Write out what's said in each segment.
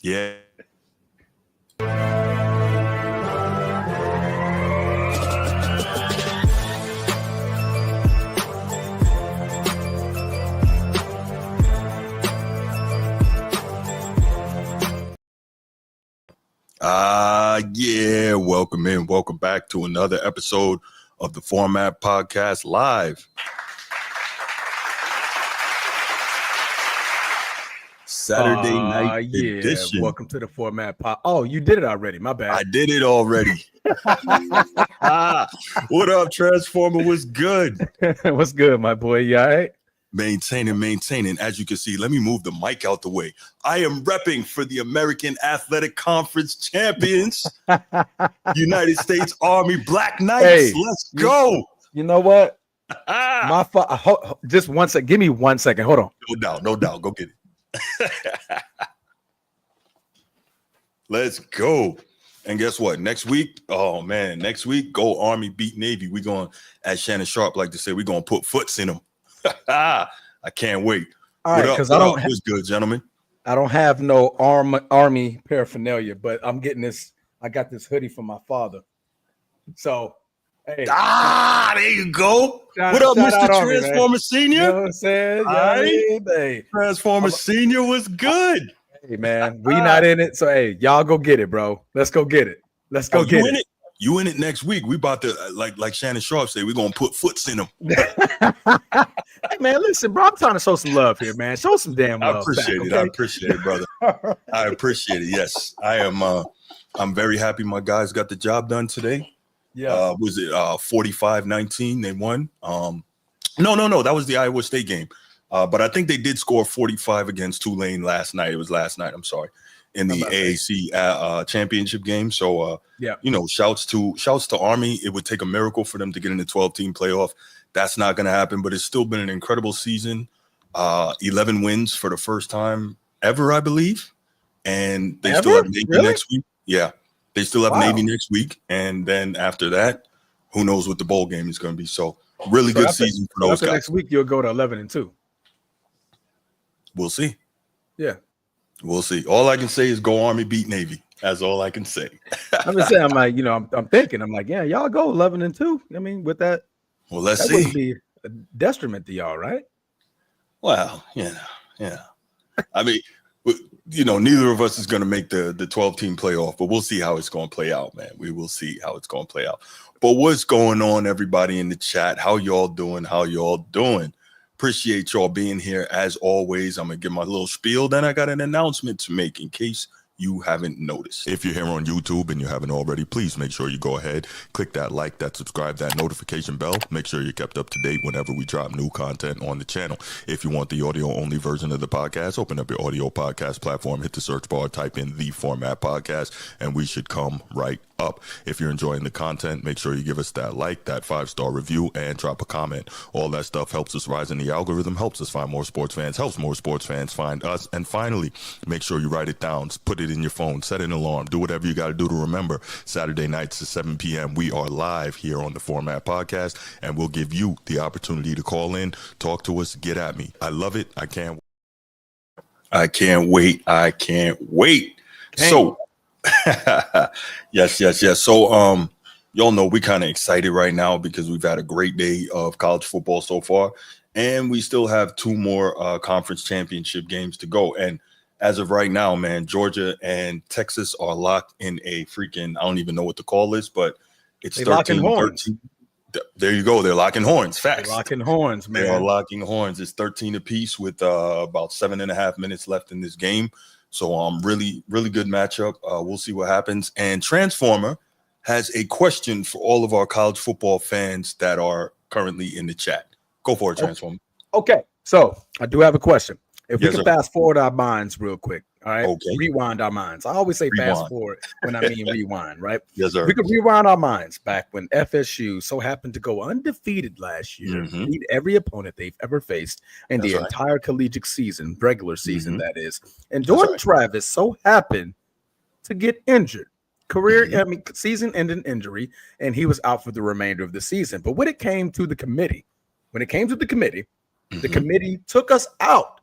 Yeah. Yeah, welcome back to another episode of the Format Podcast Live. Saturday night edition. Welcome to the Format Pod. Oh, you did it already. My bad. I did it already. What up, Transformer? What's good? What's good, my boy? You all right? Maintaining. As you can see, let me move the mic out the way. I am repping for the American Athletic Conference champions, United States Army Black Knights. Hey, let's go. You know what? Just 1 second. Give me 1 second. Hold on. No doubt. Go get it. Let's go. And guess what? Next week, go Army beat Navy. We're going, as Shannon Sharp like to say, we're going to put foots in them. I can't wait. All right, because I don't. What's good, gentlemen? I don't have no army paraphernalia, but I'm getting this. I got this hoodie from my father. So, hey. There you go. What up, Mr. Transformer Senior? You know what I'm saying? Hey. Transformer Senior was good. Hey, man, we not in it. So, hey, y'all go get it, bro. Let's go get it. You in it next week. We about to, like Shannon Sharp said, we're going to put foots in them. Hey, man, listen, bro, I'm trying to show some love here, man. Show some damn love. I appreciate it, brother. I appreciate it. Yes, I am. I'm very happy my guys got the job done today. Yeah. Was it 45-19? They won. No. That was the Iowa State game. But I think they did score 45 against Tulane last night. It was last night. I'm sorry. In the AAC championship game. So, shouts to Army. It would take a miracle for them to get in the 12-team playoff. That's not going to happen, but it's still been an incredible season. 11 wins for the first time ever, I believe. And they still have Navy next week. Yeah, they still have Navy next week. And then after that, who knows what the bowl game is going to be. So really good season for those guys. Next week, you'll go to 11-2. We'll see. Yeah. We'll see. All I can say is go Army beat Navy. That's all I can say. I'm just saying, I'm like, I'm thinking, yeah, y'all go 11-2. I mean, with that, well, let's see. That would be a detriment to y'all, right? Well, yeah. I mean, neither of us is going to make the 12-team playoff, but we'll see how it's going to play out, man. We will see how it's going to play out. But what's going on, everybody in the chat? How y'all doing? Appreciate y'all being here. As always, I'm going to give my little spiel. Then I got an announcement to make in case you haven't noticed. If you're here on YouTube and you haven't already, please make sure you go ahead, click that like, that subscribe, that notification bell. Make sure you're kept up to date whenever we drop new content on the channel. If you want the audio only version of the podcast, open up your audio podcast platform, hit the search bar, type in the Format Podcast, and we should come right up. If you're enjoying the content, make sure you give us that like, that 5-star review, and drop a comment. All that stuff helps us rise in the algorithm, helps us find more sports fans, helps more sports fans find us. And finally, make sure you write it down, put it in your phone, set an alarm, do whatever you got to do to remember. Saturday nights at 7 p.m. we are live here on the Format Podcast, and we'll give you the opportunity to call in, talk to us, get at me. I love it. I can't wait. So yes. So y'all know we kind of excited right now because we've had a great day of college football so far, and we still have 2 more conference championship games to go. And as of right now, man, Georgia and Texas are locked in a freaking, I don't even know what to call this, but it's 13. There you go. They're locking horns. Facts. They're locking horns, man. They are locking horns. It's 13 apiece with about 7.5 minutes left in this game. So really, really good matchup. We'll see what happens. And Transformer has a question for all of our college football fans that are currently in the chat. Go for it, Transformer. Okay. So I do have a question. If we can fast forward our minds real quick, all right? Okay. Rewind our minds. I always say fast forward when I mean rewind, right? Yes, sir. We could rewind our minds back when FSU so happened to go undefeated last year, beat every opponent they've ever faced in the entire collegiate season, regular season, that is. And Jordan Travis so happened to get injured. Season-ending injury, and he was out for the remainder of the season. But when it came to the committee, the committee took us out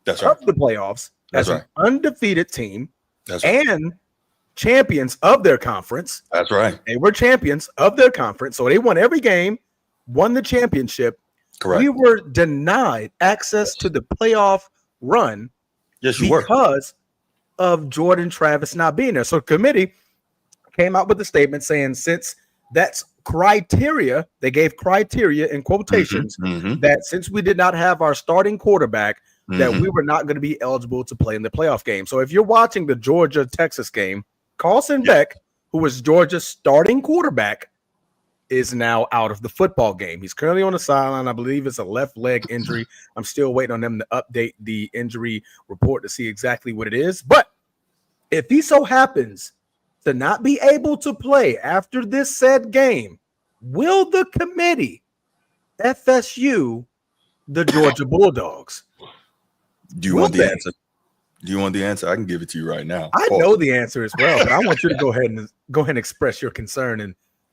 of the playoffs as an undefeated team That's right. And champions of their conference. That's right. They were champions of their conference. So they won every game, won the championship. Correct. We were denied access to the playoff run because of Jordan Travis not being there. So the committee came out with a statement saying since that's criteria, they gave criteria in quotations that since we did not have our starting quarterback, that we were not going to be eligible to play in the playoff game. So if you're watching the Georgia-Texas game, Carlson Beck, who was Georgia's starting quarterback, is now out of the football game. He's currently on the sideline. I believe it's a left leg injury. I'm still waiting on them to update the injury report to see exactly what it is. But if he so happens to not be able to play after this said game, will the committee FSU the Georgia Bulldogs? Do you want the answer? Do you want the answer? I can give it to you right now. I know the answer as well, but I want you to go ahead and express your concern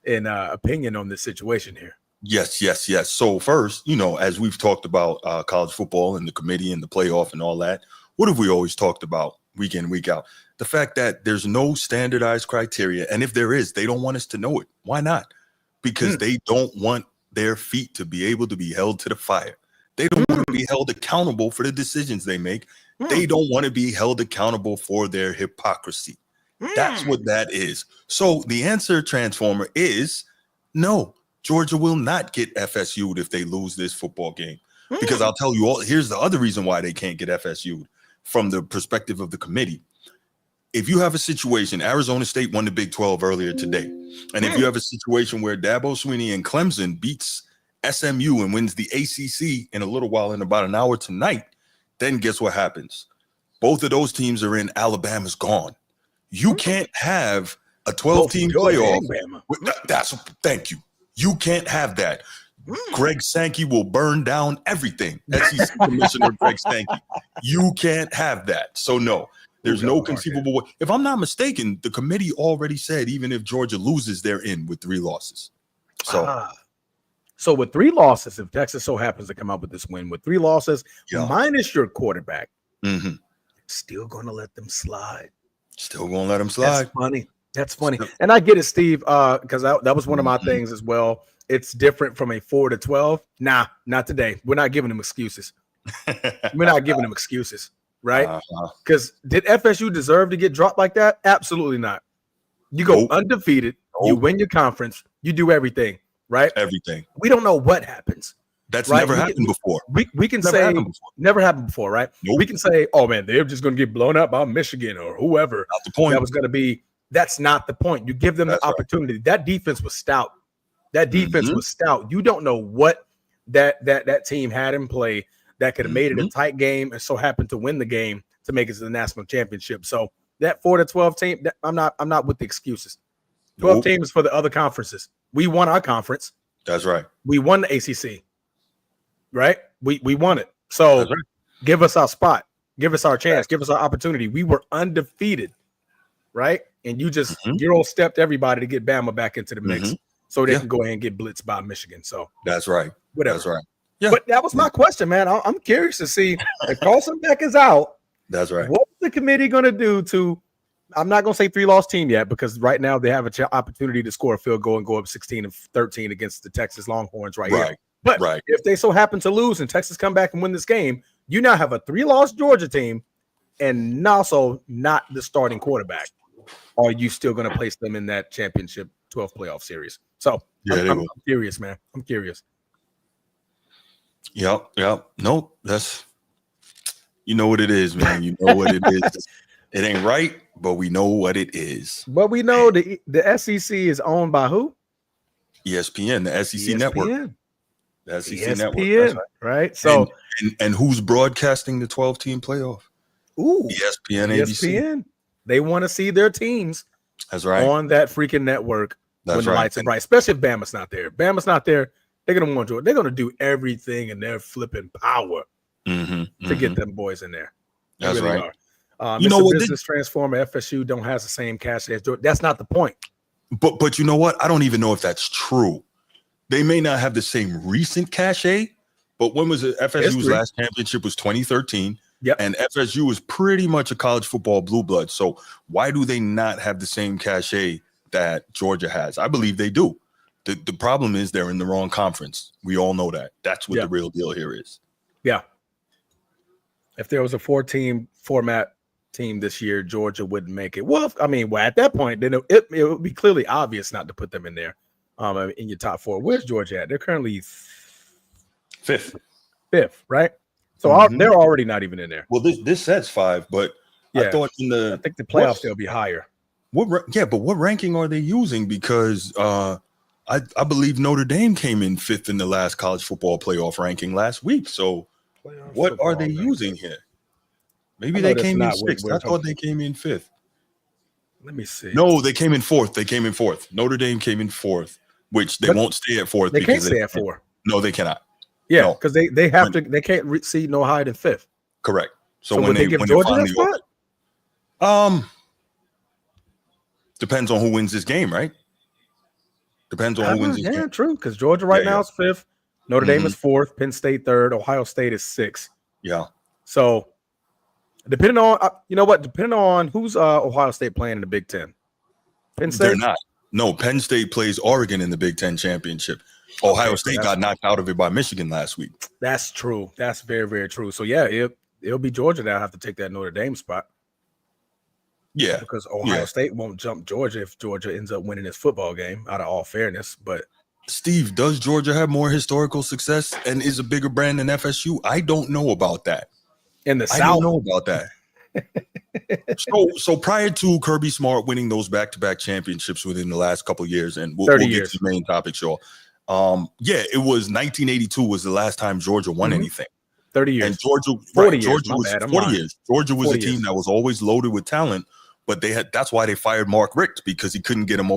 and opinion on this situation here. Yes. So first, as we've talked about college football and the committee and the playoff and all that, what have we always talked about week in, week out? The fact that there's no standardized criteria. And if there is, they don't want us to know it. Why not? Because they don't want their feet to be able to be held to the fire. They don't want to be held accountable for the decisions they make. They don't want to be held accountable for their hypocrisy. That's what that is. So the answer, Transformer, is no. Georgia will not get FSU'd if they lose this football game. Because I'll tell you all, here's the other reason why they can't get FSU'd from the perspective of the committee. If you have a situation, Arizona State won the Big 12 earlier today. And if you have a situation where Dabo Swinney and Clemson beats SMU and wins the ACC in a little while, in about an hour tonight, then guess what happens? Both of those teams are in. Alabama's gone. You can't have a 12-team playoff. Thank you. You can't have that. Greg Sankey will burn down everything. SEC Commissioner Greg Sankey. You can't have that. So no, there's no conceivable way. If I'm not mistaken, the committee already said even if Georgia loses, they're in with 3 losses. So with 3 losses, if Texas so happens to come out with this win with 3 losses, minus your quarterback, still going to let them slide. Still going to let them slide. That's funny. And I get it, Steve, because that was one of my things as well. It's different from a 4 to 12. Nah, not today. We're not giving them excuses. We're not giving them excuses, right? Because did FSU deserve to get dropped like that? Absolutely not. You go undefeated. You win your conference. You do everything, right? Everything. We don't know what happens. That's never happened before. We can say never happened before, right? Nope. We can say, oh man, they're just going to get blown up by Michigan or whoever. Not the point. That was going to be. That's not the point. You give them the opportunity. Right. That defense was stout. Was stout. You don't know what that team had in play that could have made it a tight game and so happened to win the game to make it to the national championship. So that 4 to 12 team, I'm not with the excuses. 12 teams for the other conferences. We won our conference. That's right. We won the ACC. Right? We won it. So give us our spot. Give us our chance. Give us our opportunity. We were undefeated. Right? And you just Euro-stepped everybody to get Bama back into the mix so they can go ahead and get blitzed by Michigan. So that's right. Whatever. That's right. Yeah. But that was my question, man. I'm curious to see if Carlson Beck is out. That's right. What's the committee going to do to – I'm not going to say 3-loss team yet because right now they have an opportunity to score a field goal and go up 16-13 against the Texas Longhorns right here. But if they so happen to lose and Texas come back and win this game, you now have a 3-loss Georgia team and also not the starting quarterback. Are you still going to place them in that championship 12 playoff series? So I'm curious, man. I'm curious. Yep. Nope. That's, you know what it is, man. You know what it is. It ain't right, but we know what it is. But we know the SEC is owned by who? ESPN, the SEC network. The SEC ESPN, network. Right? So and who's broadcasting the 12-team playoff? Ooh, ESPN, ABC. They want to see their teams on that freaking network when the lights are bright, especially if Bama's not there. Bama's not there. They're going to want to. They're going to do everything in their flipping power to get them boys in there. That's really right. You know what? Business Transformer FSU don't have the same cash as Georgia. That's not the point. But you know what? I don't even know if that's true. They may not have the same recent cachet, but when was it? FSU's last championship was 2013. Yep. And FSU is pretty much a college football blue blood. So why do they not have the same cachet that Georgia has? I believe they do. The problem is they're in the wrong conference. We all know that. That's what the real deal here is. Yeah. If there was a 4-team format team this year, Georgia wouldn't make it. Well, at that point, then it would be clearly obvious not to put them in there in your top 4. Where's Georgia at? They're currently fifth, right? So they're already not even in there. Well, this says 5, but I thought I think the playoffs they'll be higher. But what ranking are they using? Because I believe Notre Dame came in 5th in the last college football playoff ranking last week. So what are they using here? Maybe they came in 6th. I thought they came in 5th. Let me see. No, they came in 4th. Notre Dame came in 4th, which they won't stay at 4th. They can't stay at 4. No, they cannot. Yeah, because they have to. They can't see no higher than 5th. Correct. So when they give Georgia that spot? Depends on who wins this game, right? Depends on who wins this game. Yeah, true. Because Georgia right now is 5th. Notre Dame is 4th. Penn State 3rd. Ohio State is 6th. Yeah. So depending on who's Ohio State playing in the Big Ten. Penn State. They're not. No, Penn State plays Oregon in the Big Ten championship. Ohio State got knocked out of it by Michigan last week. That's true. That's very, very true. So yeah, it'll be Georgia that'll have to take that Notre Dame spot. Yeah, because Ohio State won't jump Georgia if Georgia ends up winning this football game. Out of all fairness, but Steve, does Georgia have more historical success and is a bigger brand than FSU? I don't know about that. In the South, I don't know about that. So prior to Kirby Smart winning those back-to-back championships within the last couple of years, and we'll get to the main topic, sure. It was 1982 was the last time Georgia won anything. 30 years. And Georgia, 40 years. Georgia was 40 years. Georgia was a team that was always loaded with talent, but that's why they fired Mark Richt, because he couldn't get them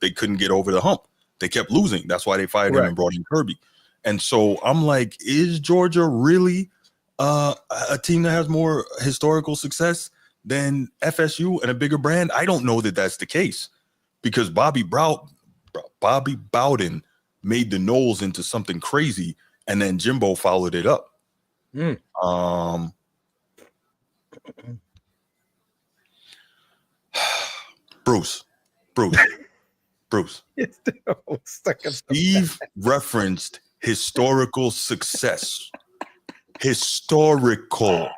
they couldn't get over the hump. They kept losing. That's why they fired him and brought in Kirby. And so I'm like, is Georgia really a team that has more historical success than FSU and a bigger brand? I don't know that that's the case, because Bobby Bowden made the Noles into something crazy, and then Jimbo followed it up. Bruce. Steve referenced historical success. Historical.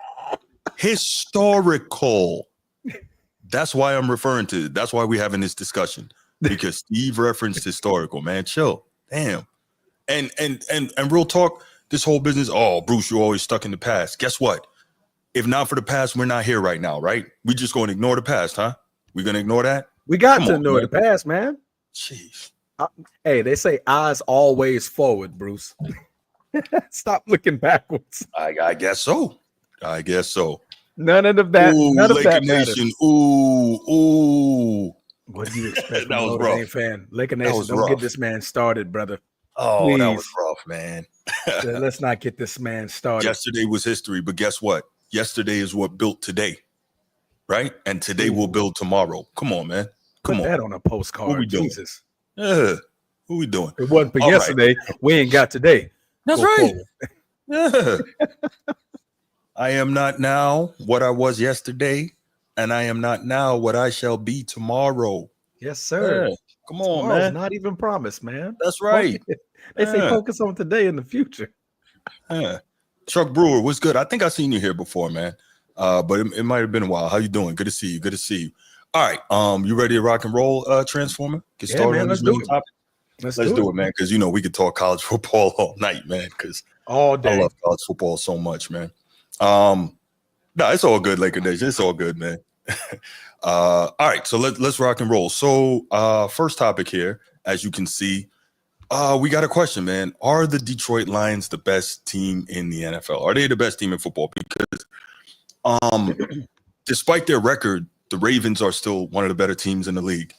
That's why I'm referring to it. That's why we're having this discussion, because Steve referenced historical. Man, chill. Damn. And real talk, this whole business, Bruce, you're always stuck in the past. Guess what? If not for the past, we're not here right now, right? We just going to ignore the past, huh? We're going to ignore that? We got to ignore the past, man. Jeez. Hey, they say eyes always forward, Bruce. Stop looking backwards. I guess so. None of that. None of that Nation. Ooh. What do you expect? That was rough. Fan. Laker Nation, don't get this man started, brother. Oh, please. That was rough, man. Let's not get this man started. Yesterday was history, but guess what? Yesterday is what built today, right? And today will build tomorrow. Come on, man. Put that on a postcard. What we doing? Jesus. Who we doing? It wasn't for yesterday. Right. We ain't got today. That's right. I am not now what I was yesterday, and I am not now what I shall be tomorrow. Yes, sir. Come on, man. Not even promised, man. That's right. They say focus on today and the future. Chuck Brewer, what's good? I think I've seen you here before, man. But it might have been a while. How you doing? Good to see you. All right. You ready to rock and roll, Transformer? Get started on this main topic. Let's do it, man. Because we could talk college football all night, man. Because all day. I love college football so much, man. No, it's all good, Laker Nation. It's all good, man. All right, so let's rock and roll. So first topic here, as you can see, we got a question, man. Are the Detroit Lions the best team in the NFL? Are they the best team in football? Because despite their record, the Ravens are still one of the better teams in the league.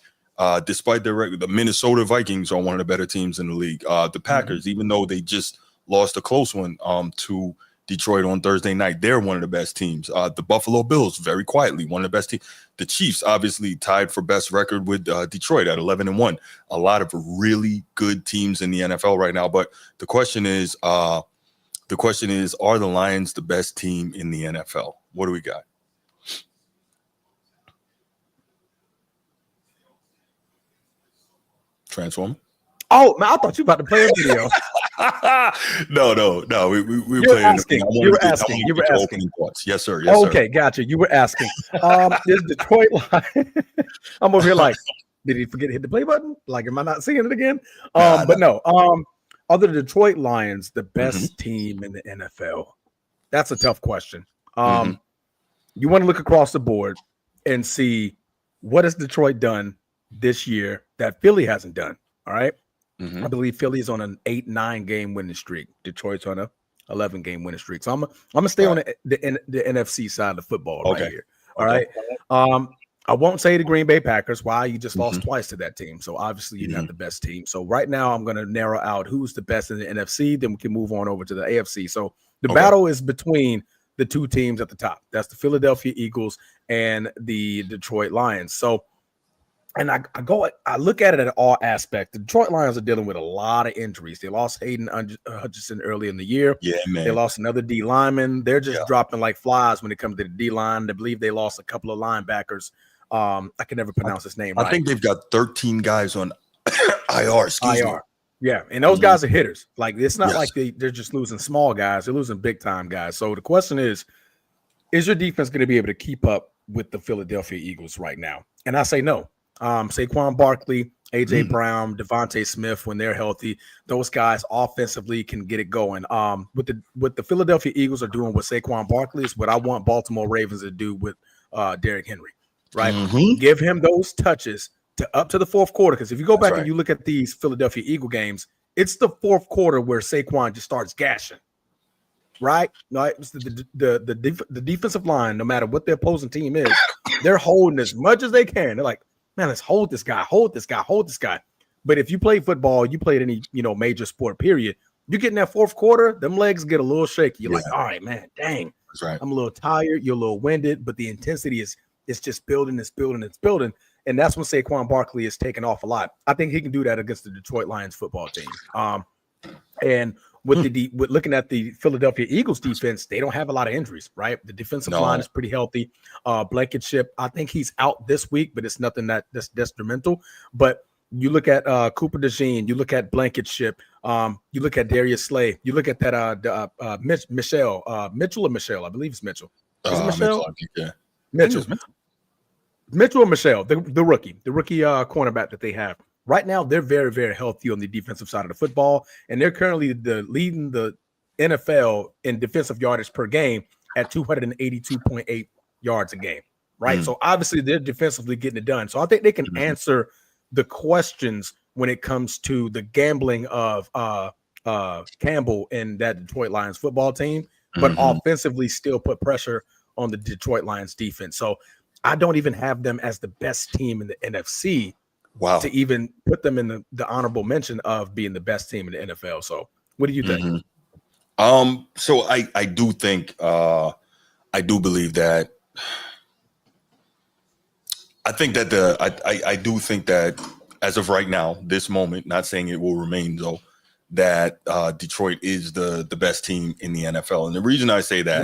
Despite their record, the Minnesota Vikings are one of the better teams in the league. The Packers, even though they just lost a close one to Detroit on Thursday night, they're one of the best teams. The Buffalo Bills, very quietly, one of the best teams. The Chiefs, obviously, tied for best record with Detroit at 11-1. A lot of really good teams in the NFL right now. But the question is, the The question is, are the Lions the best team in the NFL? What do we got? Transform. Oh, man, I thought you were about to play a video. No. We were asking. You were asking. Thoughts. Yes, sir. Yes, okay, sir. Gotcha. You were asking. This Detroit Lions. I'm over here like, did he forget to hit the play button? Like, am I not seeing it again? But no. Are the Detroit Lions the best team in the NFL? That's a tough question. You want to look across the board and see what has Detroit done this year that Philly hasn't done. All right. I believe Philly is on an 8-9 game winning streak. Detroit's on a 11 game winning streak. So I'm gonna stay on the NFC side of football right here. All right. I won't say the Green Bay Packers. Why? You just lost twice to that team. So obviously you're not the best team. So right now I'm gonna narrow out who's the best in the NFC. Then we can move on over to the AFC. So the battle is between the two teams at the top. That's the Philadelphia Eagles and the Detroit Lions. So, and I look at it at all aspects. The Detroit Lions are dealing with a lot of injuries. They lost Hayden Hutchinson early in the year. Yeah, man. They lost another D lineman. They're just dropping like flies when it comes to the D line. I believe they lost a couple of linebackers. I can never pronounce his name. I think they've got 13 guys on IR. Excuse me. Yeah, and those guys are hitters. Like, it's not like they're just losing small guys. They're losing big-time guys. So the question is your defense going to be able to keep up with the Philadelphia Eagles right now? And I say no. Saquon Barkley, A.J. Brown, Devontae Smith, when they're healthy, those guys offensively can get it going. What the Philadelphia Eagles are doing with Saquon Barkley is what I want Baltimore Ravens to do with Derrick Henry, right? Give him those touches up to the fourth quarter, because if you go back and you look at these Philadelphia Eagle games, it's the fourth quarter where Saquon just starts gashing, right? The defensive line, no matter what the opposing team is, they're holding as much as they can. They're like, man, let's hold this guy. But if you play football, you played any major sport, period, you get in that fourth quarter, them legs get a little shaky. You're like, all right, man, dang, that's right. I'm a little tired, you're a little winded, but the intensity is just building. And that's when Saquon Barkley is taking off a lot. I think he can do that against the Detroit Lions football team. And with looking at the Philadelphia Eagles defense, they don't have a lot of injuries, right? The defensive line is pretty healthy. Blankenship, I think he's out this week, but it's nothing that's detrimental. But you look at Cooper DeJean, you look at Blankenship, you look at Darius Slay, you look at that Mitchell or Michelle, I believe it's Mitchell. Is it Michelle? Mitchell. Mitchell or Michelle, the rookie cornerback that they have. Right now, they're very, very healthy on the defensive side of the football, and they're currently leading the NFL in defensive yardage per game at 282.8 yards a game, right? So obviously, they're defensively getting it done. So I think they can answer the questions when it comes to the gambling of Campbell and that Detroit Lions football team, but offensively still put pressure on the Detroit Lions defense. So I don't even have them as the best team in the NFC to even put them in the honorable mention of being the best team in the NFL. So what do you think? So I do think, I do believe that, I think that I do think that as of right now, this moment, not saying it will remain though, that Detroit is the best team in the NFL. And the reason I say that,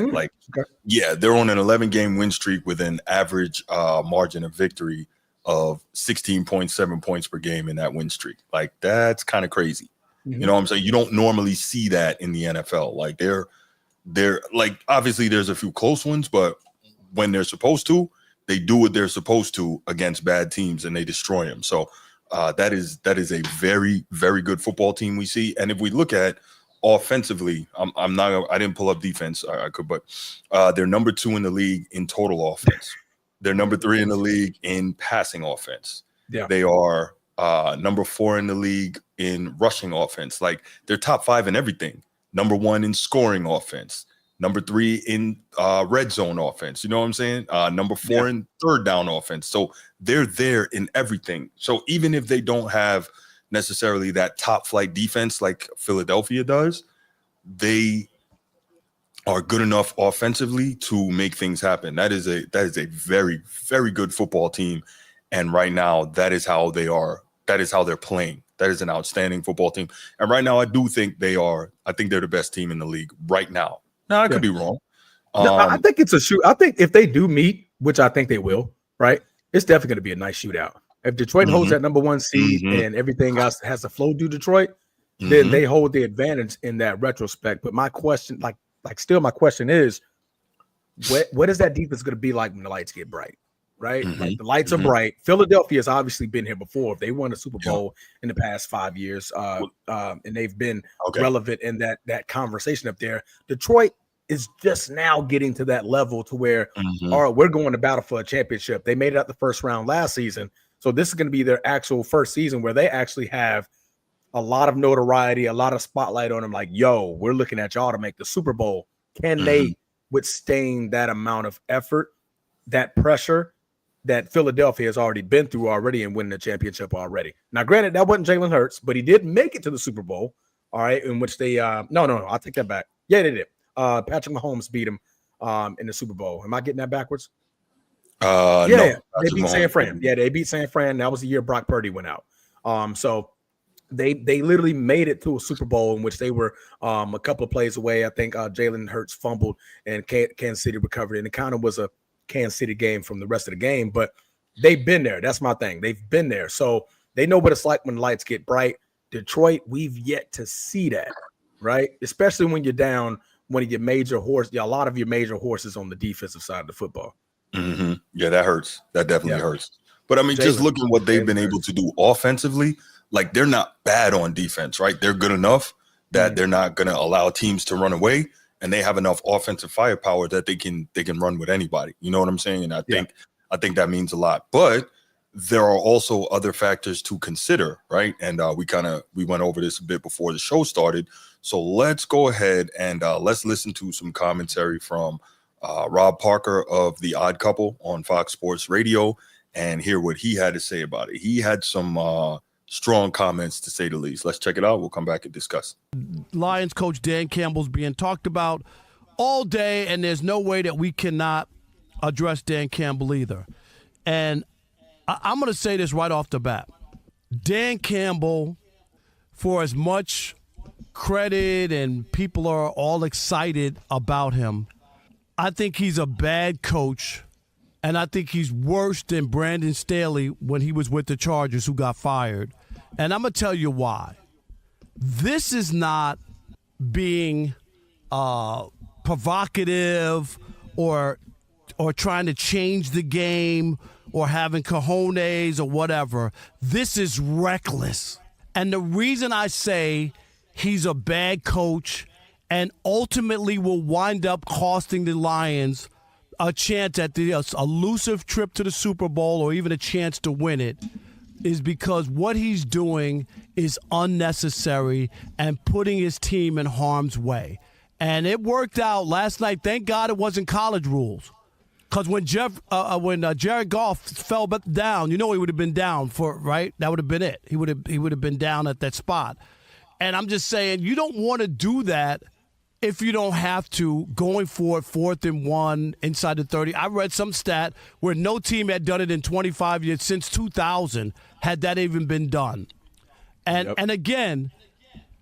they're on an 11-game win streak with an average margin of victory of 16.7 points per game in that win streak. Like, that's kind of crazy. You know what I'm saying? You don't normally see that in the NFL. Like, they're like, obviously there's a few close ones, but when they're supposed to, they do what they're supposed to against bad teams and they destroy them. So that is a very, very good football team we see. And if we look at offensively, I didn't pull up defense. I could, but they're number 2 in the league in total offense. They're number 3 in the league in passing offense. Yeah. They are number 4 in the league in rushing offense. Like, they're top 5 in everything. Number 1 in scoring offense. Number 3 in red zone offense. You know what I'm saying? Number 4 in third down offense. So they're there in everything. So even if they don't have necessarily that top flight defense like Philadelphia does, they are good enough offensively to make things happen. That is a very, very good football team. And right now, that is how they are. That is how they're playing. That is an outstanding football team. And right now, I do think I think they're the best team in the league right now. Now, I could be wrong. No, I think it's a shoot. I think if they do meet, which I think they will, right, it's definitely going to be a nice shootout. If Detroit holds that number 1 seed and everything else has to flow through Detroit, then they hold the advantage in that retrospect. But my question, still my question is, what is that defense going to be like when the lights get bright? Right? Like the lights are bright. Philadelphia has obviously been here before. They won a Super Bowl in the past 5 years, and they've been relevant in that conversation up there. Detroit is just now getting to that level to where, all right, we're going to battle for a championship. They made it out the first round last season. So this is going to be their actual first season where they actually have a lot of notoriety, a lot of spotlight on them. Like, yo, we're looking at y'all to make the Super Bowl. Can they withstand that amount of effort, that pressure that Philadelphia has already been through and win the championship already? Now, granted, that wasn't Jalen Hurts, but he did make it to the Super Bowl. All right, in which they no, I'll take that back. Yeah, they did. Patrick Mahomes beat him in the Super Bowl. Am I getting that backwards? No, they beat San Fran. Yeah, they beat San Fran. That was the year Brock Purdy went out. So they literally made it to a Super Bowl in which they were a couple of plays away. I think Jalen Hurts fumbled and Kansas City recovered, and it kind of was a Kansas City game from the rest of the game. But they've been there. That's my thing. They've been there, so they know what it's like when the lights get bright. Detroit, we've yet to see that, right? Especially when you're down one of your major horses, a lot of your major horses on the defensive side of the football. Yeah, that hurts. That definitely hurts. But I mean, just looking at what they've been able to do offensively, like they're not bad on defense, right? They're good enough that they're not going to allow teams to run away, and they have enough offensive firepower that they can run with anybody. You know what I'm saying? And I think that means a lot. But there are also other factors to consider, right? And we went over this a bit before the show started. So let's go ahead and let's listen to some commentary from Rob Parker of The Odd Couple on Fox Sports Radio and hear what he had to say about it. He had some strong comments, to say the least. Let's check it out. We'll come back and discuss. Lions coach Dan Campbell's being talked about all day, and there's no way that we cannot address Dan Campbell either. And I'm going to say this right off the bat. Dan Campbell, for as much credit and people are all excited about him, I think he's a bad coach, and I think he's worse than Brandon Staley when he was with the Chargers, who got fired. And I'm going to tell you why. This is not being provocative or trying to change the game or having cojones or whatever. This is reckless. And the reason I say he's a bad coach and ultimately will wind up costing the Lions a chance at the elusive trip to the Super Bowl or even a chance to win it is because what he's doing is unnecessary and putting his team in harm's way. And it worked out last night. Thank God it wasn't college rules. Because when Jared Goff fell down, he would have been down right? That would have been it. He would have been down at that spot. And I'm just saying, you don't want to do that if you don't have to, going for it 4th and 1 inside the 30. I read some stat where no team had done it in 25 years since 2000 had that even been done. And again,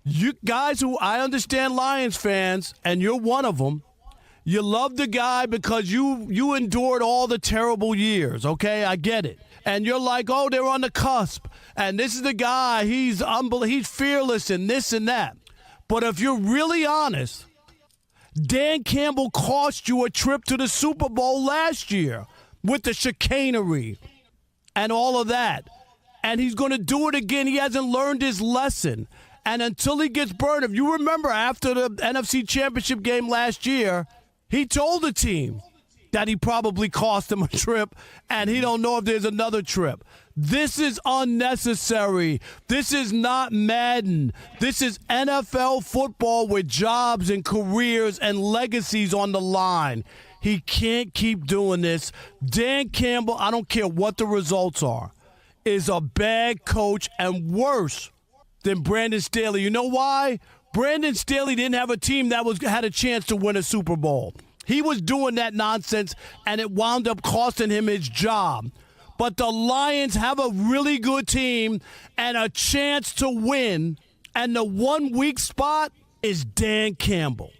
you guys who I understand Lions fans, and you're one of them, you love the guy because you endured all the terrible years, okay? I get it. And you're like, oh, they're on the cusp. And this is the guy, he's fearless and this and that. But if you're really honest, Dan Campbell cost you a trip to the Super Bowl last year with the chicanery and all of that. And he's going to do it again. He hasn't learned his lesson. And until he gets burned, if you remember after the NFC Championship game last year, he told the team that he probably cost him a trip, and he don't know if there's another trip. This is unnecessary. This is not Madden. This is NFL football with jobs and careers and legacies on the line. He can't keep doing this. Dan Campbell, I don't care what the results are, is a bad coach and worse than Brandon Staley. You know why? Brandon Staley didn't have a team that had a chance to win a Super Bowl. He was doing that nonsense, and it wound up costing him his job. but the Lions have a really good team and a chance to win, and the one weak spot is Dan Campbell.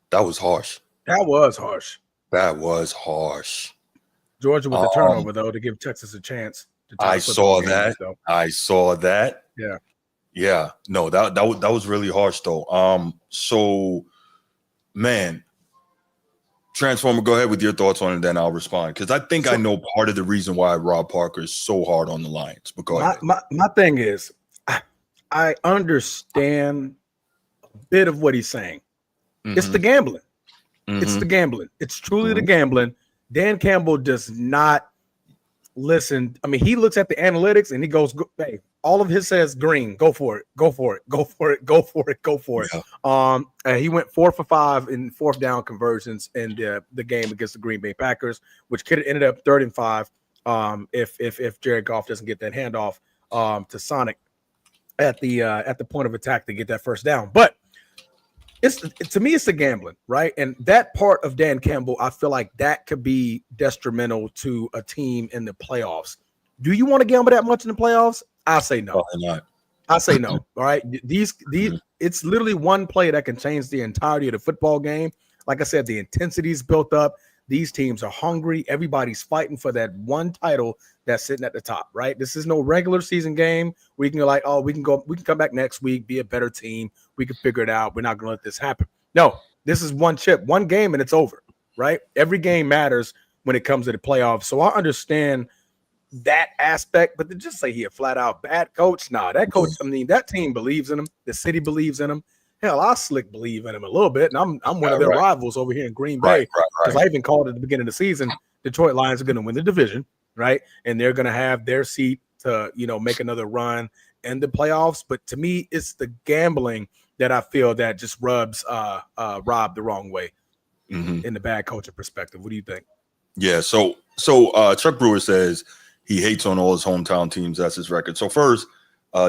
That was harsh. That was harsh. That was harsh. Georgia with the turnover, though, to give Texas a chance. I saw that. I saw that. Yeah. Yeah. No, that was really harsh, though. So, man, Transformer, go ahead with your thoughts on it, then I'll respond. Because I think I know part of the reason why Rob Parker is so hard on the Lions. But go ahead. My thing is, I understand a bit of what he's saying. Mm-hmm. It's the gambling. Mm-hmm. It's the gambling. It's truly the gambling. Dan Campbell does not listen. I mean, he looks at the analytics and he goes, hey, all of his says green. Go for it. Go for it. Go for it. Go for it. Go for it. Yeah. He went 4 for 5 in fourth down conversions in the game against the Green Bay Packers, which could have ended up 3rd and 5 if Jared Goff doesn't get that handoff to Sonic at the point of attack to get that first down. But to me, it's the gambling, right? And that part of Dan Campbell, I feel like that could be detrimental to a team in the playoffs. Do you want to gamble that much in the playoffs? I say no. Probably not. I say no. All right. These it's literally one play that can change the entirety of the football game. Like I said, the intensity's built up. These teams are hungry. Everybody's fighting for that one title that's sitting at the top, right? This is no regular season game where you can go like, oh, we can come back next week, be a better team. We can figure it out. We're not going to let this happen. No, this is one chip, one game, and it's over, right? Every game matters when it comes to the playoffs. So I understand that aspect, but to just say he a flat out bad coach, nah, that coach, I mean, that team believes in him. The city believes in him. Hell, I slick believe in him a little bit, and I'm one of their rivals over here in Green Bay. Because I even called at the beginning of the season, Detroit Lions are going to win the division, right? And they're going to have their seat to, make another run in the playoffs. But to me, it's the gambling that I feel that just rubs Rob the wrong way in the bad coaching perspective. What do you think? Yeah, so Chuck Brewer says he hates on all his hometown teams. That's his record. So first,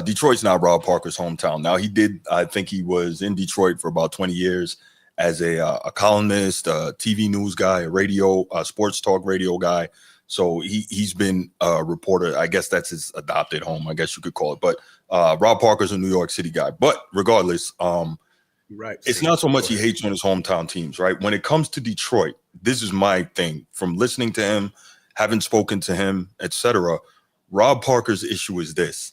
Detroit's not Rob Parker's hometown. Now, I think he was in Detroit for about 20 years as a columnist, a TV news guy, a sports talk radio guy. So he's been a reporter. I guess that's his adopted home, I guess you could call it. But Rob Parker's a New York City guy. But regardless, right, it's not so much he hates on his hometown teams, right? When it comes to Detroit, this is my thing. From listening to him, having spoken to him, etc., Rob Parker's issue is this.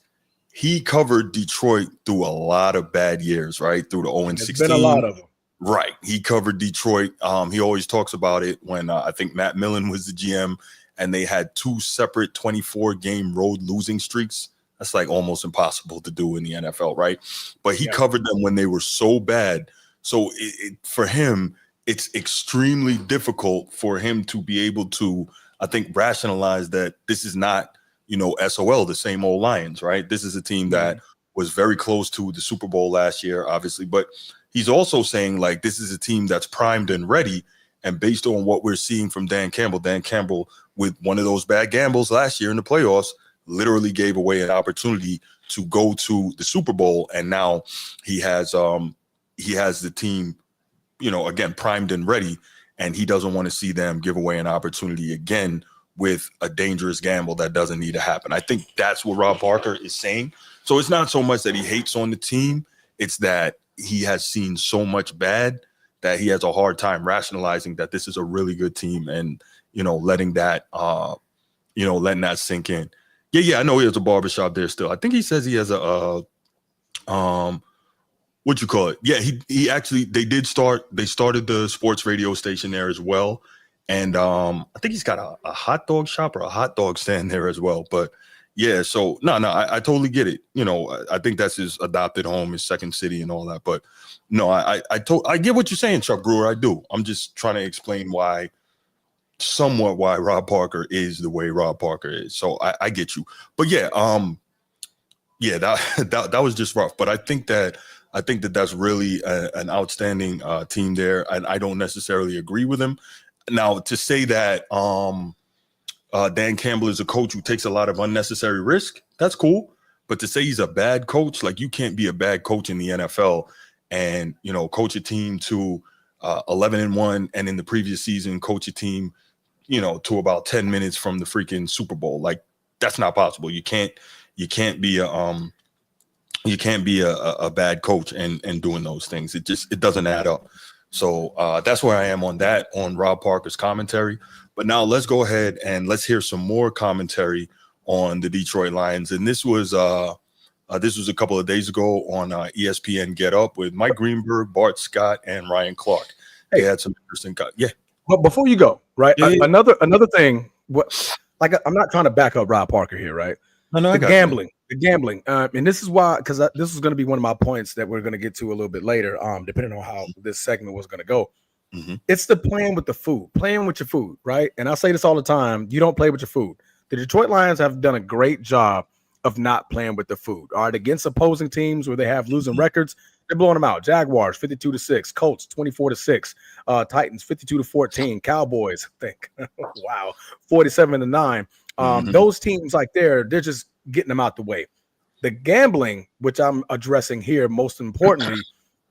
He covered Detroit through a lot of bad years, right? Through the 0-16. There's been a lot of them. Right. He covered Detroit. He always talks about it when I think Matt Millen was the GM and they had 2 separate 24-game road losing streaks. That's like almost impossible to do in the NFL, right? But he covered them when they were so bad. So for him, it's extremely difficult for him to be able to, I think, rationalize that this is not, SOL, the same old Lions, right? This is a team that was very close to the Super Bowl last year, obviously. But he's also saying, like, this is a team that's primed and ready. And based on what we're seeing from Dan Campbell, with one of those bad gambles last year in the playoffs, literally gave away an opportunity to go to the Super Bowl. And now he has the team, again, primed and ready. And he doesn't want to see them give away an opportunity again with a dangerous gamble that doesn't need to happen. I think that's what Rob Parker is saying. So it's not so much that he hates on the team. It's that he has seen so much bad that he has a hard time rationalizing that this is a really good team and, letting that sink in. Yeah, I know he has a barbershop there still. I think he says he has a what you call it? Yeah, he actually they started the sports radio station there as well. And I think he's got a hot dog shop or a hot dog stand there as well. But yeah, so no, I totally get it. I think that's his adopted home, his second city and all that. But no, I get what you're saying, Chuck Brewer. I do. I'm just trying to explain why Rob Parker is the way Rob Parker is. So I get you. But yeah, that was just rough. But I think that that's really an outstanding team there. And I don't necessarily agree with him. Now, to say that Dan Campbell is a coach who takes a lot of unnecessary risk, that's cool. But to say he's a bad coach, like, you can't be a bad coach in the NFL and, coach a team to 11-1 and in the previous season coach a team to about 10 minutes from the freaking Super Bowl. Like, that's not possible. You can't be a bad coach and doing those things. It doesn't add up. So that's where I am on that, on Rob Parker's commentary. But now let's go ahead and let's hear some more commentary on the Detroit Lions. And this was a couple of days ago on ESPN Get Up with Mike Greenberg, Bart Scott, and Ryan Clark. They had some interesting But before you go, right? Yeah. Another thing. I'm not trying to back up Rob Parker here, right? No, the gambling. And this is why, because this is going to be one of my points that we're going to get to a little bit later, depending on how this segment was going to go. Mm-hmm. It's the playing with your food, right? And I say this all the time. You don't play with your food. The Detroit Lions have done a great job of not playing with the food. All right, against opposing teams where they have losing records, they're blowing them out. Jaguars 52-6, Colts 24-6, Titans 52-14, Cowboys, I think, wow, 47-9. Those teams like they're just getting them out the way. The gambling, which I'm addressing here most importantly,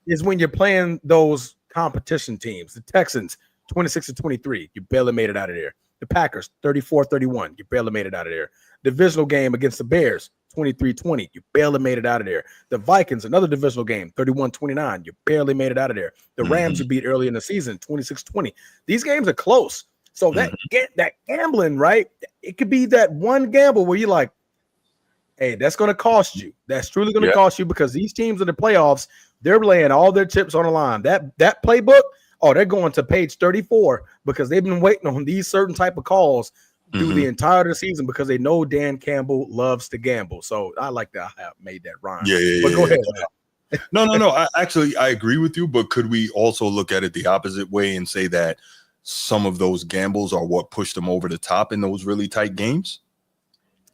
is when you're playing those competition teams. The Texans 26-23, you barely made it out of there. The Packers 34-31, you barely made it out of there. Divisional game against the Bears 23-20, you barely made it out of there. The Vikings, another divisional game 31-29, you barely made it out of there. The Rams you beat early in the season 26-20. These games are close. So that gambling, right? It could be that one gamble where you're like, hey, that's going to cost you. That's truly going to cost you, because these teams in the playoffs, they're laying all their chips on the line. That playbook, they're going to page 34 because they've been waiting on these certain type of calls through the entire of the season because they know Dan Campbell loves to gamble. So I like that. I have made that rhyme. But go ahead. No. I agree with you. But could we also look at it the opposite way and say that some of those gambles are what pushed them over the top in those really tight games?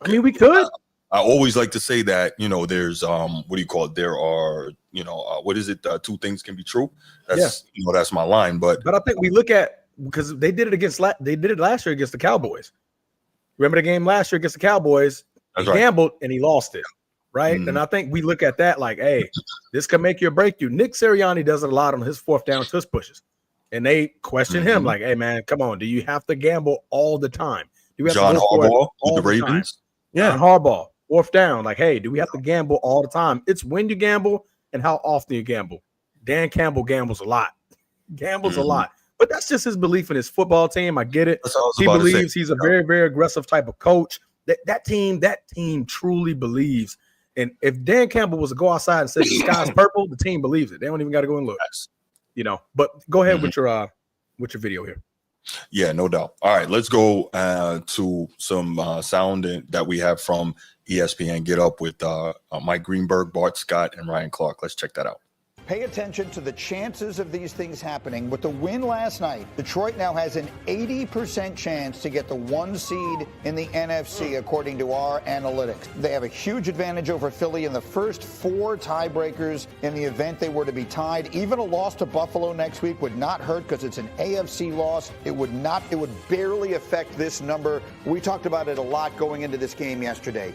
I mean, we could. I always like to say that, there's what do you call it? There are, what is it? Two things can be true. That's that's my line. But I think we look at, because they did it last year against the Cowboys. Remember the game last year against the Cowboys? He gambled and he lost it, right? And I think we look at that like, hey, this can make you or break you. Nick Sirianni does it a lot on his fourth down tush pushes. And they question him like, hey, man, come on. Do you have to gamble all the time? Do we have John to Harbaugh with the Ravens? John Harbaugh, fourth down. Like, hey, do we have to gamble all the time? It's when you gamble and how often you gamble. Dan Campbell gambles a lot. A lot. But that's just his belief in his football team. I get it. He believes he's a very, very aggressive type of coach. That team truly believes. And if Dan Campbell was to go outside and say the sky's purple, the team believes it. They don't even got to go and look. But go ahead with your video here. Yeah, no doubt. All right, let's go to some sound that we have from ESPN Get Up with Mike Greenberg, Bart Scott, and Ryan Clark. Let's check that out. Pay attention to the chances of these things happening. With the win last night, Detroit now has an 80% chance to get the 1 seed in the NFC, according to our analytics. They have a huge advantage over Philly in the first 4 tiebreakers in the event they were to be tied. Even a loss to Buffalo next week would not hurt because it's an AFC loss. It would barely affect this number. We talked about it a lot going into this game yesterday.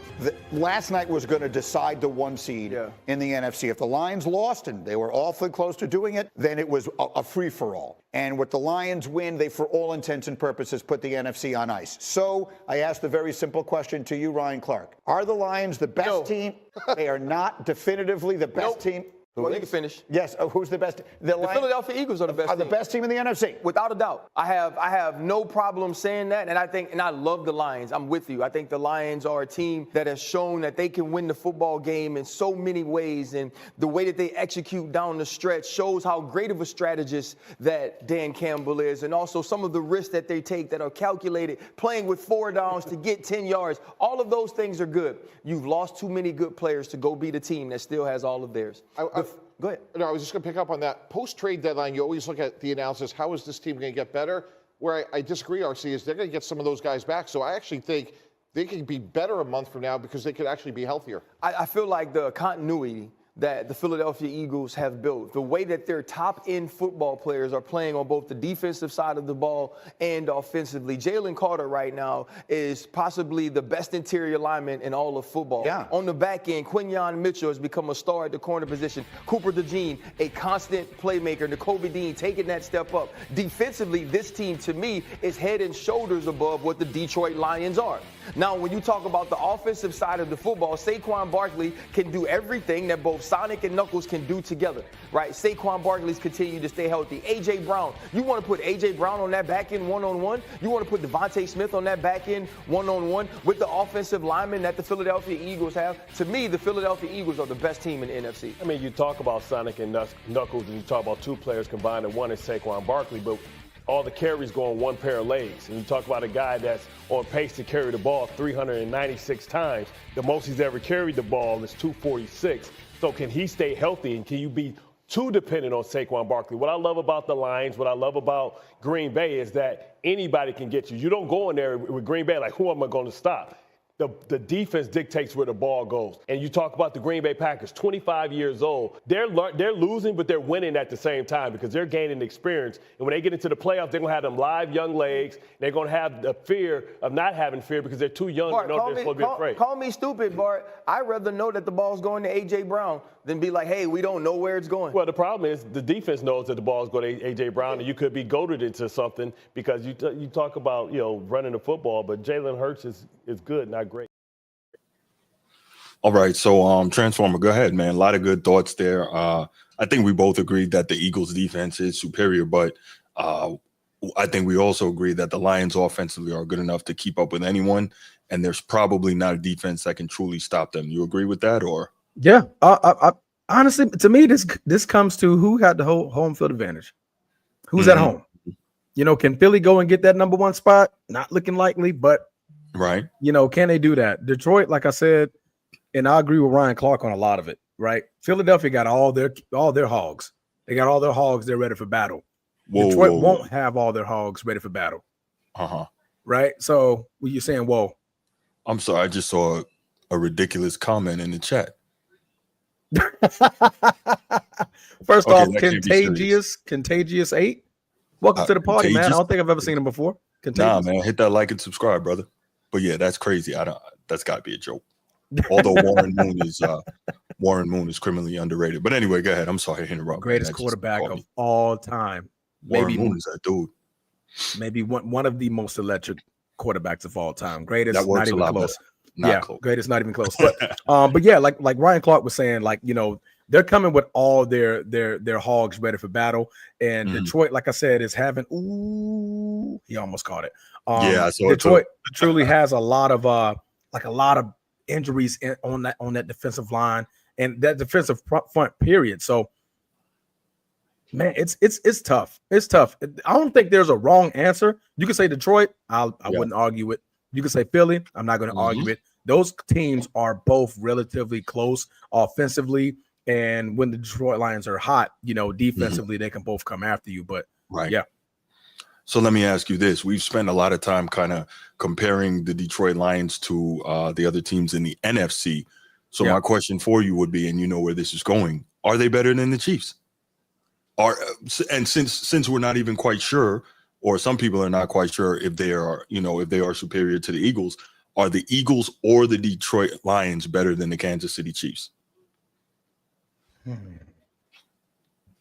Last night was going to decide the 1 seed in the NFC. If the Lions lost, and they were awfully close to doing it, then it was a free-for-all. And with the Lions win, they, for all intents and purposes, put the NFC on ice. So I asked a very simple question to you, Ryan Clark. Are the Lions the best team? They are not definitively the best team. Well, you can finish. Yes. Who's the best? The Philadelphia Eagles are the best team. Are the best team in the NFC? Without a doubt. I have no problem saying that, and I love the Lions. I'm with you. I think the Lions are a team that has shown that they can win the football game in so many ways, and the way that they execute down the stretch shows how great of a strategist that Dan Campbell is, and also some of the risks that they take that are calculated, playing with 4 downs to get 10 yards. All of those things are good. You've lost too many good players to go beat a team that still has all of theirs. Go ahead. No, I was just going to pick up on that. Post-trade deadline, you always look at the analysis. How is this team going to get better? Where I disagree, RC, is they're going to get some of those guys back. So I actually think they can be better a month from now because they could actually be healthier. I feel like the continuity that the Philadelphia Eagles have built, the way that their top-end football players are playing on both the defensive side of the ball and offensively. Jalen Carter right now is possibly the best interior lineman in all of football. Yeah. On the back end, Quinyon Mitchell has become a star at the corner position. Cooper DeJean, a constant playmaker. Nakobe Dean taking that step up. Defensively, this team, to me, is head and shoulders above what the Detroit Lions are. Now, when you talk about the offensive side of the football, Saquon Barkley can do everything that both Sonic and Knuckles can do together, right? Saquon Barkley's continue to stay healthy. A.J. Brown, you want to put A.J. Brown on that back end one-on-one? You want to put Devontae Smith on that back end one-on-one with the offensive linemen that the Philadelphia Eagles have? To me, the Philadelphia Eagles are the best team in the NFC. I mean, you talk about Sonic and Knuckles, and you talk about two players combined, and one is Saquon Barkley, but all the carries go on one pair of legs. And you talk about a guy that's on pace to carry the ball 396 times. The most he's ever carried the ball is 246. So can he stay healthy, and can you be too dependent on Saquon Barkley? What I love about the Lions, what I love about Green Bay is that anybody can get you. You don't go in there with Green Bay like, who am I going to stop? The defense dictates where the ball goes. And you talk about the Green Bay Packers, 25 years old. They're losing, but they're winning at the same time because they're gaining experience. And when they get into the playoffs, they're going to have them live young legs. They're going to have the fear of not having fear because they're too young Bart, to know they're supposed to be afraid. Call me stupid, Bart. I'd rather know that the ball's going to A.J. Brown than be like, hey, we don't know where it's going. Well, the problem is the defense knows that the ball's going to A.J. Brown, and you could be goaded into something because you talk about, running the football, but Jalen Hurts is good, not great. All right, so Transformer, go ahead, man. A lot of good thoughts there. I think we both agreed that the Eagles' defense is superior, but I think we also agree that the Lions offensively are good enough to keep up with anyone, and there's probably not a defense that can truly stop them. You agree with that, or? Yeah, I honestly, to me, this comes to who had the whole home field advantage. Who's at home? Can Philly go and get that number one spot? Not looking likely, but right. Can they do that? Detroit, like I said. And I agree with Ryan Clark on a lot of it, right? Philadelphia got all their hogs. They got all their hogs. They're ready for battle. Detroit won't have all their hogs ready for battle. Right? So when you're saying, whoa. I'm sorry. I just saw a ridiculous comment in the chat. First off, Contagious 8. Welcome to the party, man. I don't think I've ever seen him before. Nah, man. Hit that like and subscribe, brother. But yeah, that's crazy. That's got to be a joke. Although Warren Moon is criminally underrated. But anyway, go ahead. I'm sorry to interrupt. Greatest quarterback of all time. Warren Moon is that dude. Maybe one of the most electric quarterbacks of all time. Greatest, that works not even close. Close. Greatest, not even close. But yeah, like Ryan Clark was saying, they're coming with all their hogs ready for battle. And Detroit, like I said, is having he almost caught it. Detroit truly has a lot of injuries on that defensive line and that defensive front period. So, man, it's tough. It's tough. I don't think there's a wrong answer. You can say Detroit. I wouldn't argue it. You can say Philly. I'm not going to argue it. Those teams are both relatively close offensively. And when the Detroit Lions are hot, defensively, they can both come after you. But yeah. So let me ask you this. We've spent a lot of time kind of comparing the Detroit Lions to the other teams in the NFC. So my question for you would be, and you know where this is going, are they better than the Chiefs? And since we're not even quite sure, or some people are not quite sure if they are, if they are superior to the Eagles, are the Eagles or the Detroit Lions better than the Kansas City Chiefs?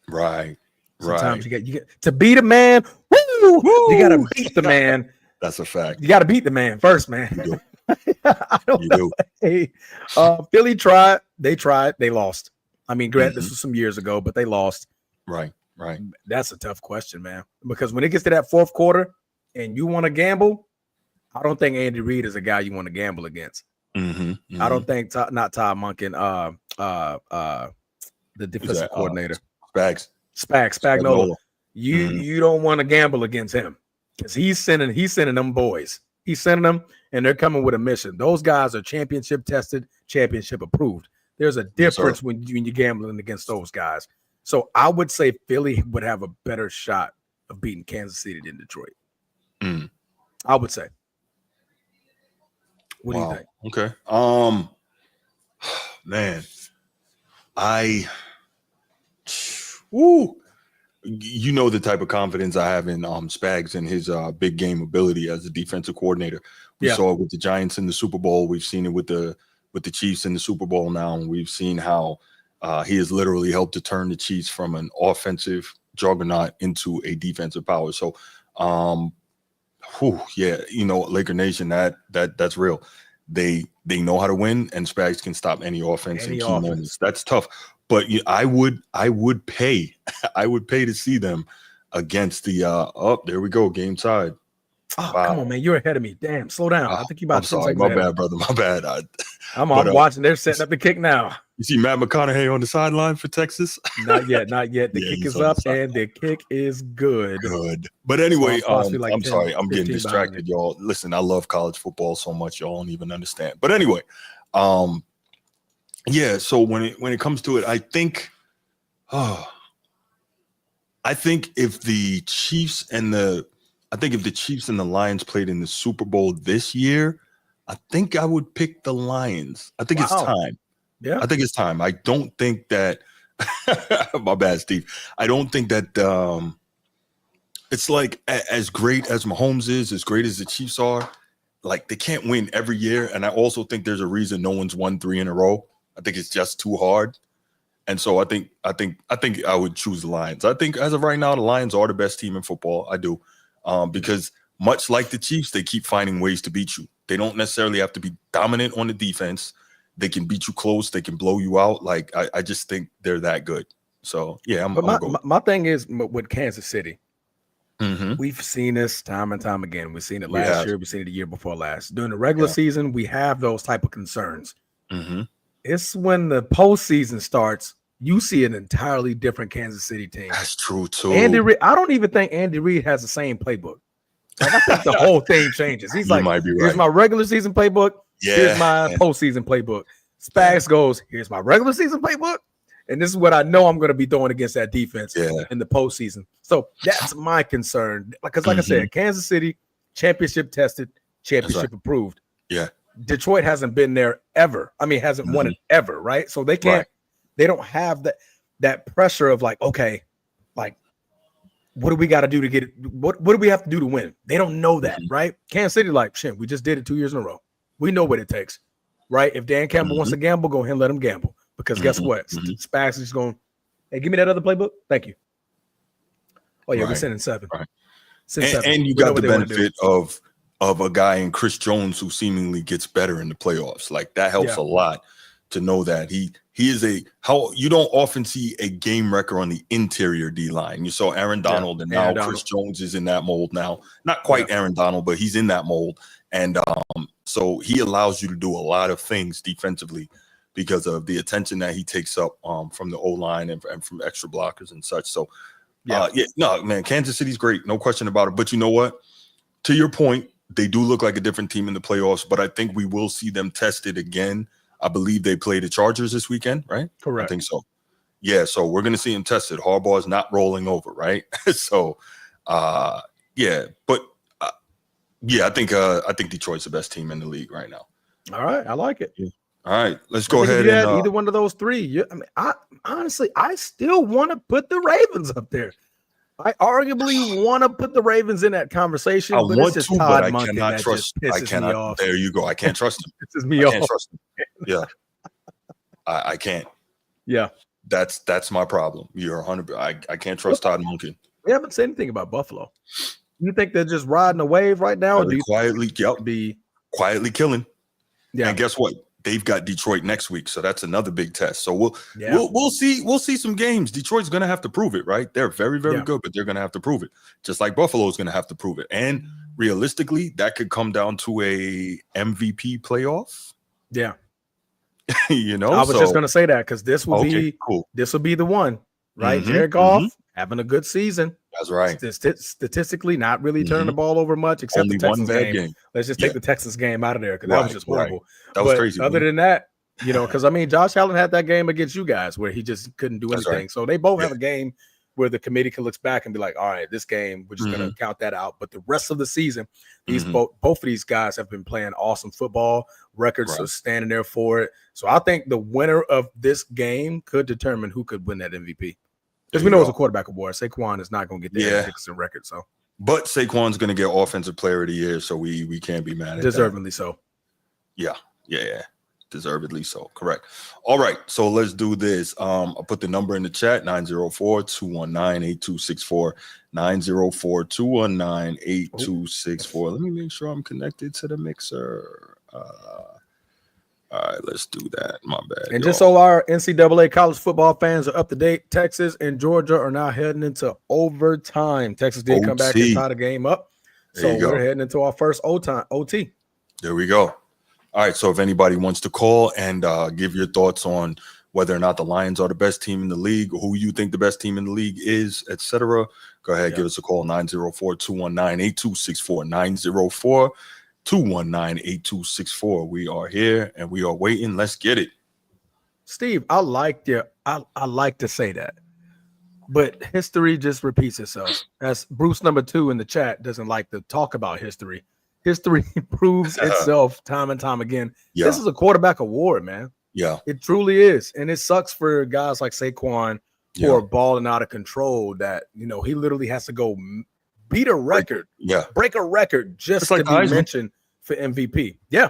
Right. Sometimes you get to beat a man. Woo! You gotta beat the man. That's a fact. You gotta beat the man first, man. You do. Hey, Philly tried. They tried. They lost. I mean, granted, this was some years ago, but they lost. Right. That's a tough question, man. Because when it gets to that fourth quarter and you want to gamble, I don't think Andy Reid is a guy you want to gamble against. I don't think not Todd Monken, the defensive coordinator, Spagnuolo. You don't want to gamble against him because he's sending them boys. He's sending them, and they're coming with a mission. Those guys are championship tested, championship approved. There's a difference when you're gambling against those guys. So I would say Philly would have a better shot of beating Kansas City than Detroit. I would say. What do you think? Okay. Man, You know the type of confidence I have in Spags and his big game ability as a defensive coordinator. We saw it with the Giants in the Super Bowl. We've seen it with the Chiefs in the Super Bowl now, and we've seen how he has literally helped to turn the Chiefs from an offensive juggernaut into a defensive power. So, Laker Nation, that's real. They know how to win, and Spags can stop any offense in key moments. That's tough. But I would pay to see them against the there we go, game tied. Oh, wow. Come on, man. You're ahead of me. Damn, slow down. I think you're about I'm sorry. My bad, brother. My bad. I'm watching. They're setting up the kick now. You see Matt McConaughey on the sideline for Texas? Not yet. The kick is up, and the kick is good. But anyway, so I'm sorry. I'm getting distracted, y'all. Listen, I love college football so much, y'all don't even understand. But anyway, so when it comes to it, I think if the Chiefs and the Lions played in the Super Bowl this year, I think I would pick the Lions. I think it's time. Yeah. I think it's time. I don't think that my bad, Steve. I don't think that it's like as great as Mahomes is, as great as the Chiefs are, like they can't win every year. And I also think there's a reason no one's won 3 in a row. I think it's just too hard. And so I think I would choose the Lions. I think as of right now, the Lions are the best team in football. I do. Because much like the Chiefs, they keep finding ways to beat you. They don't necessarily have to be dominant on the defense. They can beat you close. They can blow you out. Like I just think they're that good. So yeah, my thing is with Kansas City. Mm-hmm. We've seen this time and time again. We've seen it last year. We've seen it the year before last. During the regular season, we have those type of concerns. Mm-hmm. It's when the postseason starts, you see an entirely different Kansas City team. That's true too. Andy Reid, I don't even think Andy Reid has the same playbook. Like, I think the whole thing changes. He's like, here's my regular season playbook. Here's my postseason playbook. Spags goes, here's my regular season playbook. And this is what I know I'm going to be throwing against that defense in the postseason. So that's my concern. Because like I said, Kansas City, championship tested, championship approved. Yeah. Detroit hasn't been there ever. I mean, hasn't won it ever, right? So they can't, they don't have that pressure of like, okay, like, what do we got to do to get it? What do we have to do to win? They don't know that, right? Kansas City, like, shit, we just did it 2 years in a row. We know what it takes, right? If Dan Campbell wants to gamble, go ahead and let him gamble. Because guess what? Spags is going, hey, give me that other playbook. Thank you. Oh, yeah, we're sending 7. Right. And you got the benefit of a guy in Chris Jones who seemingly gets better in the playoffs. Like that helps a lot to know that he is you don't often see a game wrecker on the interior D line. You saw Aaron Donald, and now Chris Jones is in that mold now. Not quite Aaron Donald, but he's in that mold. And so he allows you to do a lot of things defensively because of the attention that he takes up from the O-line and from extra blockers and such. So Kansas City's great, no question about it. But you know what? To your point, they do look like a different team in the playoffs, but I think we will see them tested again. I believe they play the Chargers this weekend, right? Correct. I think so. Yeah, so we're going to see them tested. Harbaugh's not rolling over, right? So, I think Detroit's the best team in the league right now. All right, I like it. Yeah. All right, let's go ahead. Either one of those 3. I honestly still want to put the Ravens up there. I arguably want to put the Ravens in that conversation. I want to, but I cannot trust. I cannot. There you go. I can't trust him. Pisses me off. Can't trust him. Yeah, I can't. Yeah, that's my problem. You're 100. I can't trust Todd Monken. We haven't said anything about Buffalo. You think they're just riding a wave right now? Or do you quietly killing? Yeah. And guess what? They've got Detroit next week, so that's another big test. So we'll see some games. Detroit's going to have to prove it, right? They're very, very good, but they're going to have to prove it, just like Buffalo's going to have to prove it. And realistically, that could come down to a MVP playoff. Yeah, I was just going to say that because this will be the one, right? Jared Goff having a good season. That's right. Statistically, not really turning the ball over much, except only the Texans one bad game. Let's just take the Texans game out of there because that was just horrible. Right. That was crazy. Other than that, because Josh Allen had that game against you guys where he just couldn't do anything. Right. So they both have a game where the committee can look back and be like, all right, this game, we're just going to count that out. But the rest of the season, these both of these guys have been playing awesome football. Records are standing there for it. So I think the winner of this game could determine who could win that MVP. Because we know it's a quarterback award. Saquon is not going to get the Dixon record. So, but Saquon's going to get Offensive Player of the Year, so we can't be mad at deservedly that. So. Yeah. Deservedly so. Correct. All right. So let's do this. I'll put the number in the chat, 904-219-8264. 904-219-8264. Let me make sure I'm connected to the mixer. All right, let's do that. My bad. And just so our NCAA college football fans are up to date, Texas and Georgia are now heading into overtime. Texas did come back and tie the game up. So we're heading into our first OT. There we go. All right, so if anybody wants to call and give your thoughts on whether or not the Lions are the best team in the league, who you think the best team in the league is, etc., go ahead, give us a call, 904-219-8264, 904-219-8264. We are here, and we are waiting. Let's get it. Steve, I like to say that, but history just repeats itself. As Bruce number 2 in the chat doesn't like to talk about history. History proves itself time and time again. Yeah. This is a quarterback award, man. Yeah, it truly is. And it sucks for guys like Saquon who are balling out of control that, he literally has to go beat a record, break a record just to be mentioned for MVP. Yeah.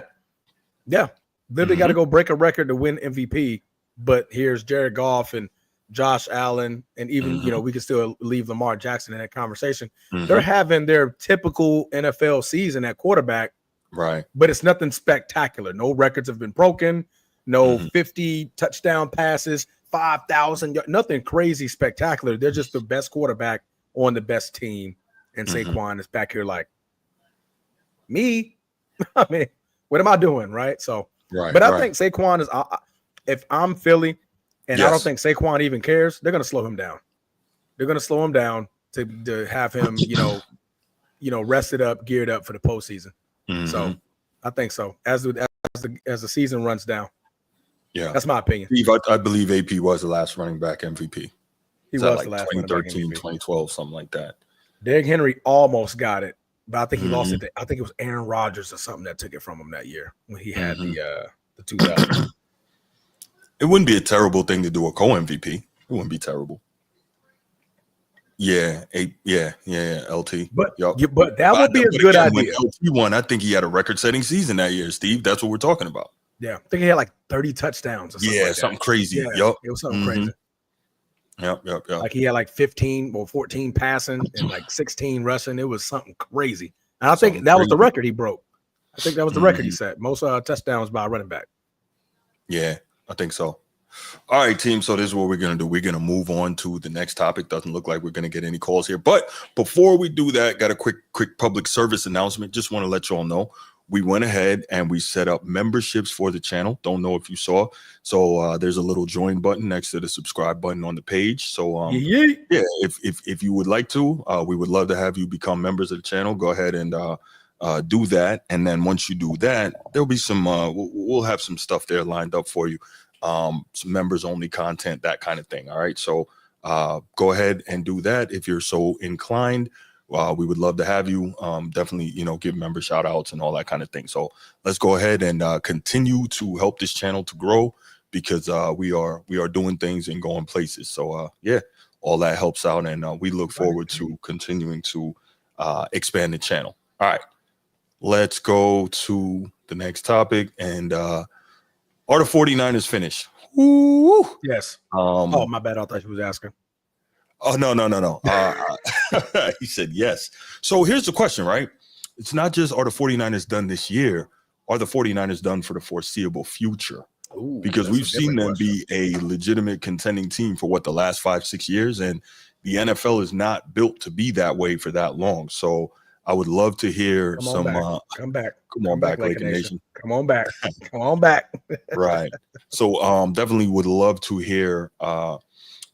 Literally got to go break a record to win MVP. But here's Jared Goff and Josh Allen, and even, we can still leave Lamar Jackson in that conversation. They're having their typical NFL season at quarterback, right? But it's nothing spectacular. No records have been broken. No 50 touchdown passes, 5,000, nothing crazy spectacular. They're just the best quarterback on the best team. And Saquon is back here like, me? I mean, what am I doing, right? So, but I think Saquon is, if I'm Philly, and I don't think Saquon even cares, they're going to slow him down. They're going to slow him down to have him, rested up, geared up for the postseason. So I think so. As the season runs down. Yeah. That's my opinion. Steve, I believe AP was the last running back MVP. He was like the last 2013, 2012, something like that. Derrick Henry almost got it, but I think he lost it. I think it was Aaron Rodgers or something that took it from him that year when he had the 2000. It wouldn't be a terrible thing to do a co-MVP. It wouldn't be terrible. Yeah, LT. But that would be a good idea. When LT won, I think he had a record-setting season that year, Steve. That's what we're talking about. Yeah, I think he had like 30 touchdowns or something like something that. crazy. Yeah, it was something crazy. Yep. Like he had like 15 or 14 passing and like 16 rushing. It was something crazy. And I think that was the record he broke. I think that was the record he set. Most touchdowns by a running back. Yeah, I think so. All right, team. So this is what we're going to do. We're going to move on to the next topic. Doesn't look like we're going to get any calls here. But before we do that, got a quick public service announcement. Just want to let you all know. We went ahead and we set up memberships for the channel. Don't know if you saw. So there's a little join button next to the subscribe button on the page. So if you would like to, we would love to have you become members of the channel. Go ahead and do that. And then once you do that, there'll be some we'll have some stuff there lined up for you. Some members only content, that kind of thing. All right. So go ahead and do that if you're so inclined. We would love to have you. Definitely, give member shout outs and all that kind of thing. So let's go ahead and continue to help this channel to grow, because we are doing things and going places. So all that helps out, and we look forward to continuing to expand the channel. All right, let's go to the next topic. And are the 49ers finished? Woo! Yes. Oh, my bad. I thought you was asking. Oh, no. He said yes. So here's the question, right? It's not just are the 49ers done this year, are the 49ers done for the foreseeable future? Ooh, because we've seen them be a legitimate contending team for the last 5-6 years, and the NFL is not built to be that way for that long. So I would love to hear come back, Laker Nation. Come on back. Right. So definitely would love to hear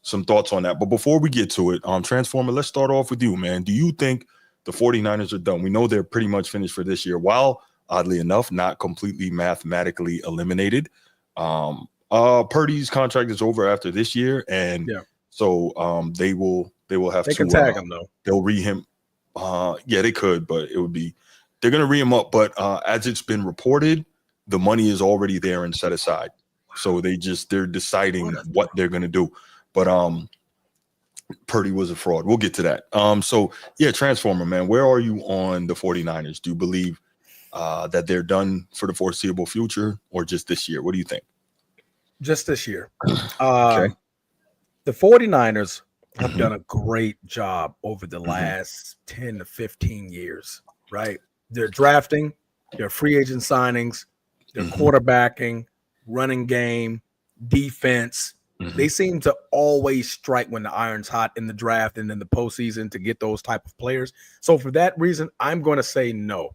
some thoughts on that. But before we get to it, Transformer, let's start off with you, man. Do you think the 49ers are done? We know they're pretty much finished for this year, while oddly enough, not completely mathematically eliminated. Purdy's contract is over after this year, and so they will They will have they to can tag him though. They'll re him. Yeah, they could, but it would be they're gonna re him up. But as it's been reported, the money is already there and set aside. So they're deciding what they're gonna do. But Purdy was a fraud. We'll get to that. So yeah, Transformer, man, where are you on the 49ers? Do you believe that they're done for the foreseeable future or just this year? What do you think? Just this year. Okay. The 49ers have done a great job over the last 10 to 15 years, right? They're drafting, they're free agent signings, they're quarterbacking, running game, defense. They seem to always strike when the iron's hot in the draft and in the postseason to get those type of players. So for that reason, I'm going to say no.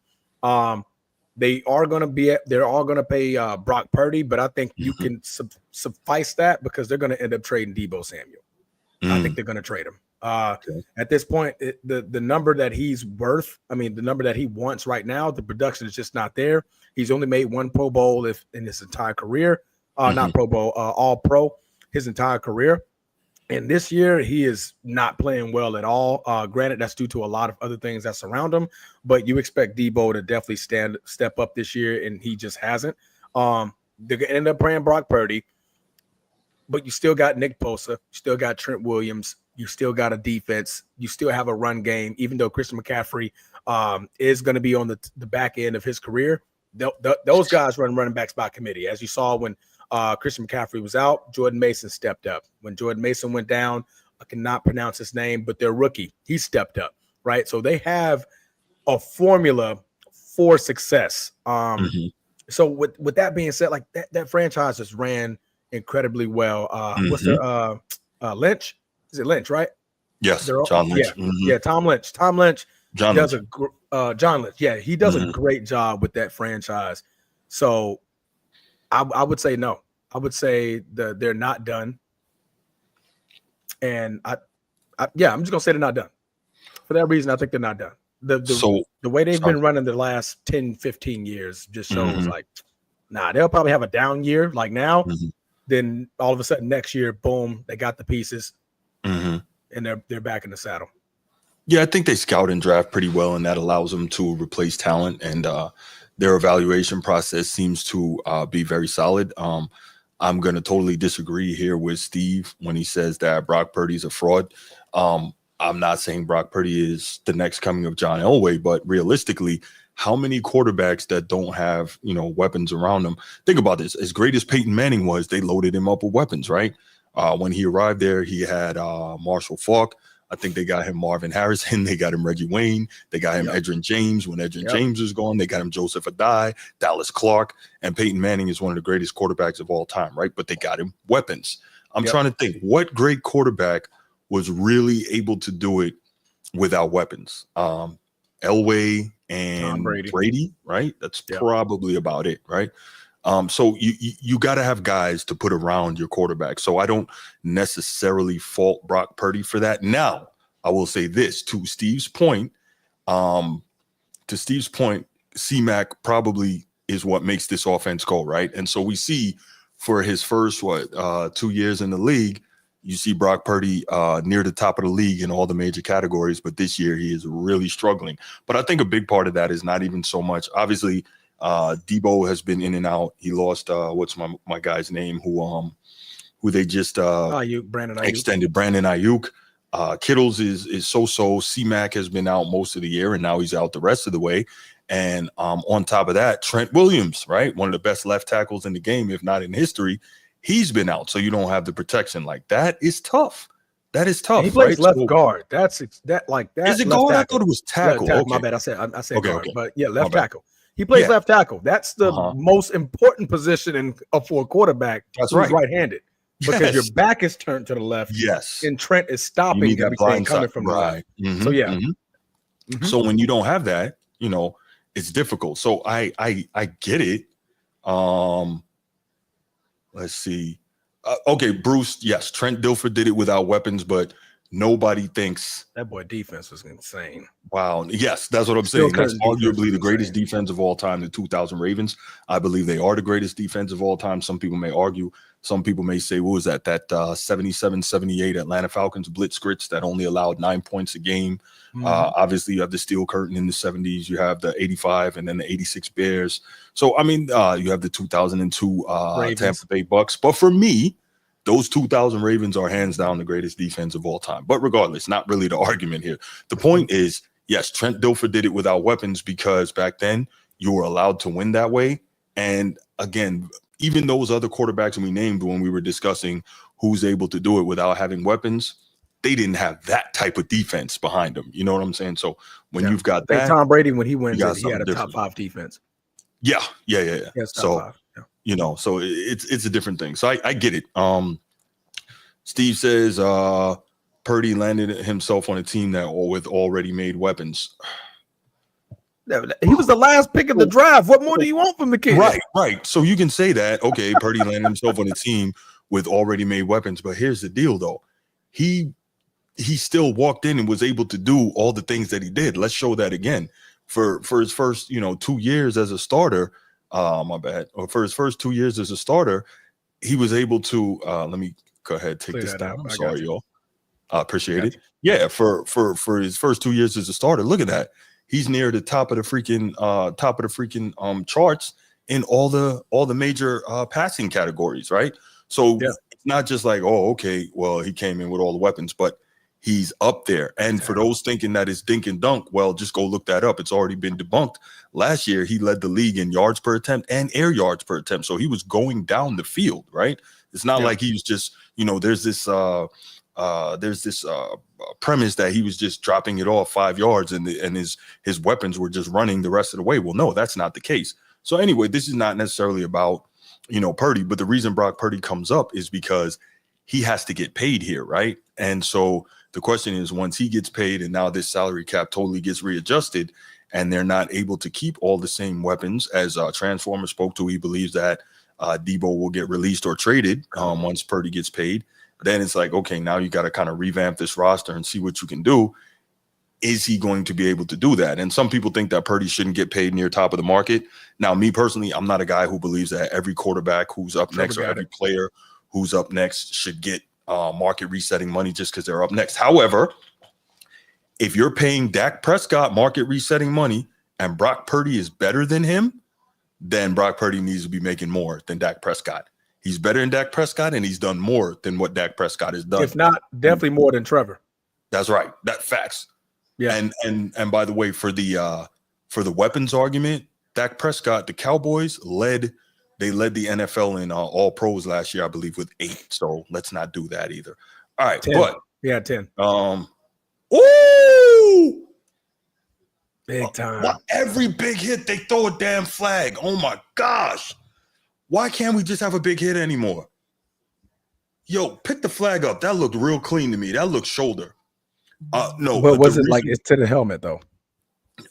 They're all going to pay Brock Purdy, but I think you can suffice that because they're going to end up trading Deebo Samuel. I think they're going to trade him. At this point, the number that he's worth, the number that he wants right now, the production is just not there. He's only made one Pro Bowl in his entire career, not Pro Bowl, All Pro his entire career. And this year, he is not playing well at all. Granted, that's due to a lot of other things that surround him, but you expect Deebo to definitely step up this year, and he just hasn't. They're going to end up playing Brock Purdy, but you still got Nick Bosa, you still got Trent Williams, you still got a defense, you still have a run game, even though Christian McCaffrey is going to be on the back end of his career. Those guys run running backs by committee, as you saw when Christian McCaffrey was out. Jordan Mason stepped up. When Jordan Mason went down, I cannot pronounce his name, but their rookie, he stepped up, right? So they have a formula for success. So with that being said, like that franchise just ran incredibly well. What's their Lynch? Is it Lynch, right? Yes, John Lynch. Yeah, Tom Lynch. Tom Lynch John does Lynch. John Lynch. Yeah, he does a great job with that franchise. So I would say no. I would say they're not done. And I'm just gonna say they're not done. For that reason, I think they're not done. The way they've been running the last 10, 15 years just shows like, they'll probably have a down year like now. Then all of a sudden next year, boom, they got the pieces and they're back in the saddle. Yeah, I think they scout and draft pretty well, and that allows them to replace talent. And their evaluation process seems to be very solid. I'm going to totally disagree here with Steve when he says that Brock Purdy's a fraud. I'm not saying Brock Purdy is the next coming of John Elway, but realistically, how many quarterbacks that don't have, weapons around them? Think about this. As great as Peyton Manning was, they loaded him up with weapons, right? When he arrived there, he had Marshall Faulk. I think they got him Marvin Harrison. They got him Reggie Wayne. They got him Edgerrin James. When Edgerrin James is gone, they got him Joseph Adai, Dallas Clark. And Peyton Manning is one of the greatest quarterbacks of all time, right? But they got him weapons. I'm trying to think, what great quarterback was really able to do it without weapons? Elway and Brady, right? That's probably about it, right? So you got to have guys to put around your quarterback. So I don't necessarily fault Brock Purdy for that. Now, I will say this to Steve's point. C-Mac probably is what makes this offense go, right? And so we see for his first 2 years in the league, you see Brock Purdy near the top of the league in all the major categories, but this year he is really struggling. But I think a big part of that is not even so much, obviously, Deebo has been in and out. He lost what's my guy's name who they just Brandon Ayuk. Extended Brandon Ayuk. Kittles is so. C-Mac has been out most of the year, and now he's out the rest of the way. And on top of that, Trent Williams, right, one of the best left tackles in the game, if not in history, he's been out. So you don't have the protection. Like that is tough. That is tough. He plays right? left guard. That's that. Is it guard? Tackle. I thought it was tackle. Okay. My bad. I said guard, but left tackle. He plays left tackle. That's the most important position for a quarterback who's right-handed. Because your back is turned to the left. Yes. And Trent is stopping everything coming from the right. So So when you don't have that, it's difficult. So I get it. Let's see. Okay, Bruce, yes, Trent Dilfer did it without weapons, but nobody thinks that boy defense was insane. Wow. Yes, that's what I'm saying. That's arguably the greatest defense of all time, the 2000 Ravens. I believe they are the greatest defense of all time. Some people may argue. Some people may say, what was that? That 77-78 Atlanta Falcons blitz grits that only allowed 9 points a game. Obviously, you have the Steel Curtain in the 70s. You have the 85 and then the 86 Bears. So, I mean, you have the 2002 Tampa Bay Bucks. But for me, those 2000 Ravens are hands down the greatest defense of all time. But regardless, not really the argument here. The point is, yes, Trent Dilfer did it without weapons because back then you were allowed to win that way. And again, even those other quarterbacks we named when we were discussing who's able to do it without having weapons, they didn't have that type of defense behind them. You know what I'm saying? So when you've got that, Tom Brady, when he wins, he had a top 5 defense. Yeah. So, you know, so it's a different thing. So I get it. Steve says Purdy landed himself on a team that with already made weapons. He was the last pick of the draft. What more do you want from the kid? Right. So you can say that, okay, Purdy landed himself on a team with already made weapons. But here's the deal, though. He still walked in and was able to do all the things that he did. Let's show that again. For his first, 2 years as a starter, for his first 2 years as a starter, he was able to, let me go ahead, take this down. I'm sorry, y'all. I appreciate it. Yeah, for his first 2 years as a starter, look at that. He's near the top of the freaking charts in all the major passing categories, right? So it's not just like, oh, okay, well, he came in with all the weapons, but he's up there. And for those thinking that it's dink and dunk, well, just go look that up. It's already been debunked. Last year, he led the league in yards per attempt and air yards per attempt. So he was going down the field, right? It's not like he was just, there's this premise that he was just dropping it off 5 yards and his weapons were just running the rest of the way. Well, no, that's not the case. So anyway, this is not necessarily about, Purdy, but the reason Brock Purdy comes up is because he has to get paid here, right? And so the question is, once he gets paid and now this salary cap totally gets readjusted and they're not able to keep all the same weapons, as Transformer spoke to, he believes that Debo will get released or traded once Purdy gets paid. Then it's like, okay, now you got to kind of revamp this roster and see what you can do. Is he going to be able to do that? And some people think that Purdy shouldn't get paid near top of the market. Now, me personally, I'm not a guy who believes that every quarterback who's up next or every player who's up next should get market resetting money just because they're up next. However, if you're paying Dak Prescott market resetting money and Brock Purdy is better than him, then Brock Purdy needs to be making more than Dak Prescott. He's better than Dak Prescott, and he's done more than what Dak Prescott has done. If not, definitely more than Trevor. That's right. That facts. Yeah. And by the way, for the weapons argument, Dak Prescott, the Cowboys led the NFL in all pros last year, I believe, with 8. So let's not do that either. All right, 10. but 10. Ooh, big time. Every big hit, they throw a damn flag. Oh my gosh. Why can't we just have a big hit anymore? Yo, pick the flag up. That looked real clean to me. That looked shoulder. No, but was it like it's to the helmet though?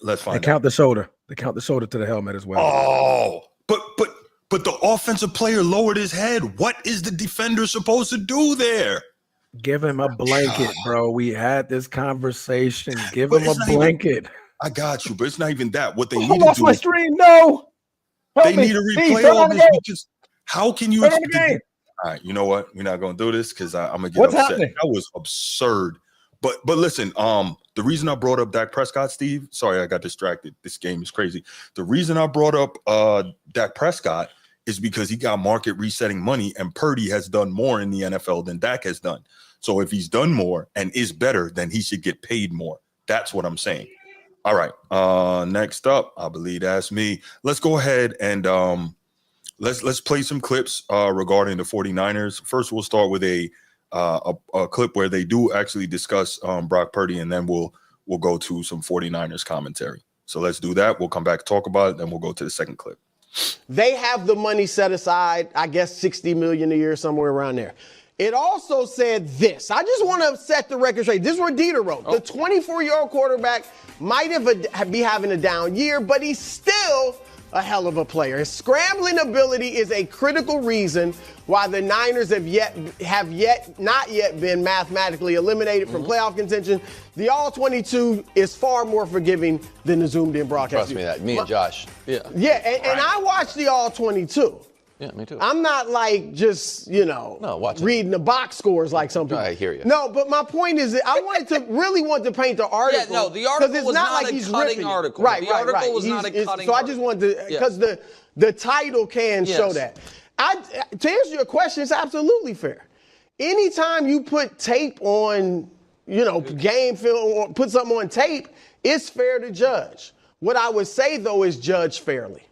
Let's find out. They count the shoulder. They count the shoulder to the helmet as well. Oh, but the offensive player lowered his head. What is the defender supposed to do there? Give him a blanket, bro. We had this conversation. Give him a blanket. I got you, but it's not even that. What they need to do. I lost my stream. No. They need to replay all this because how can you? All right, you know what? We're not going to do this because I'm going to get upset. Happening? That was absurd. But listen, the reason I brought up Dak Prescott, Steve, sorry, I got distracted. This game is crazy. The reason I brought up Dak Prescott is because he got market resetting money, and Purdy has done more in the NFL than Dak has done. So if he's done more and is better, then he should get paid more. That's what I'm saying. All right. Next up, I believe that's me. Let's go ahead and let's play some clips regarding the 49ers. First, we'll start with a clip where they do actually discuss Brock Purdy, and then we'll go to some 49ers commentary. So let's do that. We'll come back, talk about it, then we'll go to the second clip. They have the money set aside, I guess $60 million a year, somewhere around there. It also said this. I just want to set the record straight. This is what Dieter wrote. The 24-year-old quarterback might be having a down year, but he's still a hell of a player. His scrambling ability is a critical reason why the Niners have not yet been mathematically eliminated from playoff contention. The All-22 is far more forgiving than the zoomed-in broadcast. Trust me, that. Me and Josh. Yeah. Yeah, and I watched the All-22. Yeah, me too. I'm not like just, reading the box scores like some people. I hear you. No, but my point is that I really want to paint the article. Yeah, no, the article it's was not not like a he's cutting ripping article. Right, the article was not a cutting So article. I just wanted to, because the title can show that. To answer your question, it's absolutely fair. Anytime you put tape on, game film, or put something on tape, it's fair to judge. What I would say, though, is judge fairly.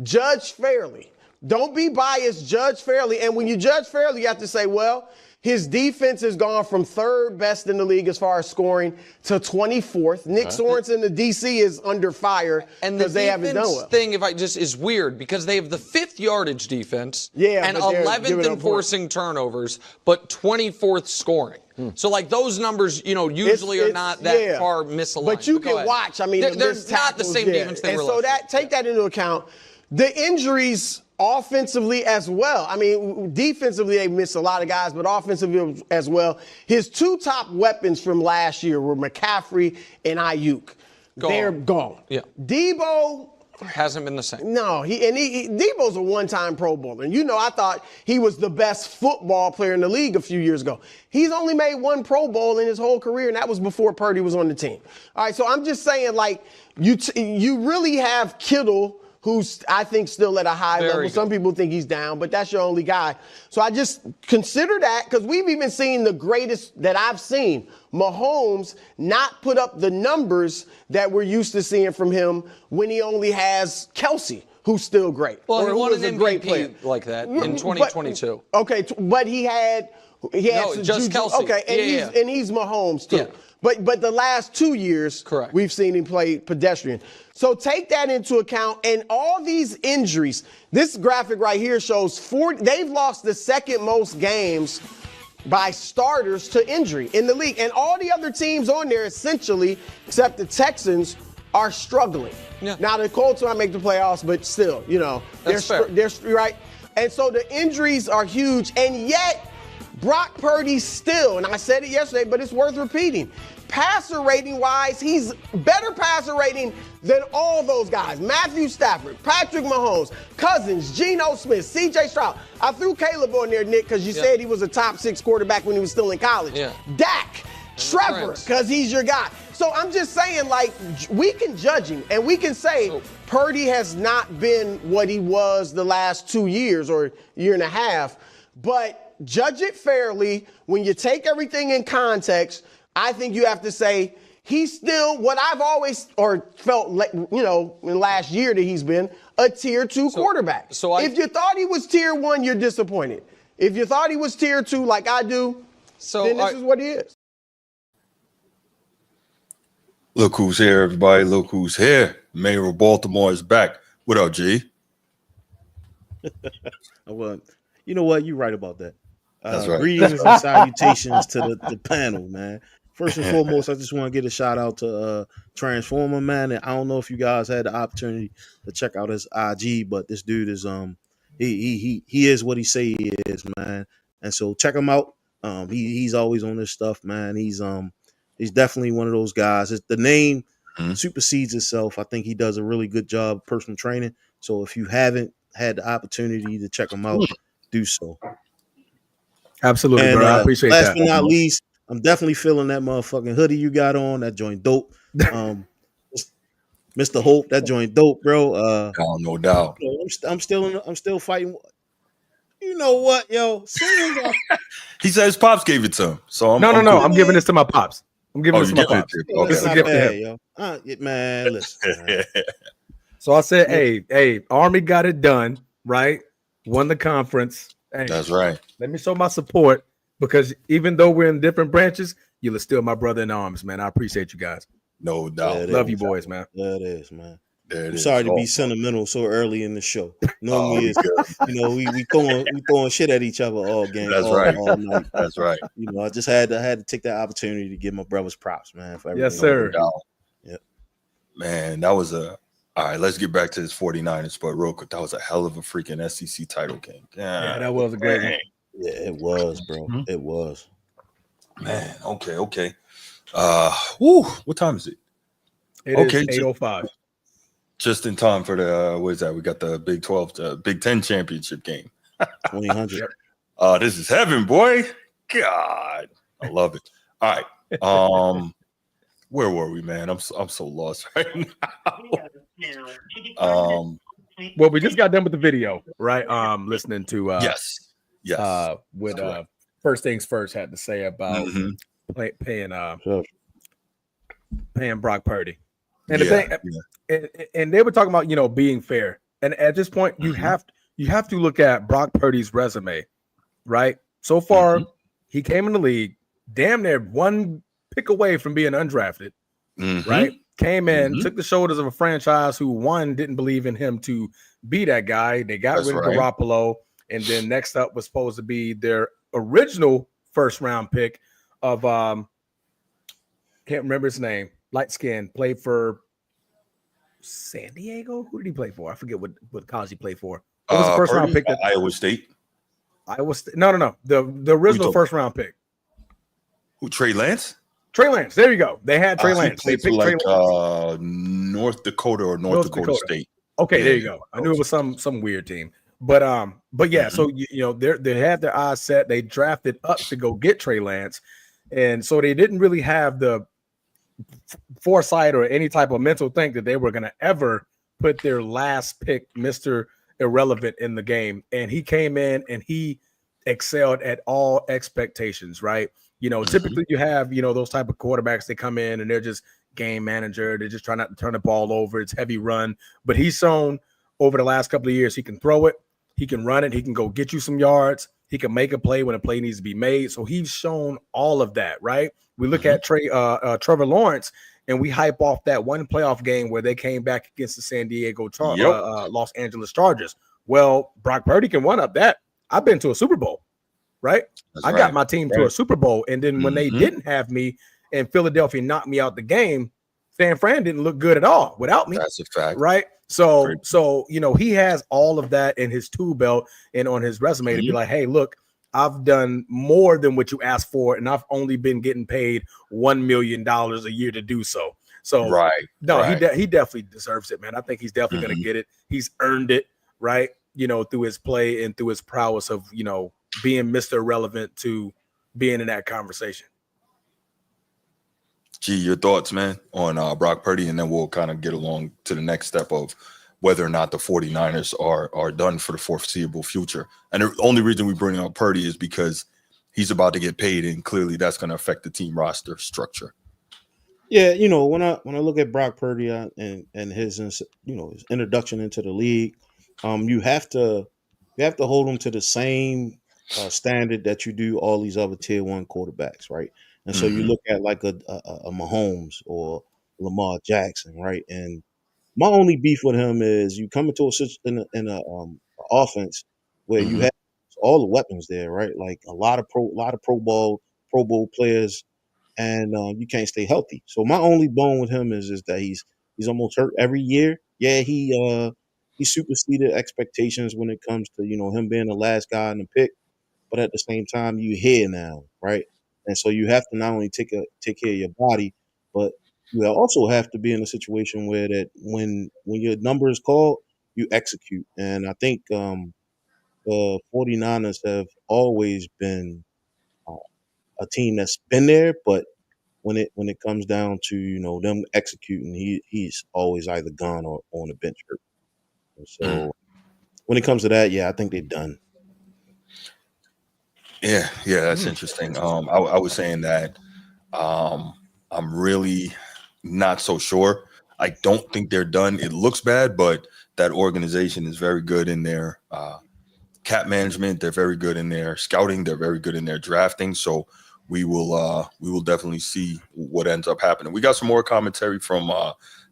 Judge fairly. Don't be biased, judge fairly. And when you judge fairly, you have to say, well, his defense has gone from third best in the league as far as scoring to 24th. Nick Sorensen, the DC, is under fire because they haven't done well. Thing, is weird because they have the 5th yardage defense and but they're 11th in forcing turnovers, but 24th scoring. So, those numbers, usually are not that far misaligned. But you can watch. I mean, they're not the same defense they were last year. Take that into account. The injuries offensively as well. I mean, defensively, they missed a lot of guys, but offensively as well. His 2 top weapons from last year were McCaffrey and Ayuk. They're gone. Yeah. Debo hasn't been the same. No, Debo's a one-time Pro Bowler. And I thought he was the best football player in the league a few years ago. He's only made 1 Pro Bowl in his whole career, and that was before Purdy was on the team. All right, so I'm just saying, you really have Kittle, who's, I think, still at a high level. Good. Some people think he's down, but that's your only guy. So I just consider that, because we've even seen the greatest that I've seen, Mahomes, not put up the numbers that we're used to seeing from him when he only has Kelsey, who's still great. Well, he won an a MVP great player like that in 2022. But he had just Kelsey. Okay, and he's Mahomes too. Yeah. But the last 2 years, correct, we've seen him play pedestrian. So take that into account. And all these injuries, this graphic right here shows they've lost the second most games by starters to injury in the league. And all the other teams on there, essentially, except the Texans, are struggling. Yeah. Now, the Colts might make the playoffs, but still, they're right. And so the injuries are huge. And yet, Brock Purdy still, and I said it yesterday, but it's worth repeating, passer rating wise, he's better passer rating than all those guys. Matthew Stafford, Patrick Mahomes, Cousins, Geno Smith, C.J. Stroud. I threw Caleb on there, Nick, because you said he was a top 6 quarterback when he was still in college. Yeah. Dak, Trevor, because he's your guy. So I'm just saying, we can judge him, and we can say Purdy has not been what he was the last 2 years or year and a half, but judge it fairly. When you take everything in context, I think you have to say he's still what I've always felt, in last year that he's been a tier 2 quarterback. If you thought he was tier 1, you're disappointed. If you thought he was tier 2 like I do, then this is what he is. Look who's here, everybody. Look who's here. Mayor of Baltimore is back. What up, G? Well, you know what? You're right about that. That's right. Greetings and salutations to the panel, man. First and foremost, I just want to give a shout out to Transformer, man. And I don't know if you guys had the opportunity to check out his IG, but this dude is he is what he say he is, man. And so check him out. He's always on this stuff, man. He's definitely one of those guys. The name supersedes itself. I think he does a really good job of personal training. So if you haven't had the opportunity to check him out, do so. Absolutely, and, bro. I appreciate that. Last but not least, I'm definitely feeling that motherfucking hoodie you got on. That joint dope. Mr. Hope, that joint dope, bro. No doubt. I'm still fighting. You know what, yo? He said his pops gave it to him. So no. I'm giving this to my pops. I'm giving this to my pops. Okay. This is a gift to him. Man, listen. Man. So I said, hey, Army got it done, right? Won the conference. Hey, that's right. Let me show my support, because even though we're in different branches, you're still my brother in arms, man. I appreciate you guys. No doubt. Love you boys, man. That is, man. I'm sorry to be sentimental so early in the show. Normally, we throwing shit at each other all game. That's right. All night. That's right. I just had to take that opportunity to give my brothers props, man. For yes, sir. Yep. Man, that was a All right, let's get back to this 49ers, but real quick, that was a hell of a freaking SEC title game. Yeah, that was a great one. Yeah, it was, bro. Mm-hmm. It was. Man, okay. What time is it? It is 8:05. Just in time for the what is that? We got the Big 12, the Big 10 championship game. 2000. This is heaven, boy. God, I love it. All right. Where were we, man? I'm so lost right now. Well, we just got done with the video, right? Listening to yes. What First Things First had to say about paying Brock Purdy, and the thing, and they were talking about being fair, and at this point you have to look at Brock Purdy's resume, right? So far, he came in the league damn near one pick away from being undrafted, right? Came in, took the shoulders of a franchise who didn't believe in him to be that guy. They got rid of Garoppolo, and then next up was supposed to be their original first round pick of can't remember his name, light skin, played for San Diego. Who did he play for? I forget what college he played for. What was the first round pick? Iowa State. No. The original first round pick. Who? Trey Lance. Trey Lance. There you go. They had Trey Lance. They picked Trey Lance. North Dakota or North Dakota State. Okay, there you go. I knew it was some weird team. But yeah, so they had their eyes set. They drafted up to go get Trey Lance. And so they didn't really have the foresight or any type of mental think that they were going to ever put their last pick, Mr. Irrelevant, in the game. And he came in and he excelled at all expectations, right? Typically you have, those type of quarterbacks that come in and they're just game manager. They're just trying not to turn the ball over. It's heavy run. But he's shown over the last couple of years he can throw it, he can run it, he can go get you some yards, he can make a play when a play needs to be made. So he's shown all of that, right? We look at Trevor Lawrence and we hype off that one playoff game where they came back against the San Diego Los Angeles Chargers. Well, Brock Purdy can one up that. I've been to a Super Bowl, right? I got my team to a Super Bowl. And then when they didn't have me and Philadelphia knocked me out the game, San Fran didn't look good at all without me. That's a fact. Right? So he has all of that in his tool belt and on his resume to be like, hey, look, I've done more than what you asked for, and I've only been getting paid $1 million a year to do so. So he definitely deserves it, man. I think he's definitely going to get it. He's earned it, right? Through his play and through his prowess of, being Mr. Irrelevant to being in that conversation. G, your thoughts, man, on Brock Purdy, and then we'll kind of get along to the next step of whether or not the 49ers are done for the foreseeable future. And the only reason we bring up Purdy is because he's about to get paid, and clearly that's going to affect the team roster structure. Yeah, when I look at Brock Purdy and his his introduction into the league, you have to hold him to the same standard that you do all these other tier 1 quarterbacks, right? And so you look at like a Mahomes or Lamar Jackson, right? And my only beef with him is you come into a offense where you have all the weapons there, right? Like a lot of Pro Bowl players, and you can't stay healthy. So my only bone with him is that he's almost hurt every year. Yeah, he superseded expectations when it comes to him being the last guy in the pick, but at the same time you're here now, right? And so you have to not only take care of your body, but you also have to be in a situation where that when your number is called, you execute. And I think the 49ers have always been a team that's been there, but when it comes down to them executing, he's always either gone or on the bench. And so when it comes to that, I think they're done. Yeah, that's interesting. I was saying that I'm really not so sure. I don't think they're done. It looks bad, but that organization is very good in their cap management. They're very good in their scouting. They're very good in their drafting. So we will definitely see what ends up happening. We got some more commentary from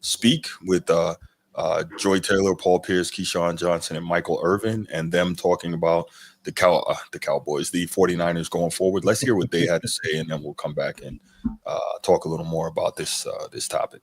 Speak with Joy Taylor, Paul Pierce, Keyshawn Johnson, and Michael Irvin, and them talking about the Cowboys, the 49ers going forward. Let's hear what they had to say, and then we'll come back and talk a little more about this topic.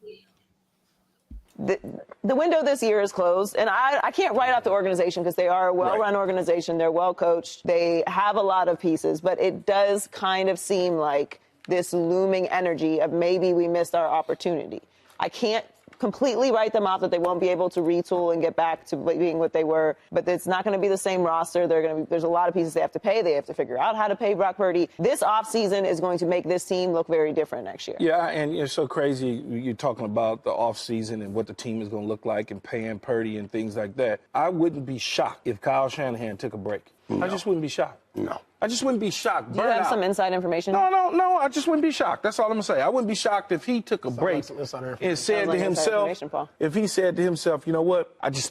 the window this year is closed, and I can't write out the organization because they are a well-run organization. They're well coached. They have a lot of pieces, but it does kind of seem like this looming energy of maybe we missed our opportunity. I can't completely write them off that they won't be able to retool and get back to being what they were, but it's not going to be the same roster. There's a lot of pieces they have to pay. They have to figure out how to pay Brock Purdy. This offseason is going to make this team look very different next year. Yeah, and it's so crazy you're talking about the offseason and what the team is going to look like and paying Purdy and things like that. I wouldn't be shocked if Kyle Shanahan took a break. No. I just wouldn't be shocked. No. I just wouldn't be shocked. Do you have some inside information? No. I just wouldn't be shocked. That's all I'm going to say. I wouldn't be shocked if he took a break and said to himself, if he said to himself, you know what, I need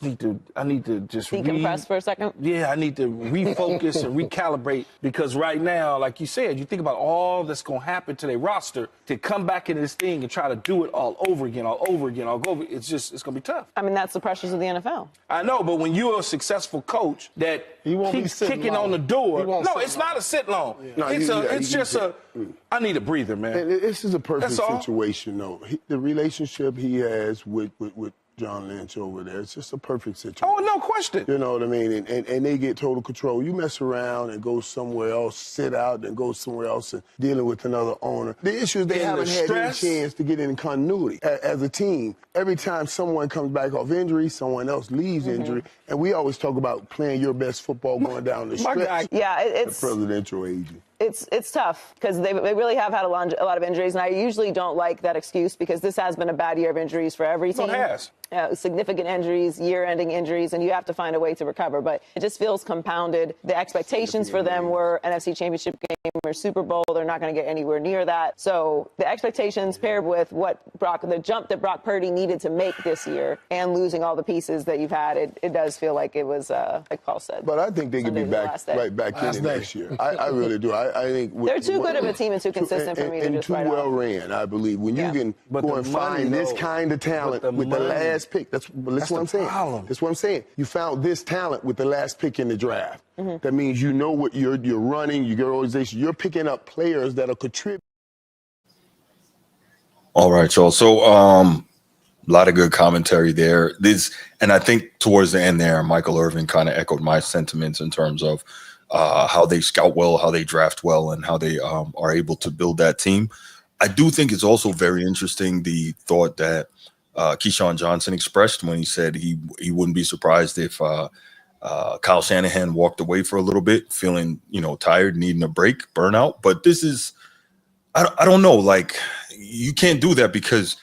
to just decompress for a second. Yeah, I need to refocus and recalibrate because right now, like you said, you think about all that's going to happen to their roster to come back into this thing and try to do it all over again. It's going to be tough. I mean, that's the pressures of the NFL. I know, but when you're a successful coach that keeps kicking on the door, it's not a sit long. Yeah. I need a breather, man. And this is a perfect situation, though. The relationship he has with John Lynch over there, it's just a perfect situation. Oh, no question. You know what I mean? And they get total control. You mess around and go somewhere else, sit out, and go somewhere else and dealing with another owner. The issue is they haven't had any chance to get in continuity as a team. Every time someone comes back off injury, someone else leaves injury. And we always talk about playing your best football going down the stretch. Yeah, it's the presidential agent. It's tough because they really have had a lot of injuries, and I usually don't like that excuse because this has been a bad year of injuries for every team. It has. Significant injuries, year-ending injuries, and you have to find a way to recover. But it just feels compounded. The expectations for them were NFC Championship game or Super Bowl. They're not going to get anywhere near that. So the expectations paired with the jump that Brock Purdy needed to make this year and losing all the pieces that you've had, it does feel like it was, like Paul said. But I think they could be back in it next year. I really do. I think they're too good of a team and too consistent for me to just write off. And too well ran, I believe. When you can go and find this kind of talent with the last pick, that's what I'm saying. That's what I'm saying. You found this talent with the last pick in the draft. That means you know what you're running, your organization. You're picking up players that'll contribute. All right, y'all. So a lot of good commentary there. And I think towards the end there, Michael Irvin kind of echoed my sentiments in terms of how they scout well, how they draft well, and how they are able to build that team. I do think it's also very interesting the thought that Keyshawn Johnson expressed when he said he wouldn't be surprised if Kyle Shanahan walked away for a little bit, feeling tired, needing a break, burnout. But this is, I don't know, like you can't do that because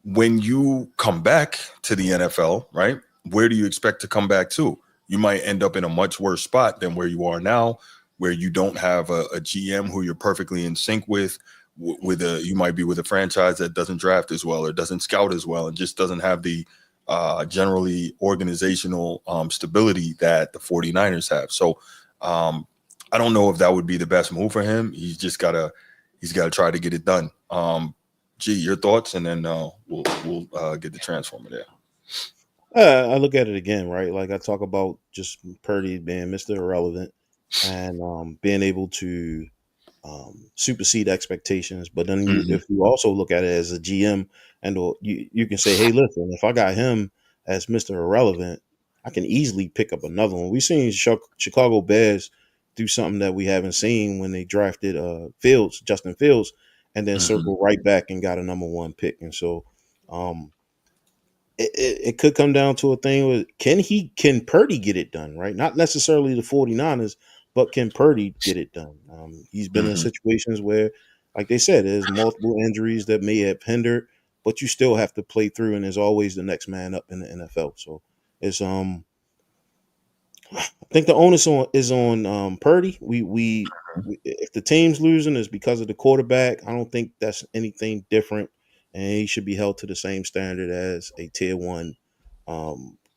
when you come back to the NFL, right? Where do you expect to come back to? You might end up in a much worse spot than where you are now, where you don't have a GM who you're perfectly in sync with. You might be with a franchise that doesn't draft as well or doesn't scout as well and just doesn't have the generally organizational stability that the 49ers have. So I don't know if that would be the best move for him. He's got to try to get it done. G, your thoughts, and then we'll get the transformer there. I look at it again, right? Like I talk about just Purdy being Mr. Irrelevant and being able to supersede expectations. But then if you also look at it as a GM and you can say, hey, listen, if I got him as Mr. Irrelevant, I can easily pick up another one. We've seen Chicago Bears do something that we haven't seen when they drafted Justin Fields, and then circle right back and got a number one pick. And so it could come down to a thing with can Purdy get it done, right? Not necessarily the 49ers, but can Purdy get it done? He's been in situations where, like they said, there's multiple injuries that may have hindered, but you still have to play through, and there's always the next man up in the NFL. So it's I think the onus is on Purdy. We if the team's losing, it's because of the quarterback. I don't think that's anything different, and he should be held to the same standard as a tier 1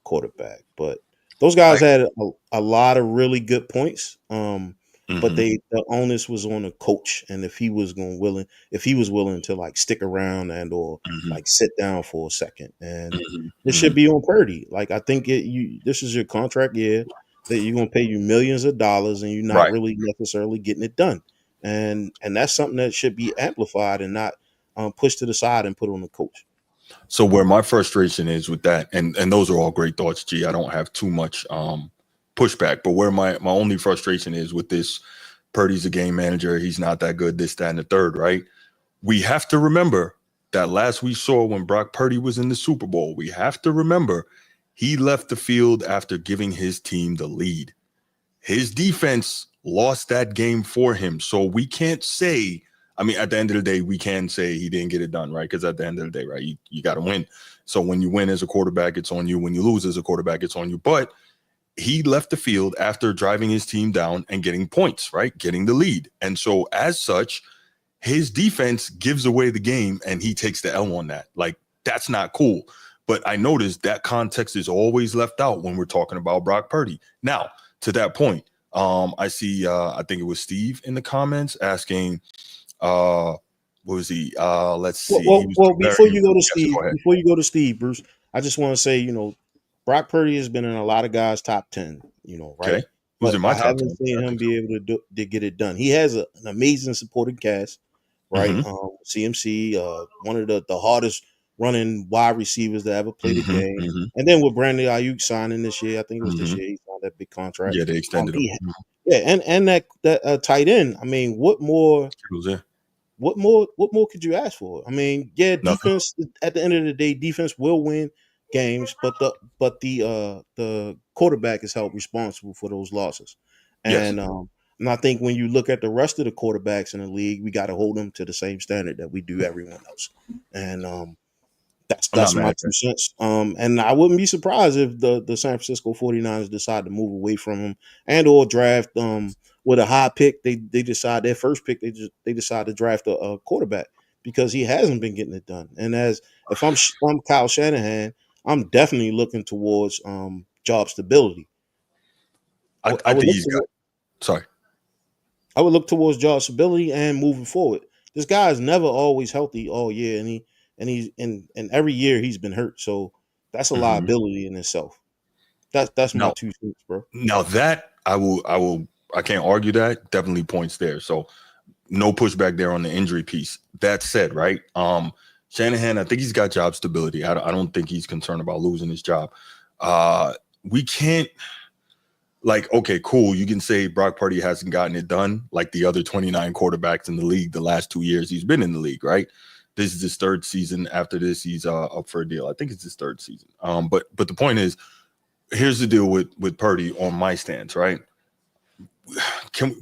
quarterback. But those guys had a lot of really good points, but the onus was on the coach, and if he was willing to like stick around and or like sit down for a second, and it should be on Purdy. Like I think this is your contract year that you're gonna pay you millions of dollars, and you're not really necessarily getting it done, and that's something that should be amplified and not pushed to the side and put on the coach. So where my frustration is with that, and those are all great thoughts, G. I don't have too much pushback, but where my only frustration is with this, Purdy's a game manager. He's not that good, this, that, and the third, right? We have to remember that last we saw when Brock Purdy was in the Super Bowl, we have to remember he left the field after giving his team the lead. His defense lost that game for him. So we can't say, I mean, at the end of the day, we can say he didn't get it done, right? Because at the end of the day, right, you got to win. So when you win as a quarterback, it's on you. When you lose as a quarterback, it's on you. But he left the field after driving his team down and getting points, right? Getting the lead. And so as such, his defense gives away the game and he takes the L on that. Like, that's not cool. But I noticed that context is always left out when we're talking about Brock Purdy. Now, to that point, I see, I think it was Steve in the comments asking, what was he? Let's see. Well, before you go to Steve, Bruce, I just want to say, Brock Purdy has been in a lot of guys' top 10, right? Okay. Who's in my top 10? I haven't seen him be able to get it done. He has an amazing supporting cast, right? CMC, one of the hardest running wide receivers to ever play the game. And then with Brandon Ayuk signing this year, I think it was this year, he signed that big contract. Yeah, they extended him. Yeah, and that tight end. I mean, what more could you ask for? I mean, yeah, defense. At the end of the day, defense will win games, but the quarterback is held responsible for those losses. And and I think when you look at the rest of the quarterbacks in the league, we got to hold them to the same standard that we do everyone else. And that's my 2 cents. And I wouldn't be surprised if the San Francisco 49ers decide to move away from him and or draft with a high pick. They decide their first pick, they decide to draft a quarterback because he hasn't been getting it done. And if I'm Kyle Shanahan, I'm definitely looking towards job stability. I think he's got. Sorry. I would look towards job stability and moving forward. This guy is never always healthy all year, and every year he's been hurt. So that's a liability in itself. That's my 2 cents, bro. Now that I can't argue that. Definitely points there. So no pushback there on the injury piece. That said, right? Shanahan, I think he's got job stability. I don't think he's concerned about losing his job. We can't, like, okay, cool. You can say Brock Purdy hasn't gotten it done like the other 29 quarterbacks in the league the last 2 years he's been in the league, right? This is his third season. After this, he's up for a deal. I think it's his third season. But the point is, here's the deal with Purdy on my stance, right?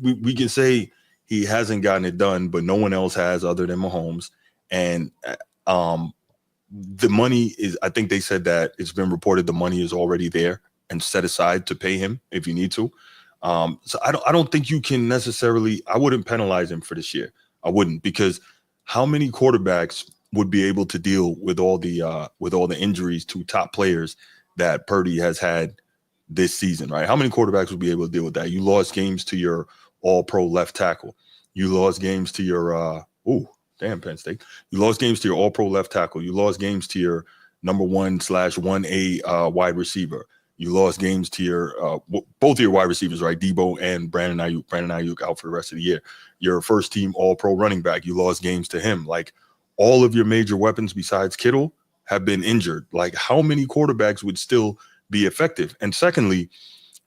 We can say he hasn't gotten it done, but no one else has other than Mahomes. And the money is, I think they said that it's been reported the money is already there and set aside to pay him if you need to. So I don't think you can necessarily, I wouldn't penalize him for this year. I wouldn't, because how many quarterbacks would be able to deal with all the injuries to top players that Purdy has had this season, right? How many quarterbacks would be able to deal with that? You lost games to your all-pro left tackle. You lost games to your Penn State. You lost games to your all-pro left tackle. You lost games to your number 1/1A wide receiver. You lost games to your both of your wide receivers, right? Debo and Brandon Ayuk. Brandon Ayuk out for the rest of the year. Your first team all-pro running back. You lost games to him. Like, all of your major weapons besides Kittle have been injured. Like, how many quarterbacks would still be effective? And secondly,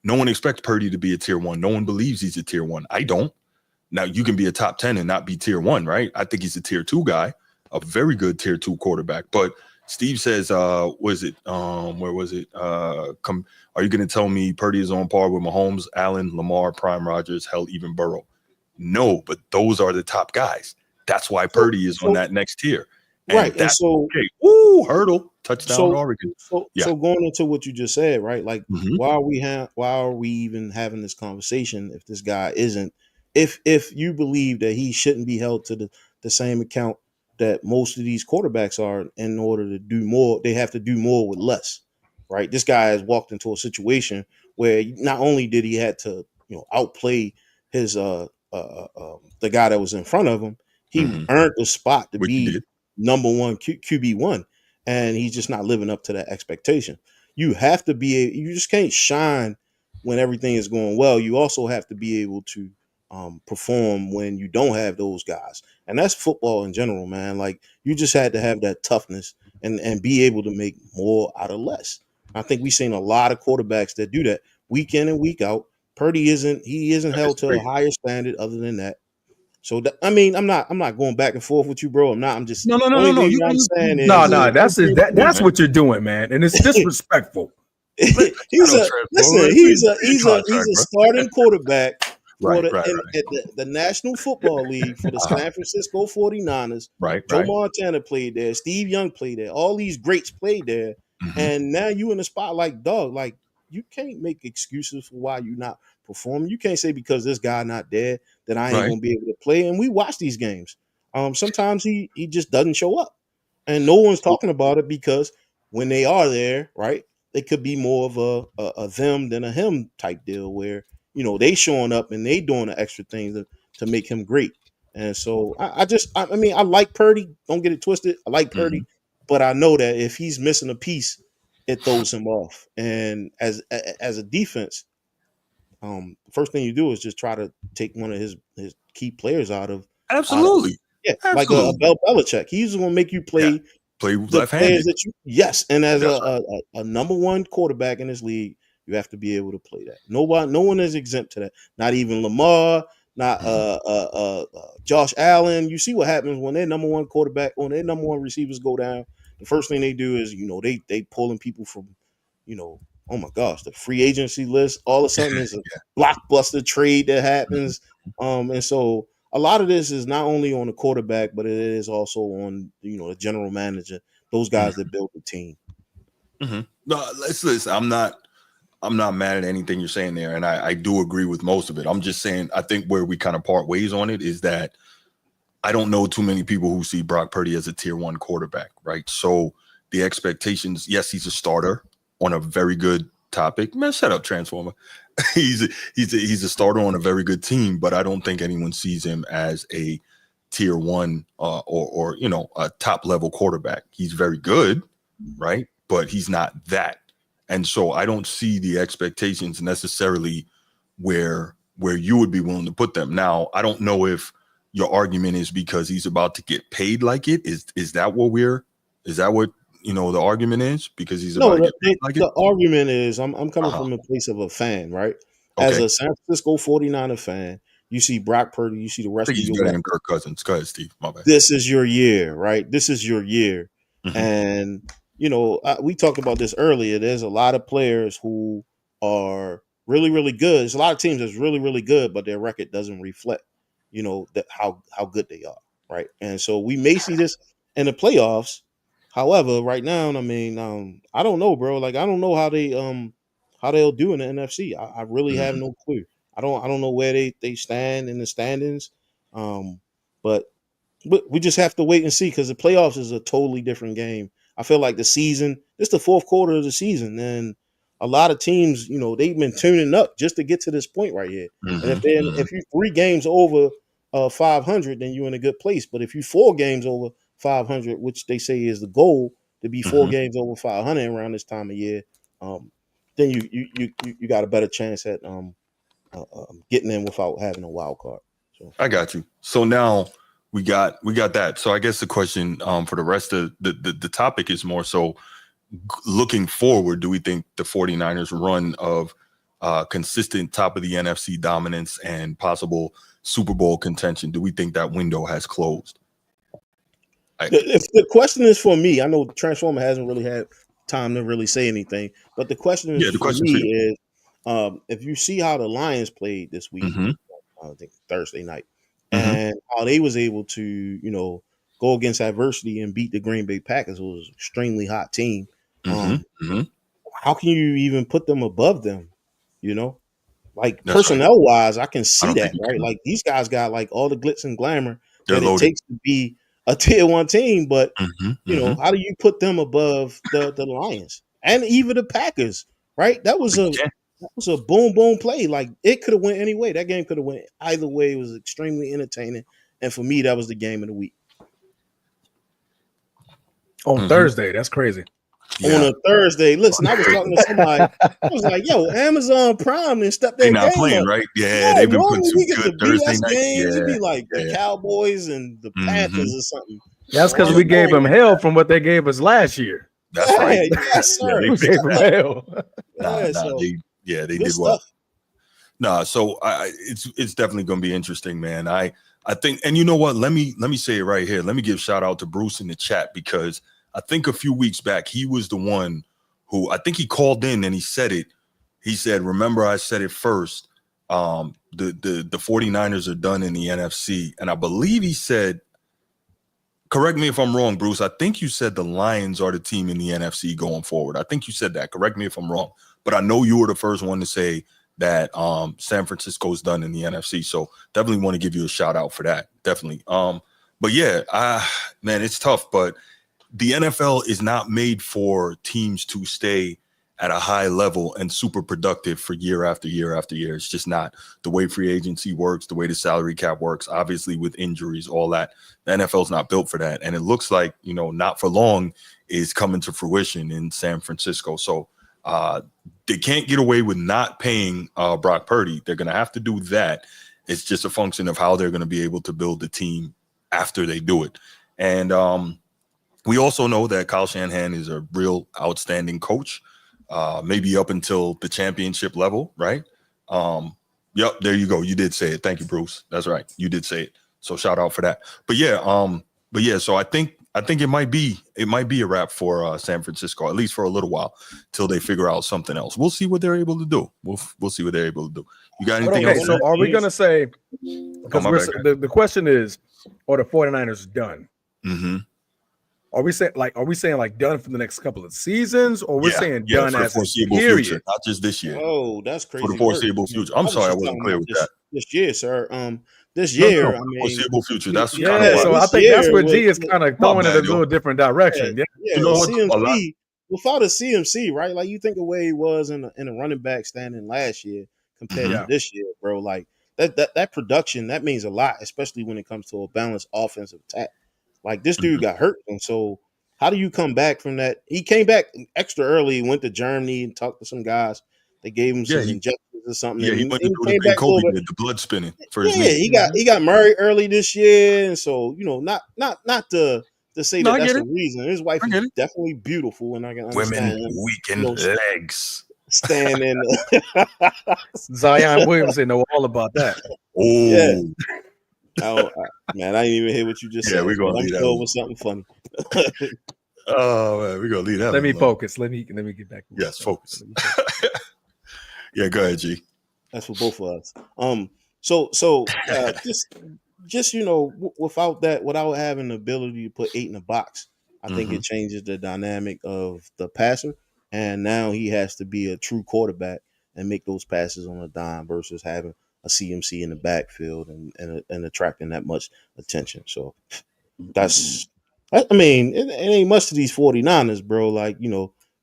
no one expects Purdy to be a tier 1. No one believes he's a tier 1. I don't. Now, you can be a top 10 and not be tier 1, right? I think he's a tier 2 guy, a very good tier 2 quarterback. But Steve says, where was it? Are you going to tell me Purdy is on par with Mahomes, Allen, Lamar, Prime, Rodgers, hell, even Burrow? No, but those are the top guys. That's why Purdy is on that next tier. And right. And so, okay. Woo, hurdle, touchdown, Oregon. So going into what you just said, right? Like, why are we even having this conversation if this guy isn't, if you believe that he shouldn't be held to the same account that most of these quarterbacks are, in order to do more, they have to do more with less, right? This guy has walked into a situation where not only did he had to, outplay his the guy that was in front of him, he earned the spot to be number 1 QB1, and he's just not living up to that expectation. You have to be, you just can't shine when everything is going well. You also have to be able to perform when you don't have those guys. And that's football in general, man. Like, you just had to have that toughness and be able to make more out of less. I think we've seen a lot of quarterbacks that do that week in and week out. Purdy isn't held to a higher standard other than that. So I mean, I'm not going back and forth with you, bro. I'm just no. I'm saying is that's what you're doing, man, and it's disrespectful. he's a starting quarterback for the National Football League for the San Francisco 49ers. Joe Montana played there. Steve Young played there. All these greats played there. And now you in the spotlight, dog. Like, you can't make excuses for why you're not performing. You can't say because this guy not there that I ain't gonna be able to play. And we watch these games. Sometimes he just doesn't show up. And no one's talking about it because when they are there, right, it could be more of a them than a him type deal where, you know, they showing up and they doing the extra things to make him great. And so I mean, I like Purdy. Don't get it twisted. I like Purdy, but I know that if he's missing a piece, it throws him off. And as a defense, the first thing you do is just try to take one of his key players out of. Absolutely. Like a Bill Belichick. He's going to make you play left-handed. And as a number one quarterback in this league, you have to be able to play that. No one is exempt to that. Not even Lamar, not Josh Allen. You see what happens when their number one quarterback, when their number one receivers go down. The first thing they do is, you know, they pulling people from, you know, oh my gosh, the free agency list. All of a sudden, it's a blockbuster trade that happens. And so a lot of this is not only on the quarterback, but it is also on, you know, the general manager, those guys that build the team. No, listen. I'm not mad at anything you're saying there, and I do agree with most of it. I'm just saying I think where we kind of part ways on it is that I don't know too many people who see Brock Purdy as a tier 1 quarterback, right? So the expectations, yes, he's a starter on a very good topic. Man, shut up, Transformer. he's a starter on a very good team, but I don't think anyone sees him as a tier 1 or you know, a top level quarterback. He's very good, right? But he's not that. And so I don't see the expectations necessarily where you would be willing to put them. Now, I don't know if your argument is because he's about to get paid like it. Is that what you know the argument is? Because he's about to get paid like it? The argument is I'm coming from the place of a fan, right? As a San Francisco 49er fan, you see Brock Purdy, you see the rest of your life. Kirk Cousins. Go ahead, Steve. My bad. This is your year, right? This is your year. And you know, we talked about this earlier. There's a lot of players who are really, really good. There's a lot of teams that's really, really good, but their record doesn't reflect, you know, that how good they are, right? And so we may see this in the playoffs. However, right now, I mean, I don't know, bro. Like, I don't know how they'll do in the NFC. I really have no clue. I don't know where they stand in the standings. But we just have to wait and see because the playoffs is a totally different game. I feel like the season, it's the fourth quarter of the season, and a lot of teams, you know, they've been tuning up just to get to this point right here. And if you're 3 games over 500, then you're in a good place. But if you're 4 games over 500, which they say is the goal to be 4 games over 500 around this time of year, then you got a better chance at getting in without having a wild card. So I got you. So now we got that. So I guess the question for the rest of the topic is more so looking forward. Do we think the 49ers run of consistent top of the NFC dominance and possible Super Bowl contention, do we think that window has closed? If the question is for me, I know Transformer hasn't really had time to really say anything, but the question is for me is if you see how the Lions played this week, I think Thursday night, and how they was able to, you know, go against adversity and beat the Green Bay Packers, who was an extremely hot team. How can you even put them above them? You know, like personnel wise, I can see that, right? Like these guys got like all the glitz and glamour that it takes to be a tier 1 team, but you know, how do you put them above the Lions and even the Packers? Right? That was a boom play. Like it could have went any way. That game could have went either way. It was extremely entertaining, and for me, that was the game of the week. On Thursday, that's crazy. On a Thursday, listen, I was talking to somebody. I was like, "Yo, Amazon Prime and stepped their game up." Playing, right? Yeah, they've been putting some good Thursday night games. It'd be like the Cowboys and the Panthers or something. That's because we gave him hell from what they gave us last year. That's right. Yes, sir. We gave him hell. They did well. Nah, so it's definitely going to be interesting, man. I think, and you know what? Let me say it right here. Let me give shout out to Bruce in the chat, because I think a few weeks back he was the one who, I think he called in and he said it. He said, "Remember, I said it first. The 49ers are done in the NFC," and I believe he said, correct me if I'm wrong, Bruce, I think you said the Lions are the team in the NFC going forward. I think you said that. Correct me if I'm wrong, but I know you were the first one to say that San Francisco's done in the NFC. So definitely want to give you a shout out for that. Definitely. But yeah, man, it's tough, but the NFL is not made for teams to stay at a high level and super productive for year after year after year. It's just not the way free agency works, the way the salary cap works, obviously with injuries, all that. The NFL's not built for that. And it looks like, not for long is coming to fruition in San Francisco. So they can't get away with not paying Brock Purdy. They're going to have to do that. It's just a function of how they're going to be able to build the team after they do it. And we also know that Kyle Shanahan is a real outstanding coach. Maybe up until the championship level, right? Yep, there you go. You did say it. Thank you, Bruce. That's right. You did say it. So shout out for that. But yeah, so I think it might be a wrap for San Francisco, at least for a little while, till they figure out something else. We'll see what they're able to do. We'll see what they're able to do. You got anything else? So are we gonna say, because the question is, are the 49ers done? Mm-hmm. Are we saying done for the next couple of seasons, or we're saying done for the as foreseeable future, not just this year? Oh, that's crazy. For the foreseeable future. I'm sorry I wasn't clear with that. This year, sir. This year, I mean, foreseeable future. That's so I think that's where G is kind of throwing it a little different direction. Yeah, CMC, without a CMC, right? Like you think of where he was in a running back standing last year compared to this year, bro. Like that production, that means a lot, especially when it comes to a balanced offensive attack. Like this dude got hurt, and so how do you come back from that? He came back extra early, went to Germany and talked to some guys. They gave him some injections or something. Yeah, he went to do the thing Kobe did, the blood spinning for his knee. he got married early this year, and so not to say that that's the reason. His wife is definitely beautiful, and I can understand women weaken legs. Standing. Zion Williamson know all about that. Oh. Yeah. Man, I didn't even hear what you just said. Yeah, we're gonna leave that over something funny. Oh man, we're gonna leave that. Let me focus. Let me get back. Yes, focus. Yeah, go ahead, G. That's for both of us. Just without having the ability to put 8 in the box, I think it changes the dynamic of the passer. And now he has to be a true quarterback and make those passes on a dime versus having a CMC in the backfield and attracting that much attention. So it ain't much to these 49ers, bro. Like,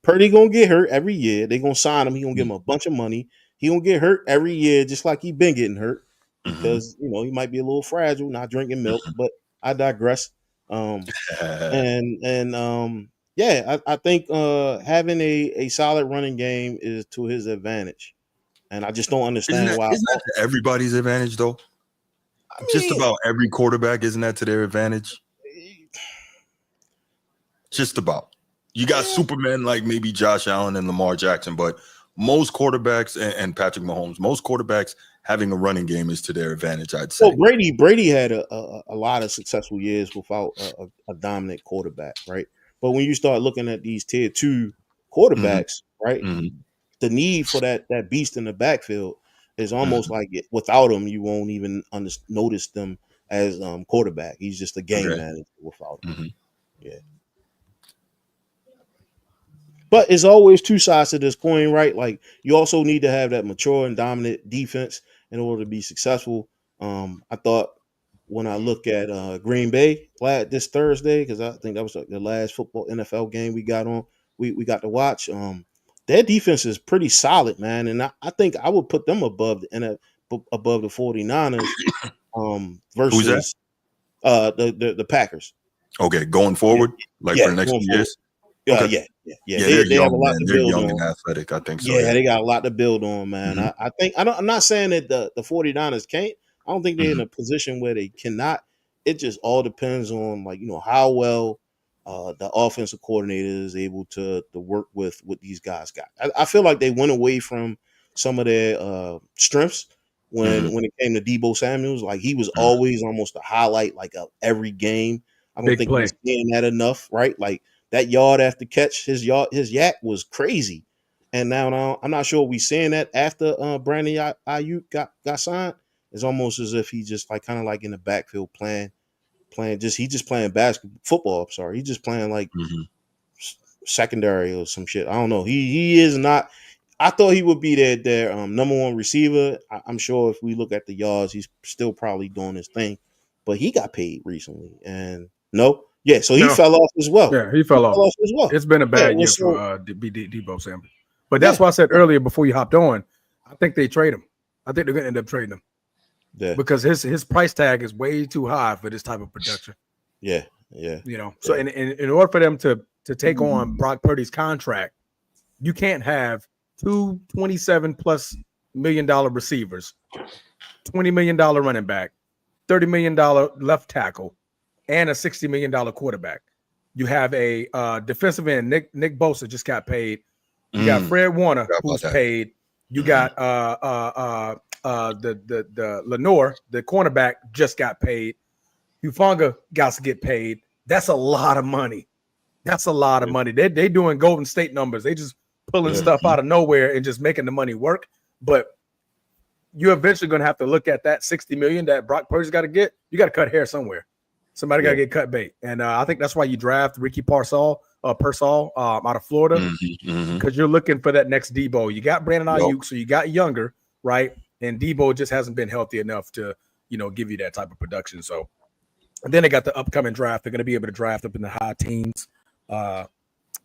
Purdy gonna get hurt every year. They gonna sign him. He gonna give him a bunch of money. He gonna get hurt every year, just like he been getting hurt because, he might be a little fragile, not drinking milk, but I digress. I think having a solid running game is to his advantage. And I just don't understand why. Isn't that to everybody's advantage, though? Just about every quarterback, isn't that to their advantage? Just about. You got Superman like maybe Josh Allen and Lamar Jackson, but most quarterbacks and Patrick Mahomes, most quarterbacks having a running game is to their advantage, I'd say. Well, Brady had a lot of successful years without a dominant quarterback, right? But when you start looking at these tier 2 quarterbacks, right? The need for that beast in the backfield is almost like without him, you won't even notice them as quarterback. He's just a game manager without him. Yeah. But it's always two sides to this coin, right? Like you also need to have that mature and dominant defense in order to be successful. I thought when I look at Green Bay this Thursday, because I think that was the last football NFL game we got to watch. Their defense is pretty solid, man, and I think I would put them above the 49ers versus the Packers. Okay, going forward, for the next few years. Okay. They have a lot to build on. And athletic, I think so. Yeah, they got a lot to build on, man. I'm not saying that the 49ers can't. I don't think they're in a position where they cannot it just all depends on how well the offensive coordinator is able to work with what these guys got. I feel like they went away from some of their strengths when it came to Deebo Samuels. Like he was always almost a highlight of every game. I don't think we're seeing that enough, right? Like that yard after catch, his yak was crazy. And now I'm not sure we're seeing that after Brandon Ayuk got signed. It's almost as if he just kind of in the backfield playing playing football. I'm sorry, he's just playing secondary or some shit. I don't know. He is not. I thought he would be their number one receiver. I'm sure if we look at the yards, he's still probably doing his thing. But he got paid recently, and so he fell off as well. Yeah, he fell off as well. It's been a bad year for Deebo Samuel. But that's why I said earlier before you hopped on, I think they trade him. I think they're going to end up trading him. Yeah. Because his price tag is way too high for this type of production. Yeah. So in order for them to take on Brock Purdy's contract, you can't have two $27+ million receivers, $20 million running back, $30 million left tackle, and a $60 million quarterback. You have a defensive end. Nick Bosa just got paid. You got Fred Warner, who's paid. You got the Lenore, the cornerback, just got paid. Hufanga got to get paid. That's a lot of money. That's a lot of money. They doing Golden State numbers. They just pulling stuff out of nowhere and just making the money work. But you're eventually going to have to look at that $60 million that Brock Purdy's got to get. You got to cut hair somewhere. Somebody got to get cut bait. And I think that's why you draft Ricky Pearsall out of Florida, because you're looking for that next Debo. You got Brandon Ayuk, so you got younger, right? And Debo just hasn't been healthy enough to, give you that type of production. So, and then they got the upcoming draft. They're going to be able to draft up in the high teens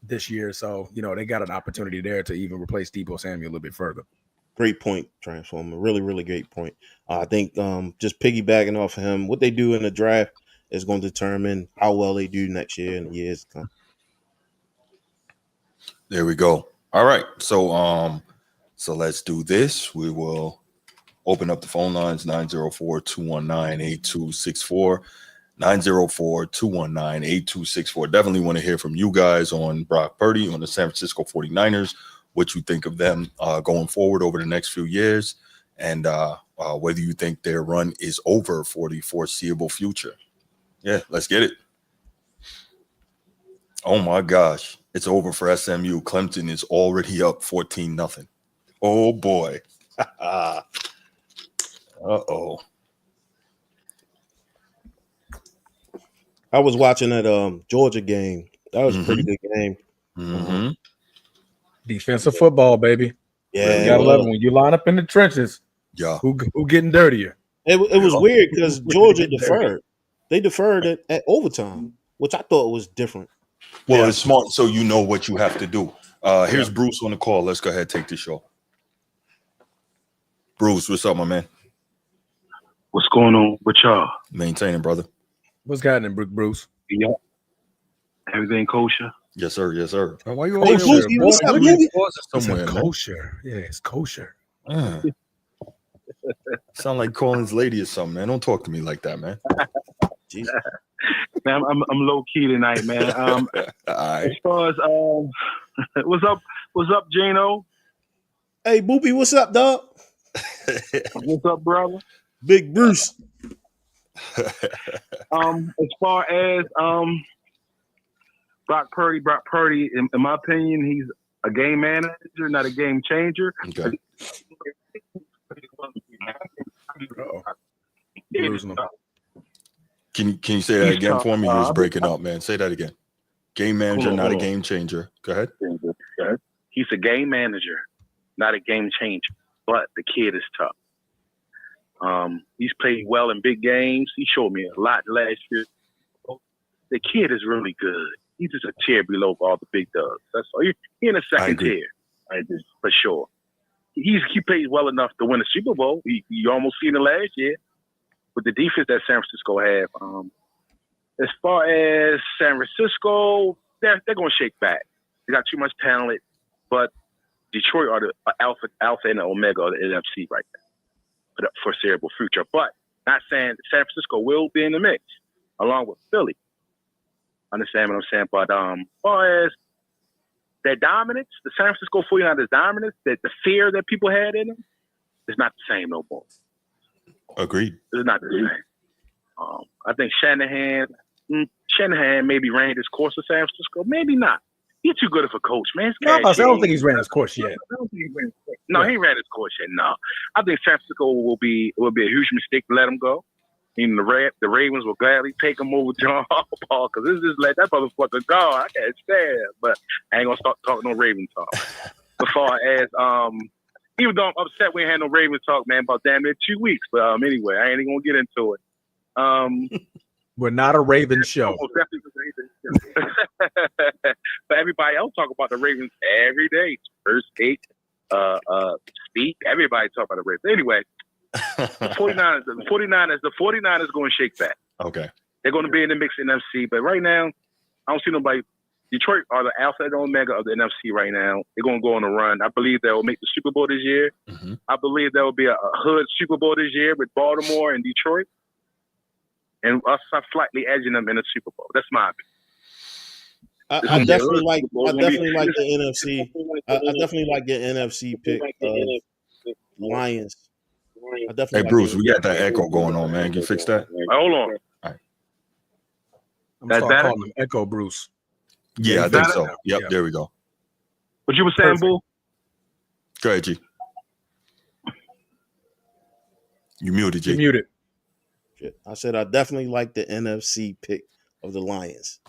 this year. So, they got an opportunity there to even replace Deebo Samuel a little bit further. Great point, Transformer. Really, really great point. I think just piggybacking off of him, what they do in the draft is going to determine how well they do next year and the years to come. There we go. All right. So let's do this. We will open up the phone lines, 904-219-8264. 904-219-8264. Definitely want to hear from you guys on Brock Purdy, on the San Francisco 49ers, what you think of them going forward over the next few years, and whether you think their run is over for the foreseeable future. Yeah, let's get it. Oh, my gosh. It's over for SMU. Clemson is already up 14-0. Oh, boy. Uh-oh. I was watching that Georgia game. That was a pretty good game. Defensive football, baby. Yeah, you gotta love it when you line up in the trenches. Yeah, who getting dirtier? It was weird because Georgia deferred. They deferred at overtime, which I thought was different. Well, it's smart, so you know what you have to do. Here's Bruce on the call. Let's go ahead and take the show. Bruce, what's up, my man? What's going on with y'all? Maintaining, brother. What's happening, Bruce? Yeah. Everything kosher? Yes, sir. Yes, sir. Why you always what's up, Boogie? Somewhere, kosher. Yeah, it's kosher. Sound like Colin's lady or something, man. Don't talk to me like that, man. Jesus. Man, I'm low key tonight, man. All right. As far as what's up, Gino? Hey, Boopy, what's up, dog? What's up, brother? Big Bruce. As far as Brock Purdy, in my opinion, he's a game manager, not a game changer. Okay. Can you say that again for me? You was breaking up, man. Say that again. Game manager, not a game changer. Go ahead. He's a game manager, not a game changer. But the kid is tough. He's played well in big games. He showed me a lot last year. The kid is really good. He's just a tier below all the big dogs. That's all. He's in a second tier, right, for sure. He plays well enough to win a Super Bowl. You almost seen it last year with the defense that San Francisco have. As far as San Francisco, they're going to shake back. They got too much talent, but Detroit are the alpha and the omega of the NFC right now for the foreseeable future. But not saying San Francisco will be in the mix. along with Philly. Understand what I'm saying? But as far as their dominance, the San Francisco 49ers dominance, that the fear that people had in them, is not the same no more. Agreed. It's not the same. I think Shanahan maybe ran his course with San Francisco. Maybe not. He's too good of a coach, man. I don't think he's ran his course yet. No, he ran his course yet. No, I think San Francisco will be a huge mistake to let him go. Even the Ravens will gladly take him over John Harbaugh because this is let that motherfucker go. I can't stand it. But I ain't gonna start talking no Raven talk. As far as even though I'm upset we ain't had no Raven talk, man, about damn near 2 weeks. But anyway, I ain't even gonna get into it. We're not a Ravens show. But everybody else talk about the Ravens every day. First take, speak. Everybody talk about the Ravens. Anyway, the 49ers going to shake that. Okay. They're going to be in the mix in NFC. But right now, I don't see nobody. Detroit are the alpha and omega of the NFC right now. They're going to go on a run. I believe they'll make the Super Bowl this year. Mm-hmm. I believe there will be a hood Super Bowl this year with Baltimore and Detroit. And us slightly edging them in the Super Bowl. That's my opinion. I definitely like the NFC. I definitely like the NFC pick of Lions. Hey, Bruce, we got that echo going on, man. Can you fix that? Hold on. All right. I'm going to start calling him Echo Bruce. Yeah, I think so. Yep, there we go. What you were saying, Boo? Go ahead, G. You muted, G. You muted. I said I definitely like the NFC pick of the Lions.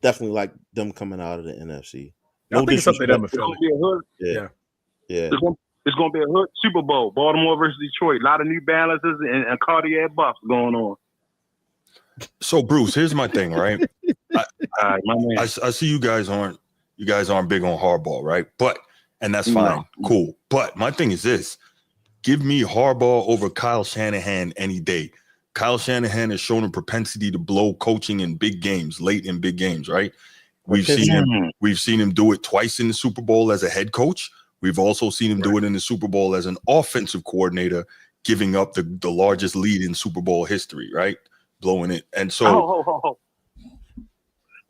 Definitely like them coming out of the NFC. I think it's something them. It's going to be a hood. Yeah. It's going to be a hood Super Bowl. Baltimore versus Detroit. A lot of New Balances and Cartier buffs going on. So, Bruce, here's my thing, right? I see you guys aren't big on Harbaugh, right? And that's fine, cool. But my thing is this. Give me Harbaugh over Kyle Shanahan any day. Kyle Shanahan has shown a propensity to blow coaching in big games, late in big games, right? We've seen him do it twice in the Super Bowl as a head coach. We've also seen him do it in the Super Bowl as an offensive coordinator, giving up the largest lead in Super Bowl history, right? Blowing it. And so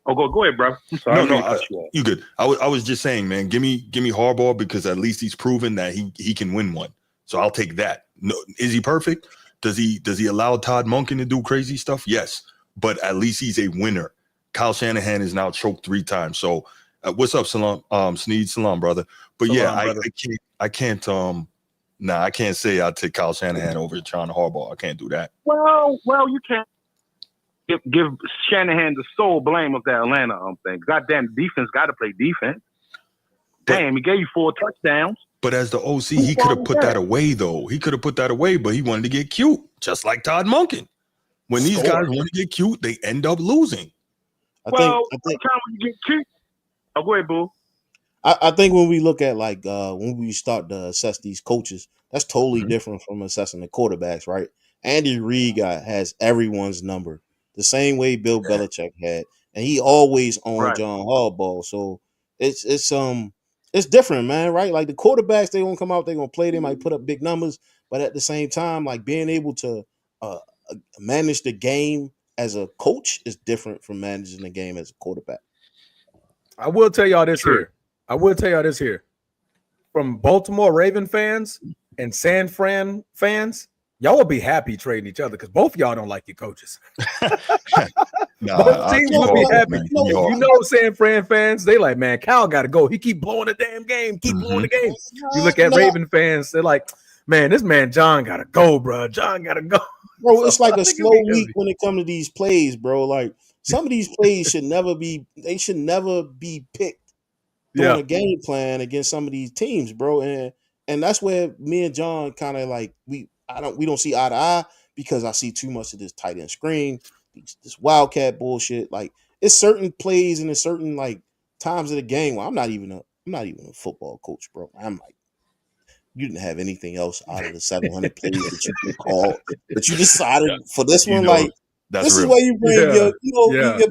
go ahead, bro. I'm sorry. No, you good. I was just saying, man, give me Harbaugh because at least he's proven that he can win one. So I'll take that. No, is he perfect? Does he allow Todd Monken to do crazy stuff? Yes, but at least he's a winner. Kyle Shanahan is now choked 3 times. So what's up, Salam? Sneed, Salam, brother. But Salam, I can't I can't say I'll take Kyle Shanahan over John Harbaugh. I can't do that. Well, you can't give Shanahan the sole blame of that Atlanta thing. Goddamn defense got to play defense. Damn, he gave you 4 touchdowns. But as the OC, he could have put that away, though. He could have put that away, but he wanted to get cute, just like Todd Monken. When these guys want to get cute, they end up losing. I think when you get cute. Oh, go ahead, Boo. I think when we look at when we start to assess these coaches, that's totally different from assessing the quarterbacks, right? Andy Reid has everyone's number, the same way Bill Belichick had, and he always owned John Harbaugh. So it's different, man, right? Like the quarterbacks, they gonna come out, they gonna play, they might put up big numbers, but at the same time, like being able to manage the game as a coach is different from managing the game as a quarterback. I will tell y'all this here. From Baltimore Raven fans and San Fran fans, y'all will be happy trading each other because both of y'all don't like your coaches. Both teams will be happy. You know, San Fran fans, they like, man, Cal got to go. He keep blowing the damn game. Keep blowing the game. You look at Raven fans, they're like, man, this man John got to go, bro. John got to go. Bro, it's like a slow week when it comes to these plays, bro. Like some of these plays should never be picked during a game plan against some of these teams, bro. And that's where me and John kind of like we don't see eye to eye because I see too much of this tight end screen, this wildcat bullshit. Like it's certain plays and it's certain like times of the game where I'm not even a football coach, bro. I'm like, you didn't have anything else out of the 700 plays that you could call, but you decided for this one, like this is where you bring your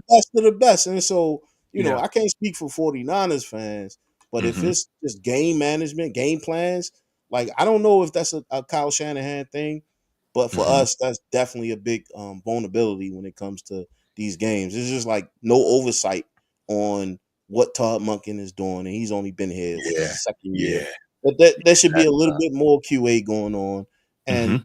best to the best. And so, I can't speak for 49ers fans, but if it's just game management, game plans, like I don't know if that's a Kyle Shanahan thing, But for us, that's definitely a big vulnerability when it comes to these games. It's just like no oversight on what Todd Monken is doing, and he's only been here his second year. But there should be a little bit more QA going on, and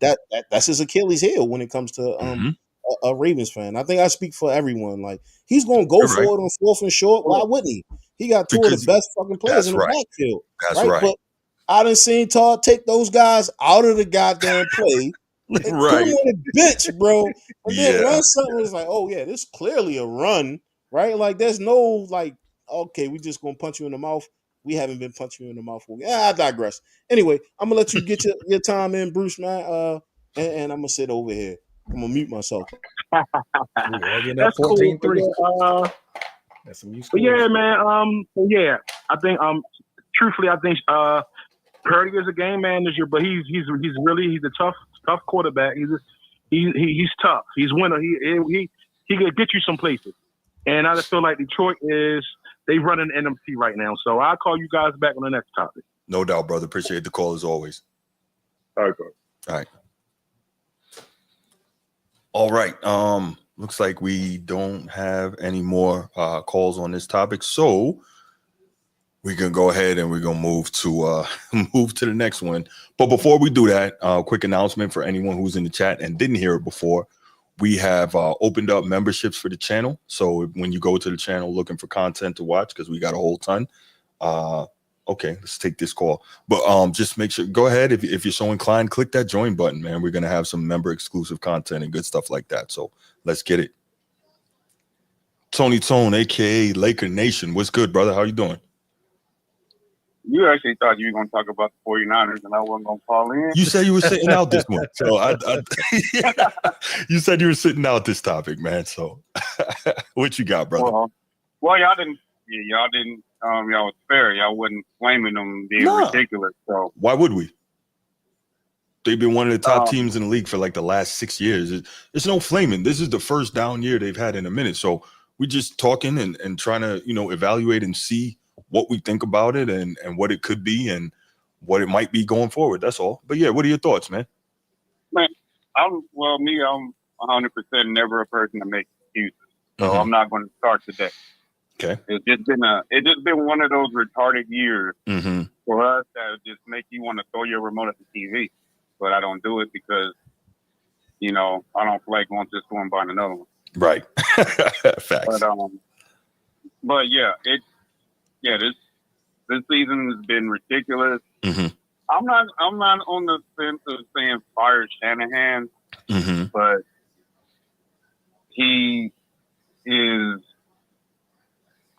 that's his Achilles heel when it comes to a Ravens fan. I think I speak for everyone. Like, he's going to go for it on 4th and short. Why wouldn't he? He got two of the best fucking players in the backfield. That's right. But I done seen Todd take those guys out of the goddamn play and put them on the bench, bro, and then run something. It's like, oh yeah, this is clearly a run, right? Like, there's no like, okay, we just gonna punch you in the mouth. We haven't been punching you in the mouth. I digress. Anyway, I'm gonna let you get your time in, Bruce, man. And I'm gonna sit over here. I'm gonna mute myself. That's 14-3. That's some but yeah, man. Yeah, I think truthfully, I think Purdy is a game manager, but he's a tough quarterback. He's tough. He's winner. He could get you some places. And I just feel like Detroit they run an NFC right now. So I'll call you guys back on the next topic. No doubt, brother. Appreciate the call as always. All right, bro. All right. Looks like we don't have any more calls on this topic. So we can go ahead and we're gonna move to the next one. But before we do that, quick announcement for anyone who's in the chat and didn't hear it before. We have opened up memberships for the channel. So when you go to the channel looking for content to watch, because we got a whole ton. Okay, let's take this call. But just make sure, go ahead. If you're so inclined, click that join button, man. We're gonna have some member exclusive content and good stuff like that. So let's get it. Tony Tone, aka Laker Nation. What's good, brother? How you doing? You actually thought you were going to talk about the 49ers and I wasn't going to call in. You said you were sitting out this one. So you said you were sitting out this topic, man. So what you got, brother? Well, y'all didn't, y'all was fair. Y'all wasn't flaming them being ridiculous. So why would we? They've been one of the top teams in the league for like the last 6 years. There's no flaming. This is the first down year they've had in a minute. So we just talking and trying to, evaluate and see what we think about it and what it could be and what it might be going forward. That's all. But yeah, what are your thoughts, man? Man, I'm 100% never a person to make excuses. So I'm not going to start today. Okay. It's just been one of those retarded years for us that just make you want to throw your remote at the TV. But I don't do it because, I don't feel like going to the store and buying another one. Right. Facts. But yeah, this season has been ridiculous. I'm not on the fence of saying fire Shanahan, but he is.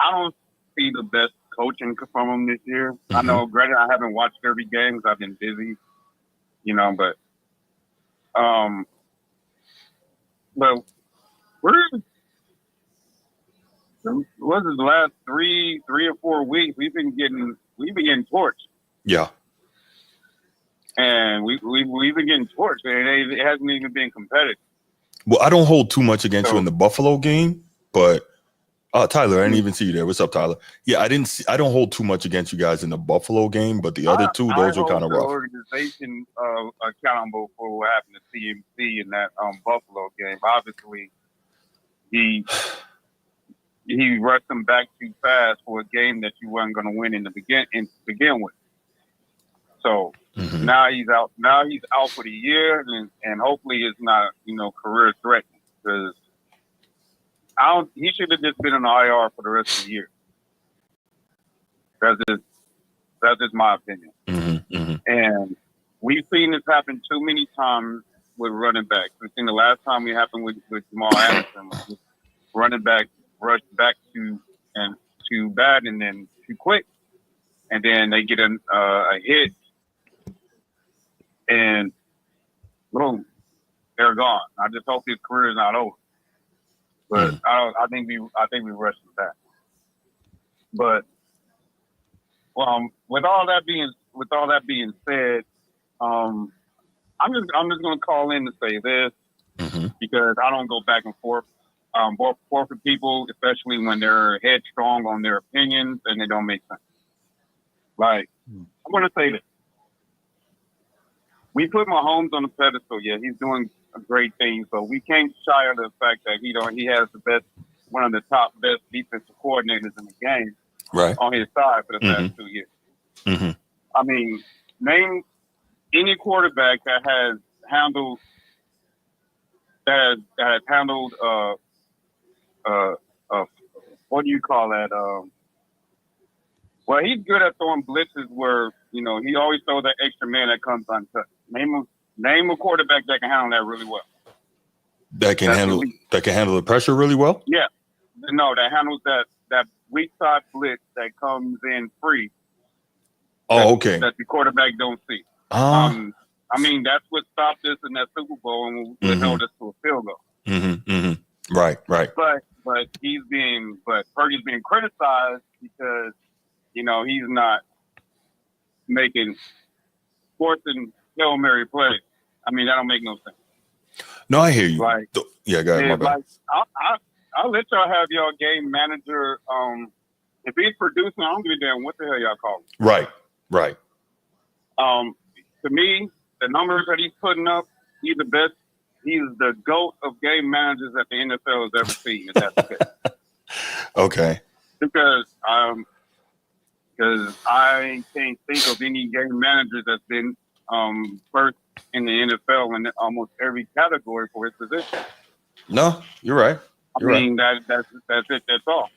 I don't see the best coaching from him this year. I know, granted, I haven't watched every game because I've been busy, but what's the last three or 4 weeks we've been getting torched. Yeah. And we've been getting torched, and it hasn't even been competitive. Well, I don't hold too much against you in the Buffalo game, but Tyler, I didn't even see you there. What's up, Tyler? Yeah, I don't hold too much against you guys in the Buffalo game, but the other two, those were kind of rough. The organization accountable for what happened to CMC in that Buffalo game. Obviously, he rushed them back too fast for a game that you weren't going to win to begin with. So now he's out. Now he's out for the year, and hopefully it's not career threatening because he should have just been in the IR for the rest of the year. That's just my opinion. And we've seen this happen too many times with running backs. We've seen the last time it happened with Jamal Anderson. Running back rushed back too bad and then too quick, and then they get a hit, and boom, they're gone. I just hope his career is not over. But I think we rushed him back. But with all that being said, I'm just going to call in to say this because I don't go back and forth with people, especially when they're headstrong on their opinions and they don't make sense. Like, I'm going to say this. we put Mahomes on the pedestal. Yeah, he's doing a great thing. So we can't shy of the fact that he has one of the top best defensive coordinators in the game on his side for the past 2 years. Mm-hmm. I mean, name any quarterback that has handled what do you call that? Well, he's good at throwing blitzes where, he always throws that extra man that comes untouched. Name a quarterback that can handle that really well. That can handle the pressure really well? Yeah. No, that handles that weak side blitz that comes in free. Oh, okay. That the quarterback don't see. I mean, that's what stopped us in that Super Bowl and what held us to a field goal. Mm-hmm, mm-hmm. Right. But Purdy's being criticized because, he's not forcing Hail Mary plays. I mean, that don't make no sense. No, I hear you. Go ahead, my bad. I'll let y'all have y'all game manager. If he's producing, I don't give a damn what the hell y'all call him. Right. To me, the numbers that he's putting up, he's the best. He's the GOAT of game managers that the NFL has ever seen. If that's the case. Okay. Because I can't think of any game manager that's been first in the NFL in almost every category for his position. No, you're right. I mean, that's it. That's all.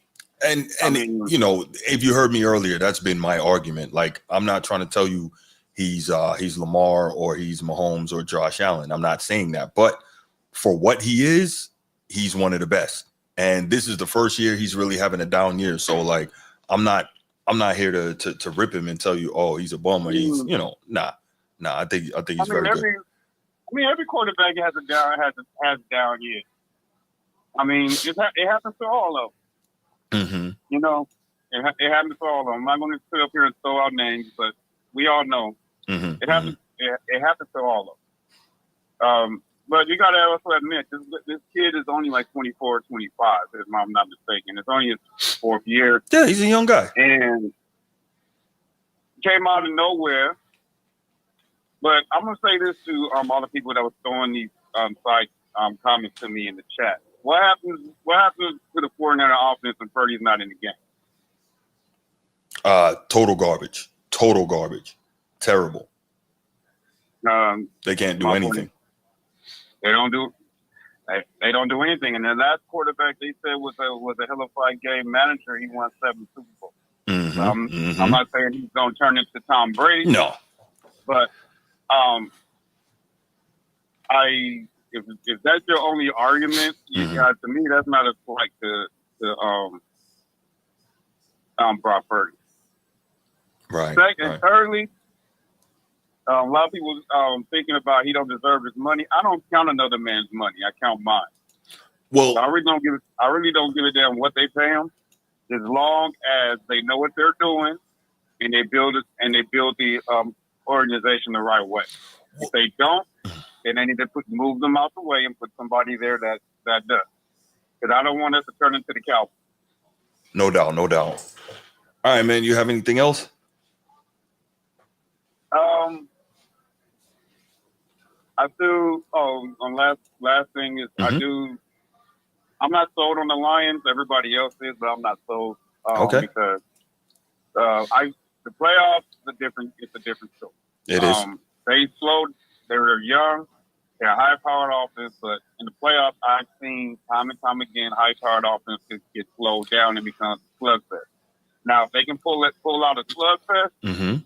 And if you heard me earlier, that's been my argument. Like, I'm not trying to tell you he's Lamar or he's Mahomes or Josh Allen. I'm not saying that. But for what he is, he's one of the best. And this is the first year he's really having a down year. So, like, I'm not here to rip him and tell you, oh, he's a bum or he's, nah. I think he's very good. Every quarterback has a down year. I mean, it happens to all of them. Mm-hmm. It happens to all of them. I'm not going to sit up here and throw out names, but we all know it happens. It happens to all of them. But you got to also admit, this kid is only like 24, 25, if I'm not mistaken. It's only his fourth year. Yeah, he's a young guy. And came out of nowhere. But I'm going to say this to all the people that were throwing these side comments to me in the chat. What happens to the 49er offense when Purdy's not in the game? Total garbage. Terrible. They can't do anything. They don't do anything. And the last quarterback they said was a hellified game manager. He won 7 Super Bowls. Mm-hmm. I'm not saying he's going to turn into Tom Brady. No. But if that's your only argument, to me that's not a slight to Brock Purdy. Right. Thirdly, a lot of people thinking about he don't deserve his money. I don't count another man's money. I count mine. Well, I really don't give a damn what they pay him, as long as they know what they're doing and they build the organization the right way. If they don't, then they need to move them out the way and put somebody there that does. Because I don't want us to turn into the Cowboys. No doubt. All right, man. You have anything else? I do. On last thing is I'm not sold on the Lions. Everybody else is, but I'm not sold. Okay. Because the playoffs it's a different story. It is. They were young. They're a high-powered offense, but in the playoffs, I've seen time and time again high-powered offense get slowed down and become a slugfest. Now, if they can pull out a slugfest,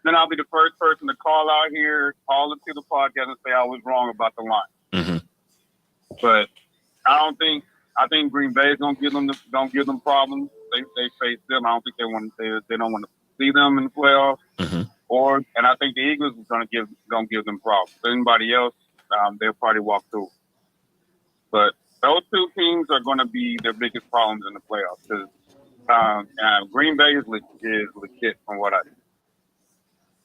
then I'll be the first person to call out here, call into the podcast, and say I was wrong about the line. But I think Green Bay is gonna give them problems. They face them. I don't think they don't want to see them in the playoffs. And I think the Eagles is gonna give them problems. Anybody else, they'll probably walk through. But those two teams are going to be their biggest problems in the playoffs because Green Bay is legit from what I see.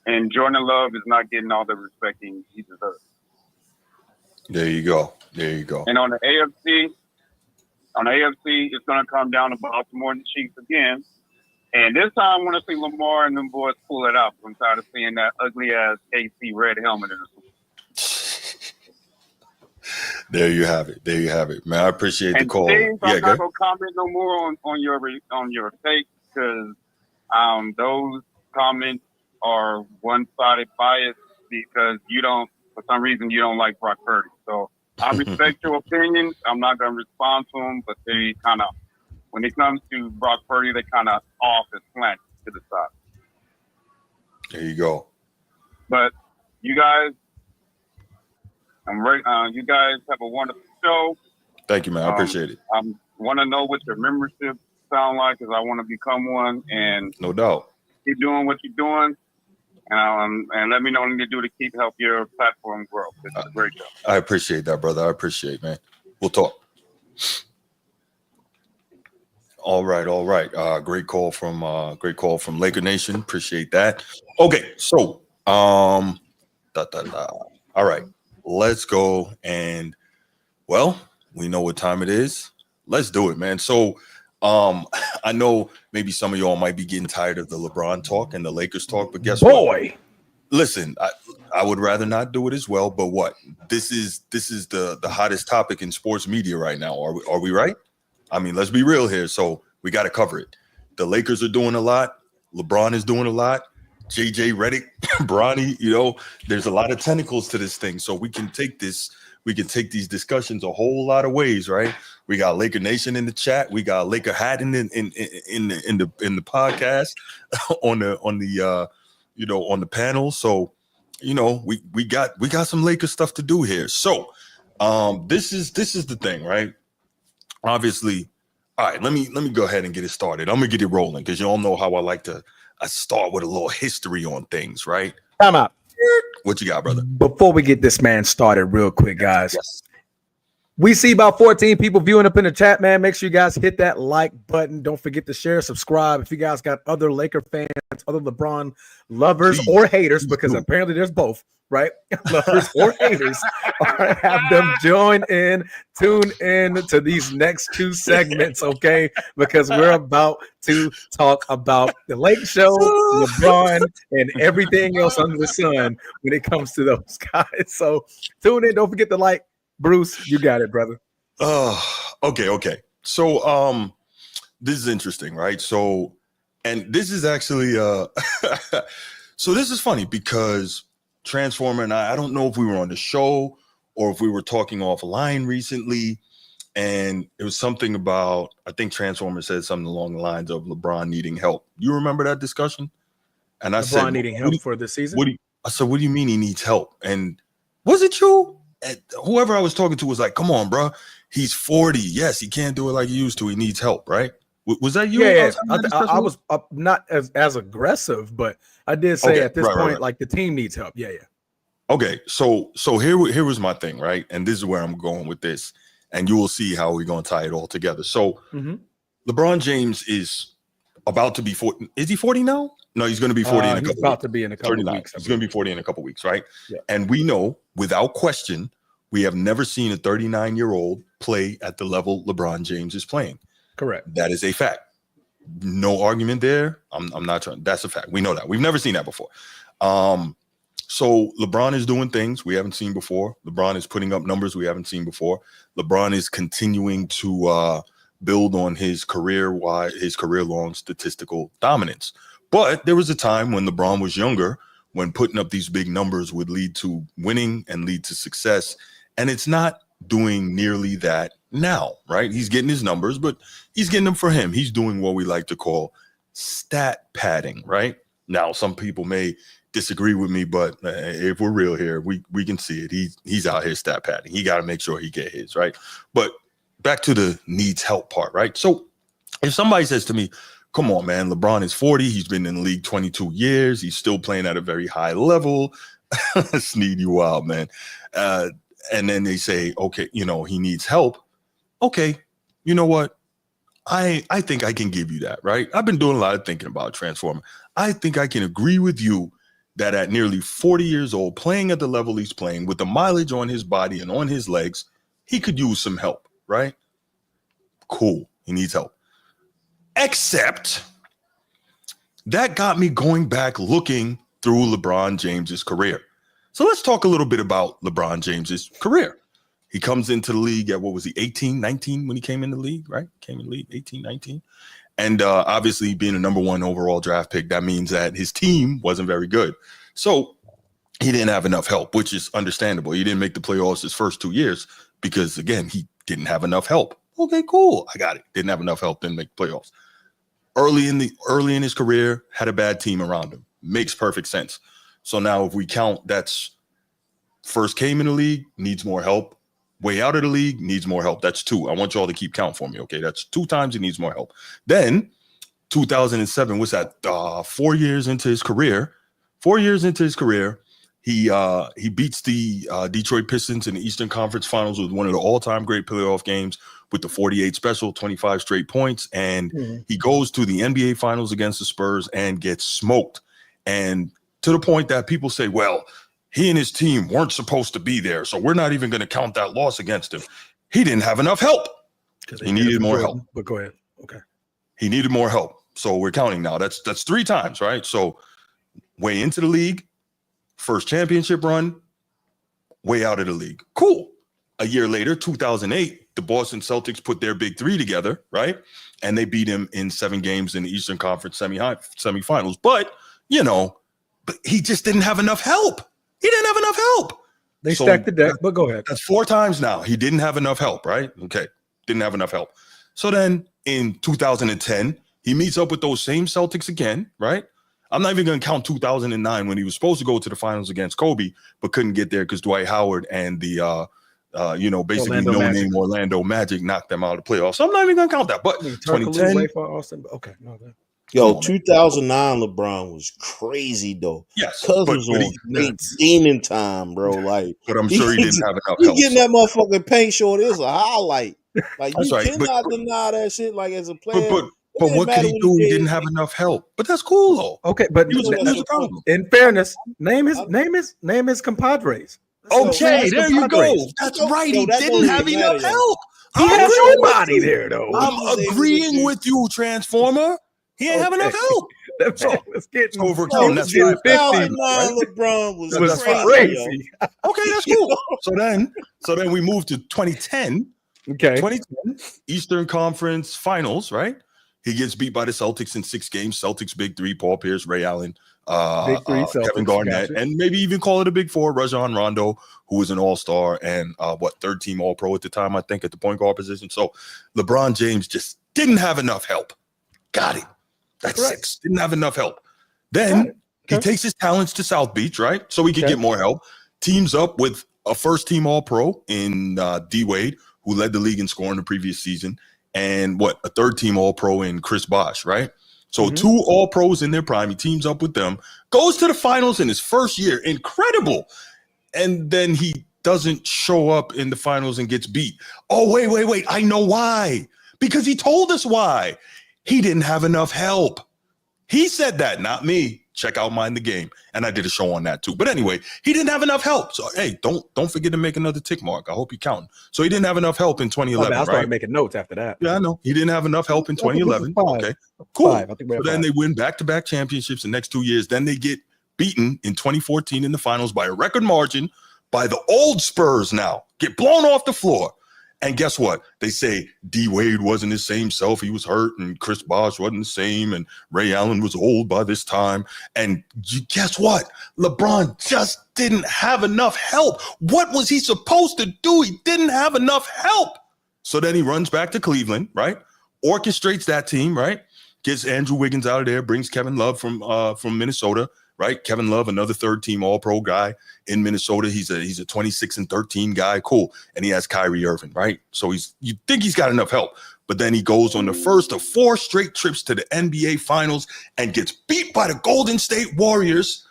And Jordan Love is not getting all the respect he deserves. There you go. And on the AFC, it's going to come down to Baltimore and the Chiefs again. And this time I want to see Lamar and them boys pull it out. I'm tired of seeing that ugly-ass KC red helmet in the Super Bowl. There you have it. There you have it, man. I appreciate the call. Steve, Yeah, I'm not gonna comment no more on your take because those comments are one-sided bias because for some reason you don't like Brock Purdy. So I respect your opinions. I'm not gonna respond to them, but they kind of, when it comes to Brock Purdy, they kind of off and slant to the side. There you go. But you guys. You guys have a wonderful show. Thank you, man. I appreciate it. I want to know what your membership sound like because I want to become one. And no doubt, keep doing what you're doing. And let me know what you need to do to keep help your platform grow. It's a great job. I appreciate that, brother. I appreciate it, man. We'll talk. All right. Great call from Laker Nation. Appreciate that. Okay, so all right. Let's go. And well, we know what time it is. Let's do it, man. So I know maybe some of y'all might be getting tired of the LeBron talk and the Lakers talk, but guess what? Listen, I would rather not do it as well. But what? This is the hottest topic in sports media right now. Are we right? I mean, let's be real here. So we got to cover it. The Lakers are doing a lot. LeBron is doing a lot. JJ Redick, Bronny, there's a lot of tentacles to this thing. So we can take these discussions a whole lot of ways, right? We got Laker Nation in the chat. We got Laker Hat in the podcast on the panel. So, we got some Laker stuff to do here. So this is the thing, right? Obviously, all right, let me go ahead and get it started. I'm gonna get it rolling because you all know how I like to start with a little history on things, right? Time out. What you got, brother? Before we get this man started real quick, guys. Yes. We see about 14 people viewing up in the chat, man. Make sure you guys hit that like button. Don't forget to share, subscribe. If you guys got other Laker fans, other LeBron lovers or haters, because apparently there's both, right? Lovers or haters, have them tune in to these next two segments, okay? Because we're about to talk about the Lake Show, LeBron, and everything else under the sun when it comes to those guys. So tune in. Don't forget to like. Bruce, you got it, brother. Okay. So this is interesting, right? So, and this is actually so this is funny because Transformer and I don't know if we were on the show or if we were talking offline recently, and it was something about, I think Transformer said something along the lines of LeBron needing help. You remember that discussion? And I said, LeBron needing help for this season? I said, what do you mean he needs help? And was it you? And whoever I was talking to was like, come on, bro. He's 40. Yes, he can't do it like he used to. He needs help, right? Was that you? Yeah, I was not as aggressive, but I did say at this point, like the team needs help. Yeah. Okay, so here was my thing, right? And this is where I'm going with this, and you will see how we're going to tie it all together. So LeBron James is about to be 40. Is he 40 now? No, he's going to be 40 in a couple weeks. About to be in a couple weeks. He's going to be 40 in a couple weeks, right? Yeah. And we know, without question, we have never seen a 39-year-old play at the level LeBron James is playing. Correct. That is a fact. No argument there. I'm not trying. That's a fact. We know that. We've never seen that before. So LeBron is doing things we haven't seen before. LeBron is putting up numbers we haven't seen before. LeBron is continuing to build on his career-long statistical dominance. But there was a time when LeBron was younger, when putting up these big numbers would lead to winning and lead to success. And it's not doing nearly that now, right? He's getting his numbers, but he's getting them for him. He's doing what we like to call stat padding, right? Now, some people may disagree with me, but if we're real here, we can see it. He's out here stat padding. He got to make sure he get his, right? But back to the needs help part, right? So if somebody says to me, come on, man, LeBron is 40. He's been in the league 22 years. He's still playing at a very high level. Sneed you out, man. And then they say, okay, he needs help. Okay, you know what? I think I can give you that, right? I've been doing a lot of thinking about Transformer. I think I can agree with you that at nearly 40 years old, playing at the level he's playing, with the mileage on his body and on his legs, he could use some help, right? Cool. He needs help. Except that got me going back looking through LeBron James's career. So let's talk a little bit about LeBron James's career. He comes into the league at, what was he, 18, 19 when he came in the league, right? Came in the league, 18, 19. And obviously being a number 1 overall draft pick, that means that his team wasn't very good. So he didn't have enough help, which is understandable. He didn't make the playoffs his first 2 years because, again, he didn't have enough help. Okay, cool. I got it. Didn't have enough help, didn't make the playoffs. Early in his career, had a bad team around him. Makes perfect sense. So now if we count, that's first came in the league, needs more help. Way out of the league, needs more help. That's 2. I want y'all to keep count for me, okay? That's 2 times he needs more help. Then 2007, what's that? 4 years into his career. 4 years into his career, he beats the Detroit Pistons in the Eastern Conference Finals with one of the all-time great playoff games with the 48 special, 25 straight points. And he goes to the NBA Finals against the Spurs and gets smoked. And to the point that people say, well, he and his team weren't supposed to be there, so we're not even going to count that loss against him. He didn't have enough help. He needed more help. But go ahead. Okay. He needed more help. So we're counting now. That's 3 times, right? So way into the league, first championship run, way out of the league. Cool. A year later, 2008, the Boston Celtics put their big 3 together, right? And they beat him in 7 games in the Eastern Conference semifinals. But, but he just didn't have enough help. He didn't have enough help. They stacked the deck, but go ahead. That's 4 times now. He didn't have enough help, right? Okay. Didn't have enough help. So then in 2010, he meets up with those same Celtics again, right? I'm not even going to count 2009 when he was supposed to go to the finals against Kobe, but couldn't get there because Dwight Howard and the, basically no-name Orlando Magic knocked them out of the playoffs. So I'm not even going to count that. But 2010. Okay. No, Yo, 2009 LeBron was crazy though. Yes, Cuz was on demon time, bro. Like, but I'm sure he didn't have enough he help. Getting that motherfucking paint short is a highlight. Like, That's you right. cannot deny that shit. Like, as a player, But what could he do? He didn't have enough help. But that's cool though. Okay, but that's the problem. In fairness, name his compadres. Okay, there you go. That's right. He didn't have enough help. He had nobody there though. I'm agreeing with you, Transformer. He ain't have enough help. Let's get overcome. That's 50. LeBron was crazy. Okay, that's cool. So then we move to 2010. Okay. 2010 Eastern Conference Finals, right? He gets beat by the Celtics in 6 games. Celtics big 3: Paul Pierce, Ray Allen, Kevin Garnett, and maybe even call it a big 4: Rajon Rondo, who was an all-star and 3rd team All-Pro at the time, I think, at the point guard position. So LeBron James just didn't have enough help. Got it. That's correct. 6. Didn't have enough help. Then he takes his talents to South Beach, right? So he could get more help. Teams up with a first-team All-Pro in D. Wade, who led the league in scoring the previous season, and a 3rd-team All-Pro in Chris Bosh, right? So 2 All-Pros in their prime. He teams up with them, goes to the finals in his first year. Incredible. And then he doesn't show up in the finals and gets beat. Oh, wait. I know why. Because he told us why. He didn't have enough help. He said that, not me. Check out Mind the Game. And I did a show on that too. But anyway, he didn't have enough help. So, hey, don't forget to make another tick mark. I hope you're counting. So he didn't have enough help in 2011, I started making notes after that. Yeah, I know. He didn't have enough help in 2011. Okay, cool. So then they win back-to-back championships the next 2 years. Then they get beaten in 2014 in the finals by a record margin by the old Spurs now. Get blown off the floor. And guess what? They say D. Wade wasn't his same self. He was hurt, and Chris Bosh wasn't the same, and Ray Allen was old by this time. And guess what? LeBron just didn't have enough help. What was he supposed to do? He didn't have enough help. So then he runs back to Cleveland, right? Orchestrates that team, right? Gets Andrew Wiggins out of there, brings Kevin Love from Minnesota, right? Kevin Love, another 3rd-team All-Pro guy in Minnesota. He's a 26-13 guy. Cool. And he has Kyrie Irving, right? So you think he's got enough help. But then he goes on the first of 4 straight trips to the NBA Finals and gets beat by the Golden State Warriors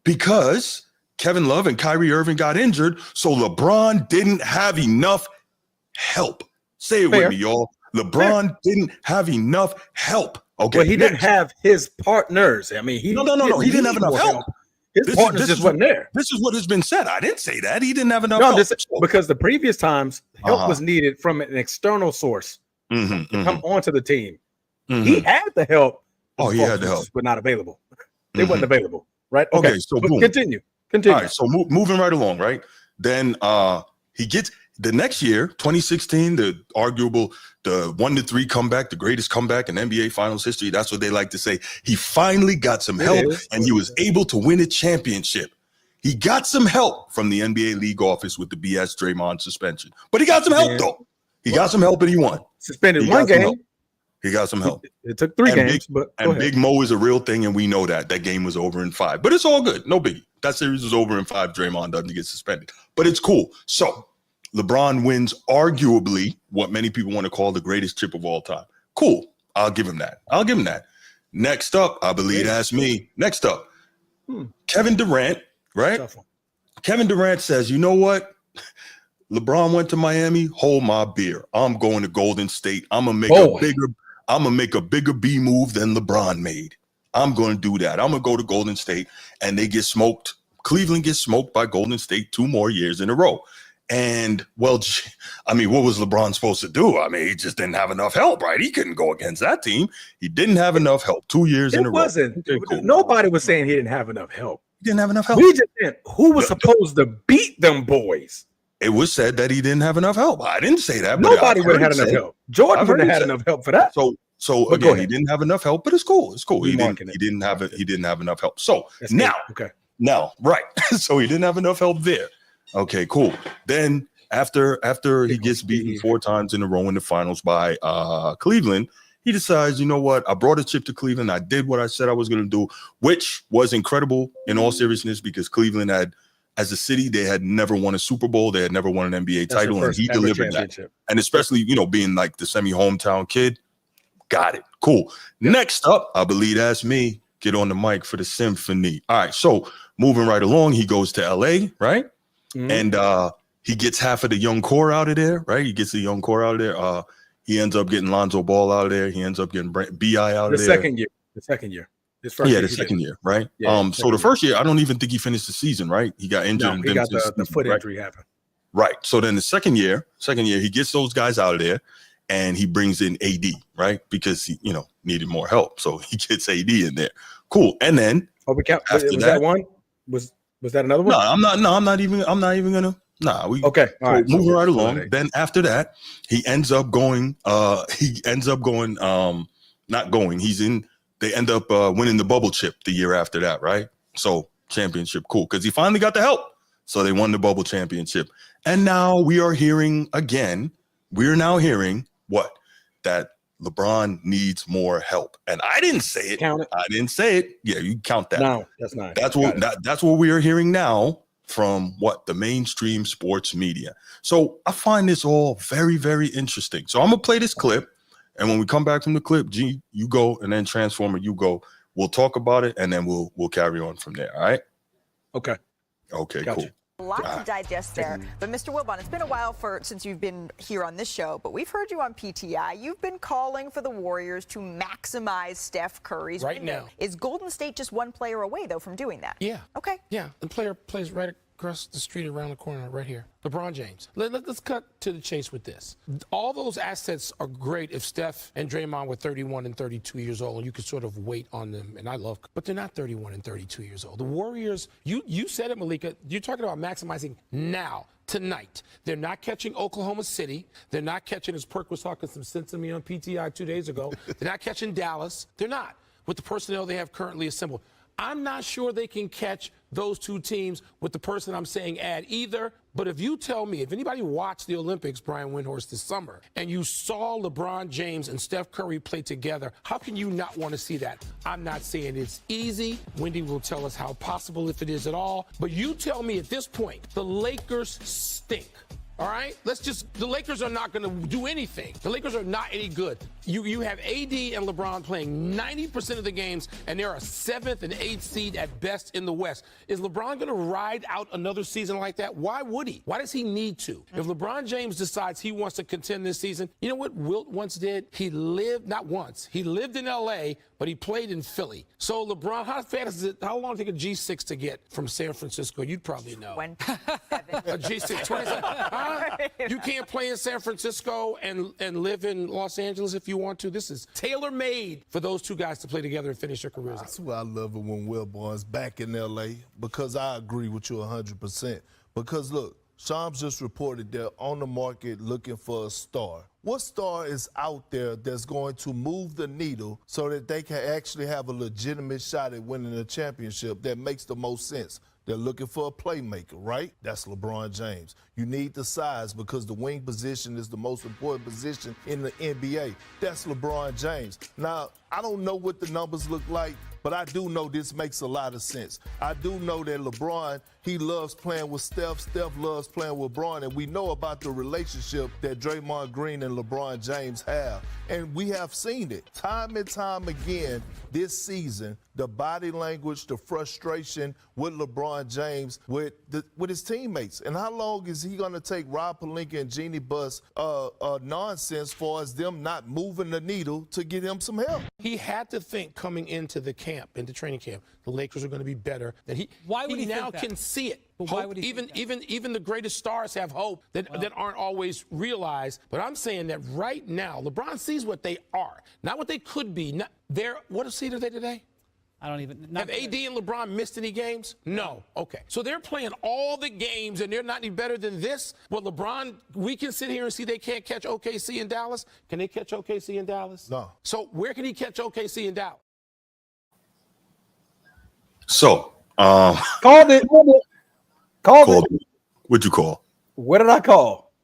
because Kevin Love and Kyrie Irving got injured. So LeBron didn't have enough help. Say it with me, y'all. LeBron didn't have enough help. Okay. Well, he didn't have his partners. I mean, no. He didn't have enough help. His partners just wasn't there. This is what has been said. I didn't say that. He didn't have enough help. Because the previous times, help was needed from an external source to come onto the team. He had the help, Oh, he had the help, but not available. They wasn't available, right? Okay, so boom. Continue. All right, so moving right along, right? Then he gets the next year, 2016, the 1-3 comeback, the greatest comeback in NBA Finals history. That's what they like to say. He finally got some help, and he was able to win a championship. He got some help from the NBA league office with the BS Draymond suspension, but he got some help though. He got some help and he won. Suspended one game. He got some help. It took 3 games, but Big Mo is a real thing, and we know that game was over in 5. But it's all good, no biggie. That series was over in 5. Draymond doesn't get suspended, but it's cool. So LeBron wins arguably what many people want to call the greatest chip of all time. Cool, I'll give him that. Next up, I believe that's me. Next up, Kevin Durant. Right? Kevin Durant says, you know what? LeBron went to Miami. Hold my beer. I'm going to Golden State. I'm gonna make a bigger B move than LeBron made. I'm going to do that. I'm gonna go to Golden State, and they get smoked. Cleveland gets smoked by Golden State 2 more years in a row. And well, I mean, what was LeBron supposed to do? I mean, he just didn't have enough help, right? He couldn't go against that team. He didn't have enough help 2 years in a row. Okay, cool. Nobody was saying he didn't have enough help. He didn't have enough help. We just didn't. Who was supposed to beat them boys? It was said that he didn't have enough help. I didn't say that. Nobody would have had enough help. Jordan wouldn't have had enough help for that. So again, he didn't have enough help, but it's cool. It's cool. He didn't have enough help. So now, right. So he didn't have enough help there. Okay, cool. Then after he gets beaten 4 times in a row in the finals by Cleveland, he decides, you know what? I brought a chip to Cleveland. I did what I said I was going to do, which was incredible in all seriousness because Cleveland had, as a city, they had never won a Super Bowl. They had never won an NBA title, and he delivered that. And especially, being like the semi-hometown kid, got it. Cool. Yeah. Next up, I believe that's me. Get on the mic for the symphony. All right, so moving right along, he goes to LA, right? Mm-hmm. And he gets half of the young core out of there, right? He gets the young core out of there. He ends up getting Lonzo Ball out of there. He ends up getting B.I. out of there. The second year. The second year, right? So the first year, I don't even think he finished the season, right? He got injured. No, he got the foot injury happen. Right. So then the second year, he gets those guys out of there, and he brings in AD, right? Because he, needed more help. So he gets AD in there. Cool. And then was that one? Was that another one? I'm not even gonna. Okay. All right. Moving right along. Then after that, he ends up going. They end up winning the bubble chip the year after that, right? So championship, cool, because he finally got the help. So they won the bubble championship, and now we are hearing again. We're now hearing what? That LeBron needs more help, and I didn't say it. Count it. I didn't say it. Yeah, you count that. No, that's not. That's what we are hearing now from the mainstream sports media. So I find this all very, very interesting. So I'm gonna play this clip, and when we come back from the clip, G, you go, and then Transformer, you go. We'll talk about it, and then we'll carry on from there. All right? Okay, gotcha. Cool. A lot to digest there. But Mr. Wilbon, it's been a while since you've been here on this show, but we've heard you on PTI. You've been calling for the Warriors to maximize Steph Curry's window. Is Golden State just one player away, though, from doing that? Yeah. Okay. Yeah. The player plays right across the street, around the corner, right here. LeBron James. Let's cut to the chase with this. All those assets are great if Steph and Draymond were 31 and 32 years old, and you could sort of wait on them. And but they're not 31 and 32 years old. The Warriors, you said it, Malika. You're talking about maximizing now, tonight. They're not catching Oklahoma City. They're not catching, as Perk was talking some sense to me on PTI 2 days ago. They're not catching Dallas. They're not, with the personnel they have currently assembled. I'm not sure they can catch those 2 teams with the person I'm saying add either. But if you tell me, if anybody watched the Olympics, Brian Windhorst, this summer, and you saw LeBron James and Steph Curry play together, how can you not want to see that? I'm not saying it's easy. Wendy will tell us how possible, if it is at all. But you tell me at this point, the Lakers stink. All right, the Lakers are not going to do anything. The Lakers are not any good. You have AD and LeBron playing 90% of the games, and they're a 7th and 8th seed at best in the West. Is LeBron going to ride out another season like that? Why would he? Why does he need to? If LeBron James decides he wants to contend this season, you know what Wilt once did? He lived in L.A., but he played in Philly. So LeBron, how long did it take a G6 to get from San Francisco? You'd probably know. 27. A G6, 27. LeBron, you can't play in San Francisco and live in Los Angeles if you want to. This is tailor-made for those two guys to play together and finish their careers. That's why I love it when Wilbon's back in L.A. because I agree with you 100%. Because, look, Shams just reported they're on the market looking for a star. What star is out there that's going to move the needle so that they can actually have a legitimate shot at winning a championship that makes the most sense? They're looking for a playmaker, right? That's LeBron James. You need the size because the wing position is the most important position in the NBA. That's LeBron James. Now, I don't know what the numbers look like, but I do know this makes a lot of sense. I do know that LeBron, he loves playing with Steph. Steph loves playing with LeBron. And we know about the relationship that Draymond Green and LeBron James have. And we have seen it time and time again this season, the body language, the frustration with LeBron James, with his teammates. And how long is he going to take Rob Pelinka and Jeannie Buss nonsense for us them not moving the needle to get him some help? He had to think coming into the training camp, the Lakers are going to be better. That why would he now think that? Can see it. But why would he even the greatest stars have hope that aren't always realized. But I'm saying that right now, LeBron sees what they are, not what they could be. What seed are they today? I don't even. Have AD and LeBron missed any games? No. Okay. So they're playing all the games and they're not any better than this. Well, LeBron, we can sit here and see they can't catch OKC in Dallas. Can they catch OKC in Dallas? No. So where can he catch OKC in Dallas? So, called it. Called it. What'd you call? What did I call?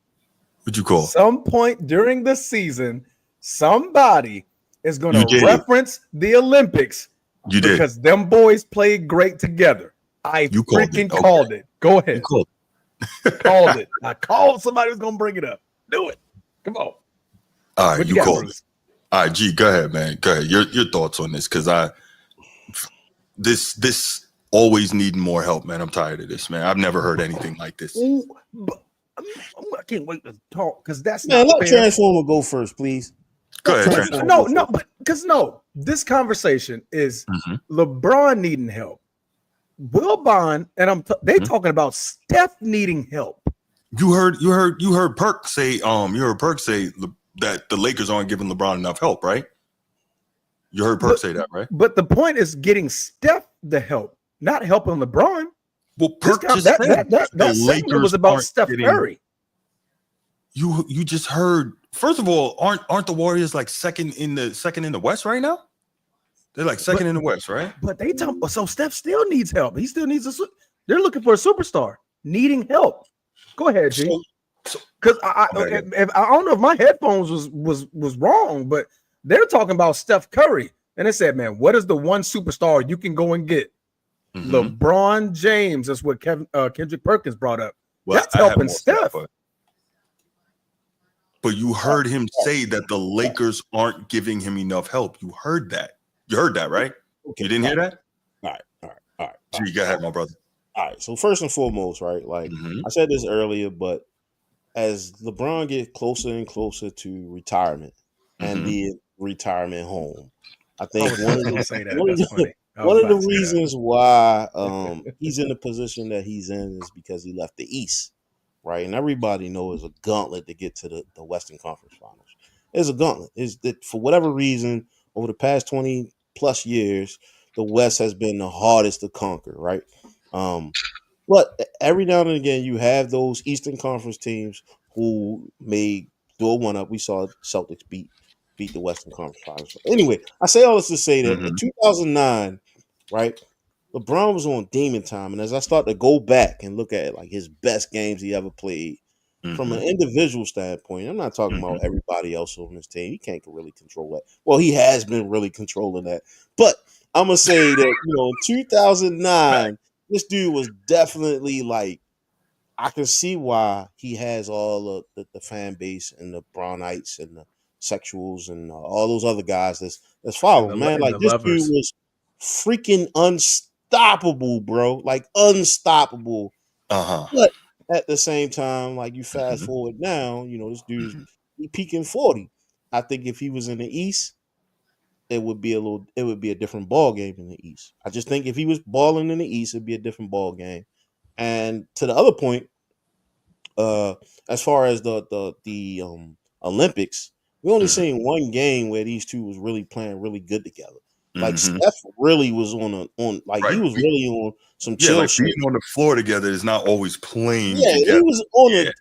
What'd you call? Some point during the season, somebody is going to reference the Olympics. You did. Because them boys played great together. I freaking called it. Go ahead. Called it. I called somebody who's going to bring it up. Do it. Come on. All right, you called it. All right, G, go ahead, man. Go ahead. Your thoughts on this, because this always needing more help, man. I'm tired of this, man. I've never heard anything like this. I can't wait to talk because that's not fair. Let Transformer go first, please. Go ahead. No, this conversation is LeBron needing help. Wilbon and they talking about Steph needing help. You heard Perk say that the Lakers aren't giving LeBron enough help, right? You heard Perk say that, right? But the point is getting Steph the help, not helping LeBron. Well, Perk just said that Lakers was about Steph Curry. You just heard. First of all, aren't the Warriors like second in the West right now? They're like second in the West, right? But so Steph still needs help. He still needs they're looking for a superstar, needing help. Go ahead, G. Because I don't know if my headphones was wrong, but they're talking about Steph Curry, and they said, "Man, what is the one superstar you can go and get?" LeBron James. That's what Kendrick Perkins brought up. Well, that's helping Steph. But you heard him say that the Lakers aren't giving him enough help. You heard that. You heard that, right? Okay. You didn't hear that? All right. Gee, go ahead, my brother. All right. So first and foremost, right? Like I said this earlier, but as LeBron gets closer and closer to retirement and the retirement home, I think one of the reasons why he's in the position that he's in is because he left the East, right? And everybody knows it's a gauntlet to get to the Western Conference Finals. It's a gauntlet. It's that for whatever reason, over the past 20 plus years, the West has been the hardest to conquer, right? But every now and again, you have those Eastern Conference teams who may do a one-up. We saw Celtics beat the Western Conference Finals. Anyway, I say all this to say that in 2009, right, LeBron was on demon time. And as I start to go back and look at like his best games he ever played, from an individual standpoint, I'm not talking about everybody else on his team. He can't really control that. Well, he has been really controlling that. But I'm going to say that, in 2009, this dude was definitely like, I can see why he has all of the fan base and the Brownites and the sexuals and all those other guys that's following, man. Like, this dude was freaking unstoppable, bro. Like, unstoppable. But at the same time, like, you fast forward now, this dude's peaking 40. I think if he was in the East, it would be a different ball game in the East. I just think if he was balling in the East, it'd be a different ball game. And to the other point, as far as the Olympics, we only seen one game where these two was really playing really good together. Like Steph really was he was really on some chill like shit. being on the floor together is not always playing Yeah, together.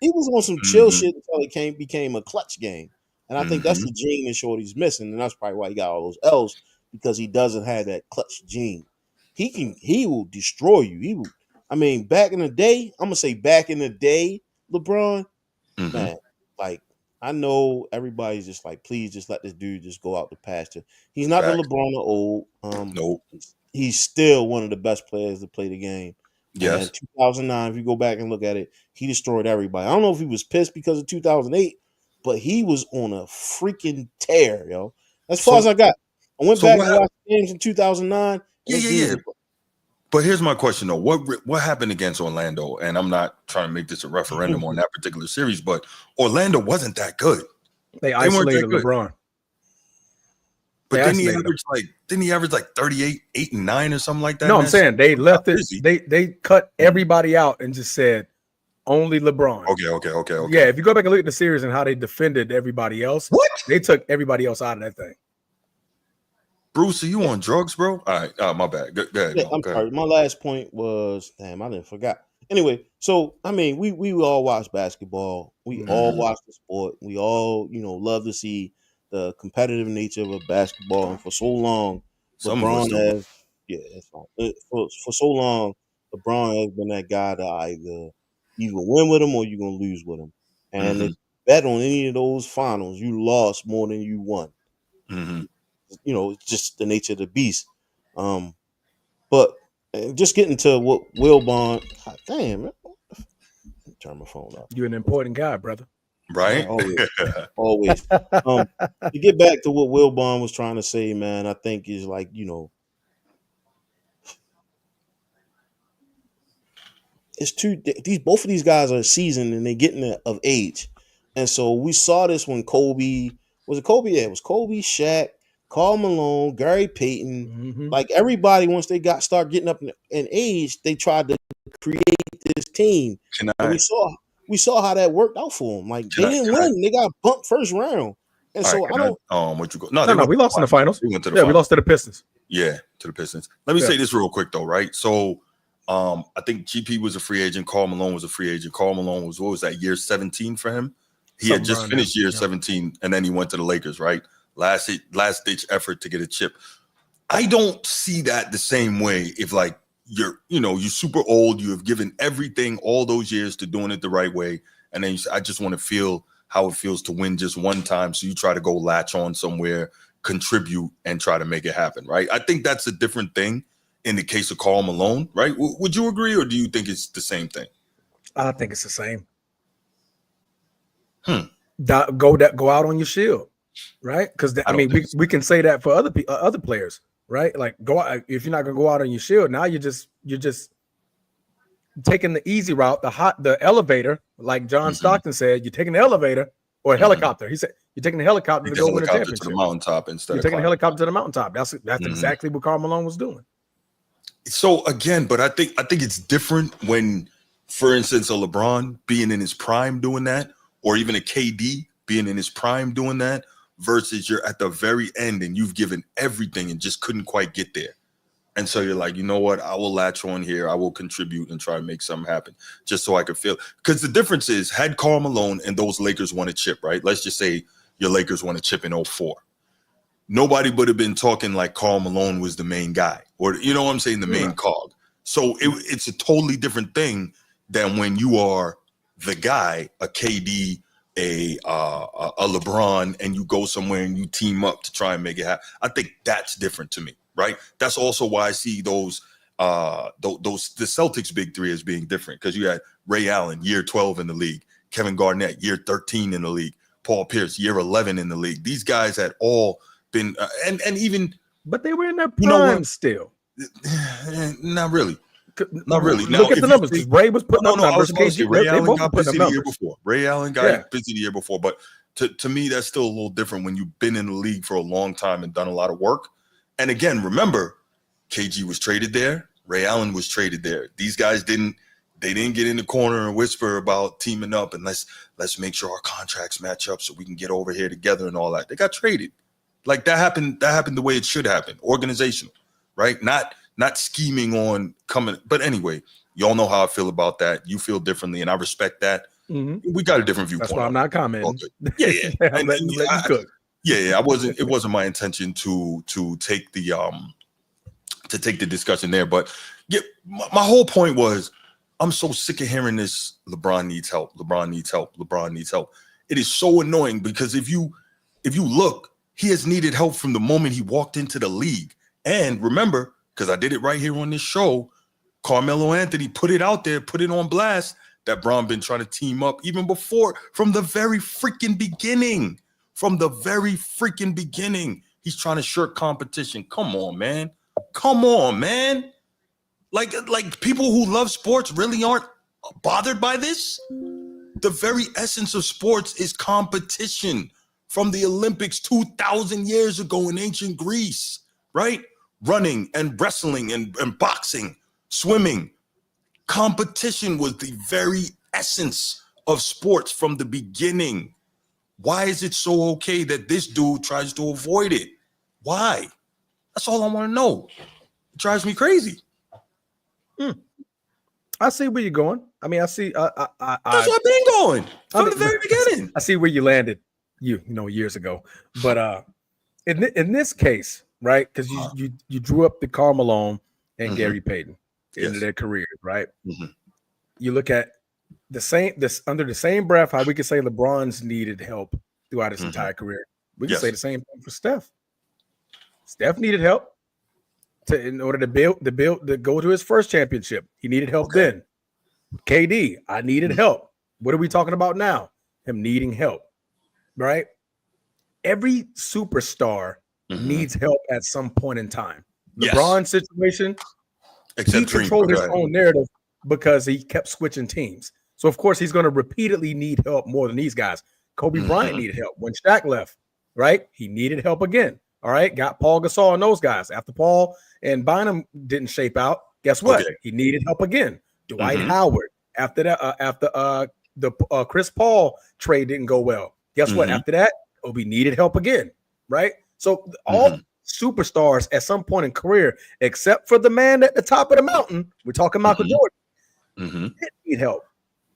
he was on some chill shit until it became a clutch game. And I think that's the gene that Shorty's missing, and that's probably why he got all those L's, because he doesn't have that clutch gene. He will destroy you. He will. I mean, back in the day, I'm gonna say back in the day, LeBron, man, like I know everybody's just like, please just let this dude just go out the pasture. He's not the LeBron of old. Nope. He's still one of the best players to play the game. Yes. And 2009, if you go back and look at it, he destroyed everybody. I don't know if he was pissed because of 2008, but he was on a freaking tear, yo. As far as I got. I went back and watched games in 2009. Yeah. But here's my question, though. What happened against Orlando? And I'm not trying to make this a referendum on that particular series, but Orlando wasn't that good. They isolated LeBron. But didn't he average like 38, 8, and 9 or something like that? No, I'm saying they left it. They cut everybody out and just said only LeBron. Okay. Yeah, if you go back and look at the series and how they defended everybody else, they took everybody else out of that thing. Bruce, are you on drugs, bro? All right, my bad. Go ahead. I'm sorry. My last point was, I didn't forget. Anyway, so I mean, we all watch basketball. We all watch the sport. We all, love to see the competitive nature of a basketball. And for so long, LeBron has, that's fine. For so long, LeBron has been that guy that you gonna win with him or you're gonna lose with him. And if you bet on any of those finals, you lost more than you won. It's just the nature of the beast. But just getting to what Wilbon, God damn, man. Turn my phone off. You're an important guy, brother. Right? Always. To get back to what Wilbon was trying to say, man, I think is like, it's both of these guys are seasoned and they're getting of age. And so we saw this when Kobe, was it Kobe? Yeah, it was Kobe, Shaq, Karl Malone, Gary Payton, like everybody, once they start getting up in age, they tried to create this team. And we saw how that worked out for them. Like they didn't win; they got bumped first round. And so I don't. What you go? No, we lost in the finals. We went to the finals. We lost to the Pistons. Yeah, to the Pistons. Let me say this real quick though, right? So, I think GP was a free agent. Karl Malone was a free agent. Karl Malone was, what was that, year 17 for him? He had just finished year 17, and then he went to the Lakers, right? Last ditch effort to get a chip. I don't see that the same way. If like you're super old, you have given everything all those years to doing it the right way, and then you say, I just want to feel how it feels to win just one time. So you try to go latch on somewhere, contribute, and try to make it happen, right? I think that's a different thing in the case of Karl Malone, right? Would you agree, or do you think it's the same thing? I think it's the same. Go out on your shield. Right, because I mean, we can say that for other players, right? Like go out, if you're not gonna go out on your shield, now you're just taking the easy route, the elevator, like John Stockton said, you're taking the elevator or a helicopter. He said you're taking the helicopter to go win a championship. To the mountaintop instead. You're taking the helicopter to the mountaintop. That's exactly what Karl Malone was doing. So again, but I think it's different when, for instance, a LeBron being in his prime doing that, or even a KD being in his prime doing that, versus you're at the very end and you've given everything and just couldn't quite get there. And so you're like, you know what? I will latch on here. I will contribute and try to make something happen just so I could feel. Because the difference is, had Karl Malone and those Lakers won a chip, right? Let's just say your Lakers won a chip in 2004. Nobody would have been talking like Karl Malone was the main guy, or, you know what I'm saying, the main cog. So it's a totally different thing than when you are the guy, a KD, a LeBron, and you go somewhere and you team up to try and make it happen. I think that's different to me, right? That's also why I see the Celtics big three as being different, because you had Ray Allen, year 12 in the league, Kevin Garnett, year 13 in the league, Paul Pierce, year 11 in the league. These guys had all been and even, but they were in their prime still. Not really. Not really. Look at the numbers. Ray was putting up numbers. Ray Allen got busy the year before. Ray Allen got busy the year before. But to me, that's still a little different when you've been in the league for a long time and done a lot of work. And again, remember, KG was traded there. Ray Allen was traded there. These guys didn't They didn't get in the corner and whisper about teaming up and let's make sure our contracts match up so we can get over here together and all that. They got traded. Like that happened the way it should happen. Organizational, right? Not scheming on coming. But anyway, y'all know how I feel about that. You feel differently, and I respect that. Mm-hmm. We got a different viewpoint. That's why I'm not commenting. Okay. Yeah. I'm letting you cook. Yeah. It wasn't my intention to take the discussion there. But yeah, my whole point was I'm so sick of hearing this. LeBron needs help. LeBron needs help. LeBron needs help. It is so annoying because if you look, he has needed help from the moment he walked into the league. And remember, because I did it right here on this show, Carmelo Anthony put it out there, put it on blast that Bron been trying to team up even before, from the very freaking beginning. From the very freaking beginning, he's trying to shirk competition. Come on, man. Come on, man. Like people who love sports really aren't bothered by this. The very essence of sports is competition. From the Olympics 2,000 years ago in ancient Greece, right? Running and wrestling and boxing, swimming. Competition was the very essence of sports from the beginning. Why is it so okay that this dude tries to avoid it? Why? That's all I want to know. It drives me crazy. I see where you're going. I mean, I see. That's where I've been going from the very beginning. I see where you landed, years ago. But in this case, right? Because you drew up the Karl Malone and Gary Payton into their careers, right? Mm-hmm. You look at under the same breath, how we could say LeBron's needed help throughout his entire career. We can say the same thing for Steph. Steph needed help in order to go to his first championship. He needed help then. KD, I needed help. What are we talking about now? Him needing help, right? Every superstar needs help at some point in time. LeBron's situation, he controlled his own narrative because he kept switching teams. So, of course, he's going to repeatedly need help more than these guys. Kobe Bryant needed help when Shaq left, right? He needed help again. All right, got Paul Gasol and those guys. After Paul and Bynum didn't shape out, guess what? He needed help again. Dwight Howard. After that, the Chris Paul trade didn't go well. Guess what? After that, Kobe needed help again, right? So all superstars at some point in career, except for the man at the top of the mountain, we're talking Michael Jordan, need help.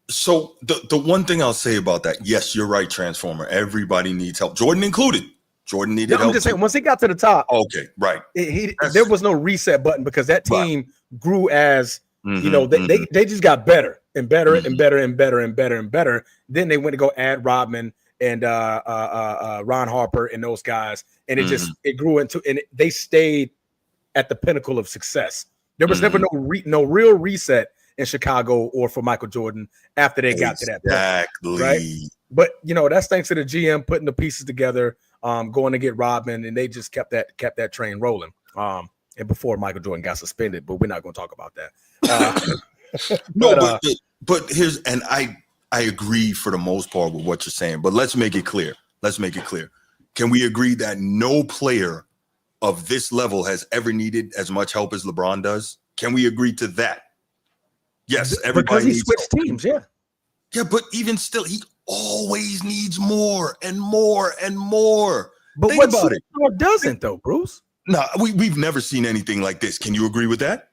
So the one thing I'll say about that, yes, you're right, Transformer. Everybody needs help, Jordan included. Jordan needed help. I'm just saying, once he got to the top, right. There was no reset button because that team grew as they just got better and better and better and better and better and better. Then they went to go add Rodman and Ron Harper and those guys, and it grew into, and they stayed at the pinnacle of success. There was never no real reset in Chicago or for Michael Jordan after they got to that point, right? But that's thanks to the GM putting the pieces together, going to get Rodman, and they just kept that train rolling. And before Michael Jordan got suspended, but we're not going to talk about that. But here's, and I agree for the most part with what you're saying, but let's make it clear. Can we agree that no player of this level has ever needed as much help as LeBron does? Can we agree to that? Yes, everybody because he switched teams, Yeah, but even still, he always needs more and more and more. But think what about it. Doesn't though, Bruce? No, we've never seen anything like this. Can you agree with that?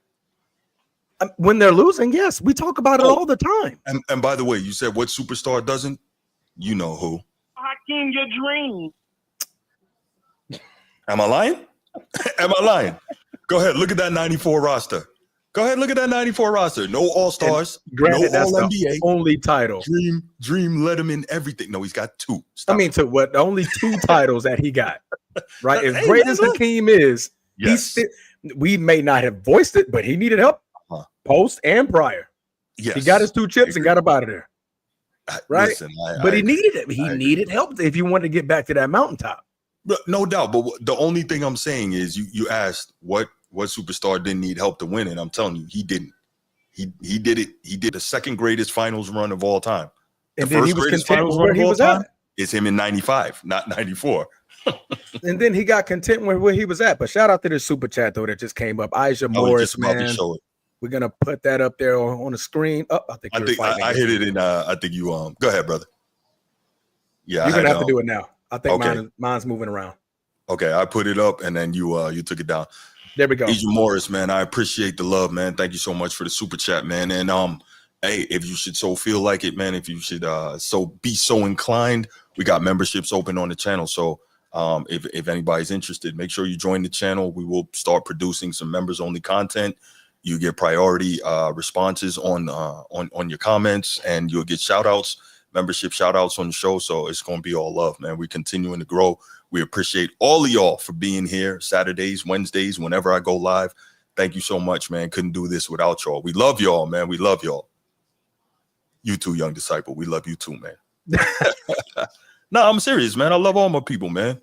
When they're losing, yes, we talk about it all the time. And by the way, you said what superstar doesn't? You know who? Hakeem, your dream. Am I lying? Am I lying? Go ahead, look at that 94 roster. No All-Stars. Granted, no that's All-NBA. the only title. Dream led him in everything. No, he's got two. Stop. I mean, to what? The only two titles that he got. Right? As great as Hakeem is, we may not have voiced it, but he needed help post and prior. Yes. He got his 2 chips and got up out of there. Right? Listen, but he needed it. He needed help if you wanted to get back to that mountaintop. No doubt. But the only thing I'm saying is you asked what superstar didn't need help to win, and I'm telling you, he didn't. He did it. He did the second greatest finals run of all time. And then he was content with where he was at. It's him in 95, not 94. And then he got content with where he was at. But shout out to the super chat though that just came up. Aisha Morris, man. We're gonna put that up there on the screen. Oh, I think I hit it in. I think you go ahead, brother. Yeah, you're gonna have to do it now. I think mine's moving around. Okay, I put it up and then you took it down. There we go. Agent Morris, man, I appreciate the love, man. Thank you so much for the super chat, man. And hey, if you should so feel like it, man, if you should be so inclined, we got memberships open on the channel. So if anybody's interested, make sure you join the channel. We will start producing some members only content. You get priority responses on your comments, and you'll get shout outs, membership shout outs on the show. So it's going to be all love, man. We're continuing to grow. We appreciate all of y'all for being here Saturdays, Wednesdays, whenever I go live. Thank you so much, man. Couldn't do this without y'all. We love y'all, man. We love y'all. You too, young disciple. We love you too, man. No, I'm serious, man. I love all my people, man.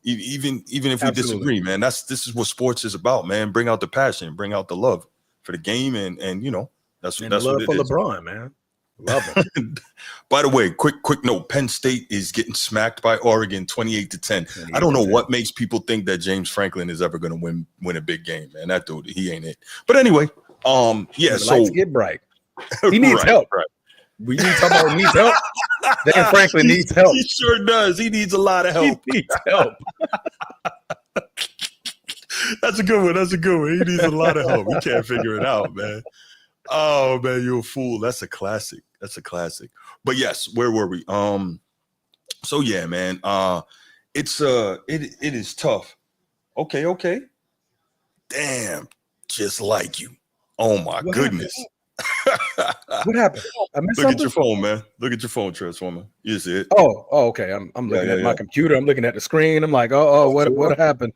Even if we disagree, man. This is what sports is about, man. Bring out the passion, bring out the love for the game, and that's love what it for is. LeBron, man. Love him. By the way, quick note: Penn State is getting smacked by Oregon, 28-10. I don't know what makes people think that James Franklin is ever going to win a big game, man. That dude, he ain't it. But anyway, The lights get bright. He needs help. Right. We need to talk about needs help. Dan Franklin needs help. He sure does. He needs a lot of help. He needs help. That's a good one. He needs a lot of help. He can't figure it out, man. Oh man, you're a fool. That's a classic. But yes, where were we? So yeah, man. It is tough. Okay. Damn, just like you. Oh my goodness. What happened? I missed Look something? at your phone, man. Look at your phone, Transformer. You see it? Oh, okay. I'm looking at my computer. I'm looking at the screen. I'm like, what happened?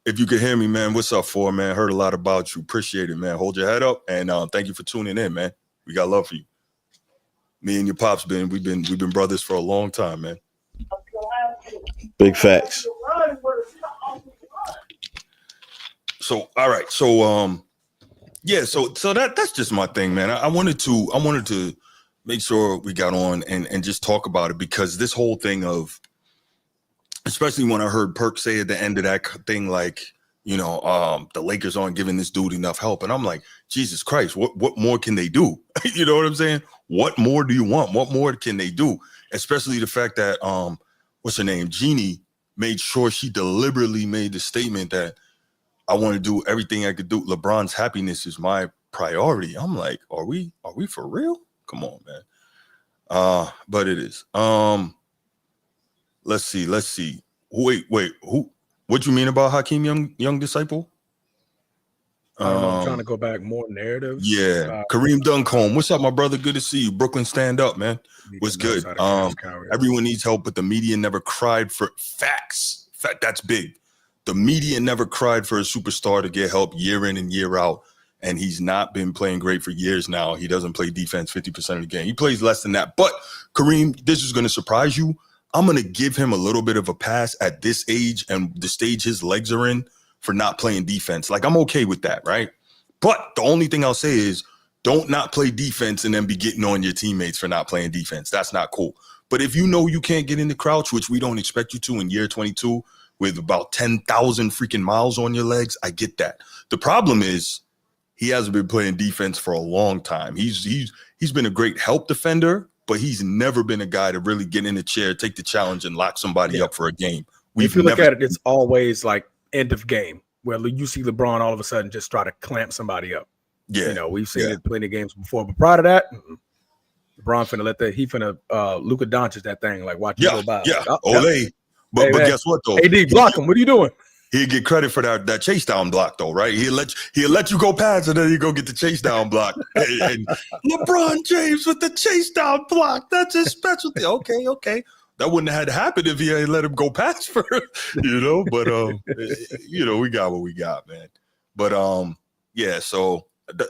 If you could hear me, man, what's up, for man? Heard a lot about you. Appreciate it, man. Hold your head up, and thank you for tuning in, man. We got love for you. Me and your pops we've been brothers for a long time, man. Big facts. So all right, so yeah, so that's just my thing, man. I wanted to make sure we got on and just talk about it, because this whole thing of, especially when I heard Perk say at the end of that thing, like, the Lakers aren't giving this dude enough help. And I'm like, Jesus Christ, what more can they do? You know what I'm saying? What more do you want? What more can they do? Especially the fact that, what's her name? Jeannie made sure she deliberately made the statement that I want to do everything I could do. LeBron's happiness is my priority. I'm like, are we for real? Come on, man. But it is. Let's see. Wait. Who? What you mean about Hakeem young disciple? I don't know, I'm trying to go back more narratives. Yeah. Kareem Duncombe. What's up, my brother? Good to see you. Brooklyn, stand up, man. What's good? Everyone needs help, but the media never cried for facts. That's big. The media never cried for a superstar to get help year in and year out. And he's not been playing great for years now. He doesn't play defense 50% of the game. He plays less than that. But Kareem, this is going to surprise you. I'm going to give him a little bit of a pass at this age and the stage his legs are in for not playing defense. Like, I'm okay with that, right? But the only thing I'll say is don't not play defense and then be getting on your teammates for not playing defense. That's not cool. But if you know you can't get in the crouch, which we don't expect you to in year 22 with about 10,000 freaking miles on your legs, I get that. The problem is he hasn't been playing defense for a long time. He's been a great help defender, but he's never been a guy to really get in the chair, take the challenge, and lock somebody up for a game. If you look at it, it's always like end of game, where you see LeBron all of a sudden just try to clamp somebody up. Yeah, we've seen it plenty of games before. But prior to that, LeBron finna Luka Doncic that thing, like watch you go by. Yeah, like, Ole. But guess what though? AD, block him. What are you doing? He'd get credit for that chase down block though, right? He'll let you go past and then you go get the chase down block. and LeBron James with the chase down block. That's his specialty. Okay. That wouldn't have had to happen if he had let him go past for, But we got what we got, man. But yeah. So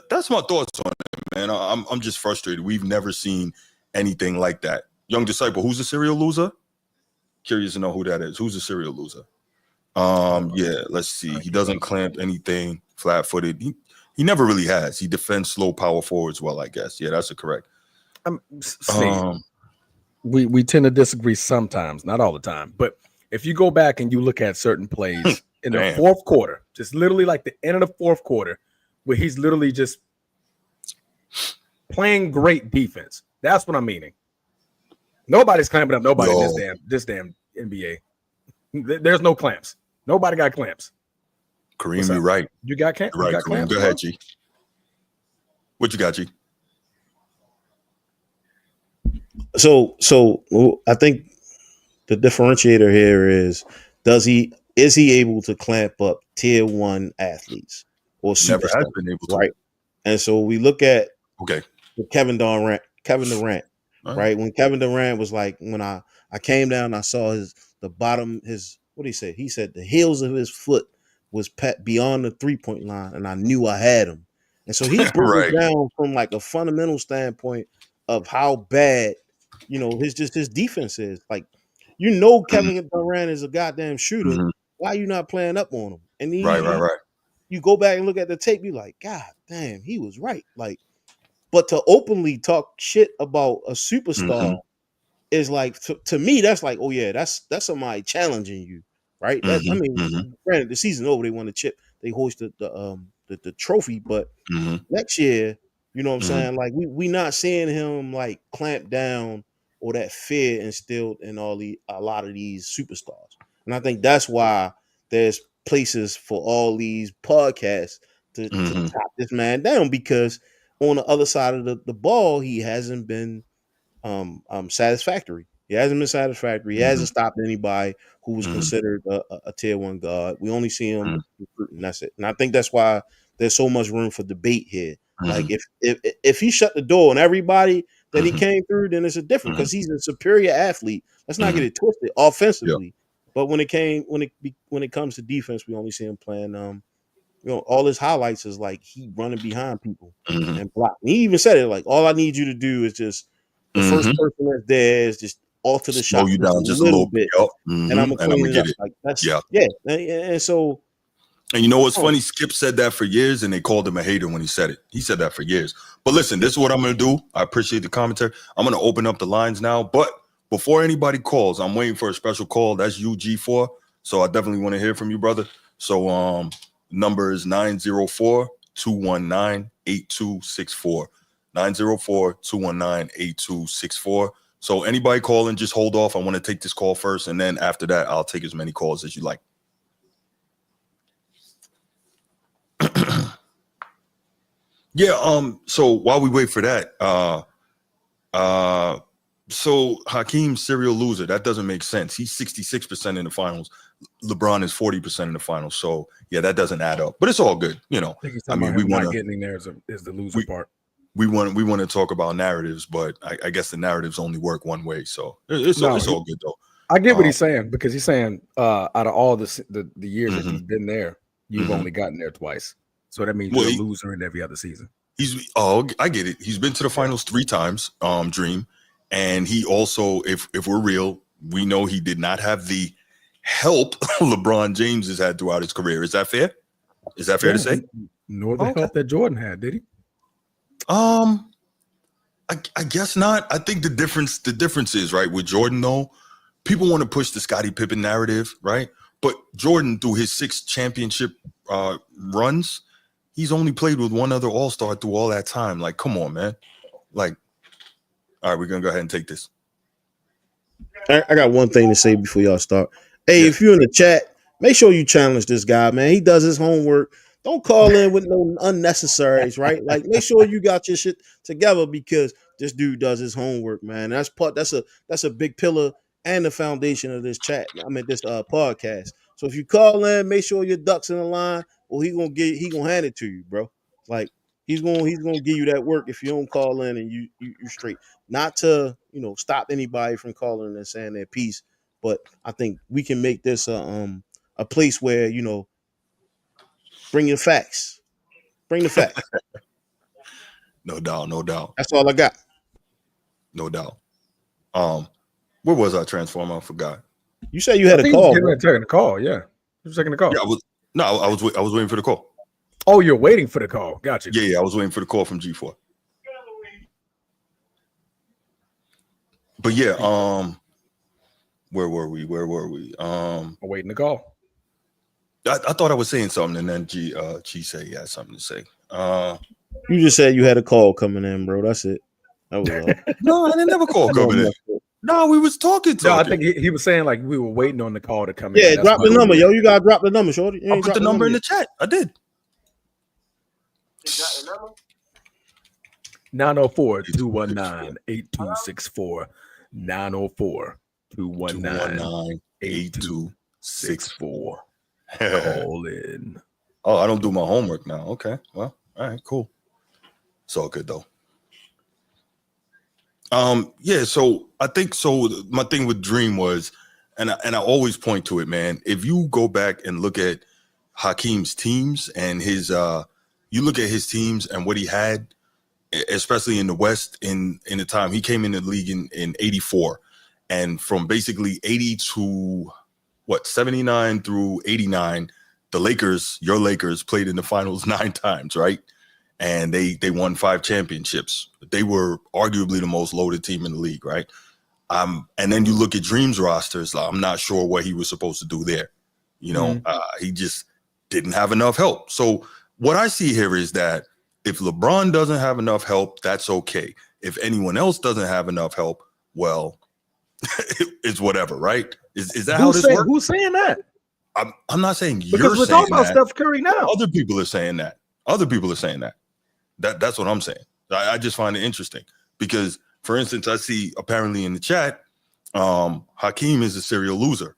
that's my thoughts on it, man. I'm just frustrated. We've never seen anything like that. Young disciple, who's the serial loser? Curious to know who that is. Who's the serial loser? Yeah, let's see. He doesn't clamp anything flat-footed. He never really has. He defends slow power forwards well, I guess. Yeah, that's correct. We tend to disagree sometimes, not all the time. But if you go back and you look at certain plays in the fourth quarter, just literally like the end of the fourth quarter, where he's literally just playing great defense. That's what I'm meaning. Nobody's clamping up nobody in this damn NBA. There's no clamps. Nobody got clamps. Kareem, you're right. You got clamps? Right, Kareem. Clamps, go ahead, G. What you got, G? So I think the differentiator here is is he able to clamp up tier 1 athletes or superstars? Never has been able to. Right. And so we look at Kevin Durant, right. Right? When Kevin Durant was like, when I came down, I saw what did he say? He said the heels of his foot was beyond the 3-point line, and I knew I had him. And so he broke it down from like a fundamental standpoint of how bad, his defense is. Like, Kevin Durant is a goddamn shooter. Mm-hmm. Why are you not playing up on him? And right. You go back and look at the tape, you're like, God damn, he was right. Like, but to openly talk shit about a superstar is like, to me, that's like, oh yeah, that's somebody challenging you, right? Granted, the season over, they won the chip, they hoisted the trophy, but next year, you know what I'm saying? Like, we not seeing him like clamp down or that fear instilled in a lot of these superstars. And I think that's why there's places for all these podcasts to top this man down, because on the other side of the ball, he hasn't been satisfactory. He hasn't been satisfactory. He hasn't stopped anybody who was considered a tier 1 guard. We only see him recruiting. That's it. And I think that's why there's so much room for debate here. Like, if he shut the door on everybody that he came through, then it's a different, because he's a superior athlete. Let's not get it twisted offensively. But when it comes to defense, we only see him playing. All his highlights is like he running behind people and blocking. He even said it like, all I need you to do is just the first person that's there is just alter the shot you down just a little bit, and I'm gonna get it. Like, that's and so. And you know what's funny? Skip said that for years, and they called him a hater when he said it. He said that for years. But listen, this is what I'm going to do. I appreciate the commentary. I'm going to open up the lines now. But before anybody calls, I'm waiting for a special call. That's UG4. So I definitely want to hear from you, brother. So number is 904-219-8264. 904-219-8264. So anybody calling, just hold off. I want to take this call first, and then after that, I'll take as many calls as you like. Yeah, so while we wait for that, so Hakeem's serial loser, that doesn't make sense. He's 66% in the finals. LeBron is 40% in the finals. So yeah, that doesn't add up. But it's all good, I mean, we want getting there is the loser part. We want to talk about narratives, but I guess the narratives only work one way. So it's all good though. I get what he's saying, because he's saying out of all the years that he's been there, you've only gotten there twice. So that means you're a loser in every other season. I get it. He's been to the finals 3 times, Dream. And he also, if we're real, we know he did not have the help LeBron James has had throughout his career. Is that fair? Is that fair to say? Nor the help that Jordan had, did he? I guess not. I think the difference is, right, with Jordan, though, people want to push the Scottie Pippen narrative, right? But Jordan, through his 6 championship runs, he's only played with one other All-Star through all that time. Like, come on, man. Like, all right, we're going to go ahead and take this. I got one thing to say before y'all start. Hey, if you're in the chat, make sure you challenge this guy, man. He does his homework. Don't call in with no unnecessaries, right? Like, make sure you got your shit together, because this dude does his homework, man. That's a big pillar and the foundation of this chat. I mean, this podcast. So if you call in, make sure your ducks in the line, or he gonna hand it to you, bro. Like, he's gonna give you that work if you don't call in and you straight. Not to stop anybody from calling and saying their piece, but I think we can make this a place where bring your facts, bring the facts. No doubt. That's all I got. No doubt. Where was I, Transformer? I forgot. You said you had a call. Taking the call, yeah. You were taking the call. Yeah, I was waiting for the call. Oh, you're waiting for the call. Gotcha. Yeah, I was waiting for the call from G4. But yeah, where were we? Waiting the call. I thought I was saying something, and then G said he had something to say. You just said you had a call coming in, bro. That's it. That was all. No, I didn't have a call coming in. No, we was talking. No, I think he was saying like we were waiting on the call to come in. Yeah, drop the number, yo. You gotta drop the number, shorty. I put the number in the chat. I did. 904-219-8264. 904-219-8264. Call in. Oh, I don't do my homework now. Okay. Well, all right, cool. It's all good though. Yeah, so I think my thing with Dream was, and I always point to it, man. If you go back and look at Hakeem's teams and his you look at his teams and what he had, especially in the West in the time he came in the league in 84, and from basically 80 to 79 through 89, the Lakers, your Lakers, played in the finals 9 times, right? And they won 5 championships. They were arguably the most loaded team in the league, right? And then you look at Dream's rosters. I'm not sure what he was supposed to do there. You know, he just didn't have enough help. So what I see here is that if LeBron doesn't have enough help, that's okay. If anyone else doesn't have enough help, well, it's whatever, right? Is that how this works? Who's saying that? I'm not saying because you're we're saying talking about that. Steph Curry now. Other people are saying that. That's what I'm saying. I just find it interesting because, for instance, I see apparently in the chat, Hakeem is a serial loser.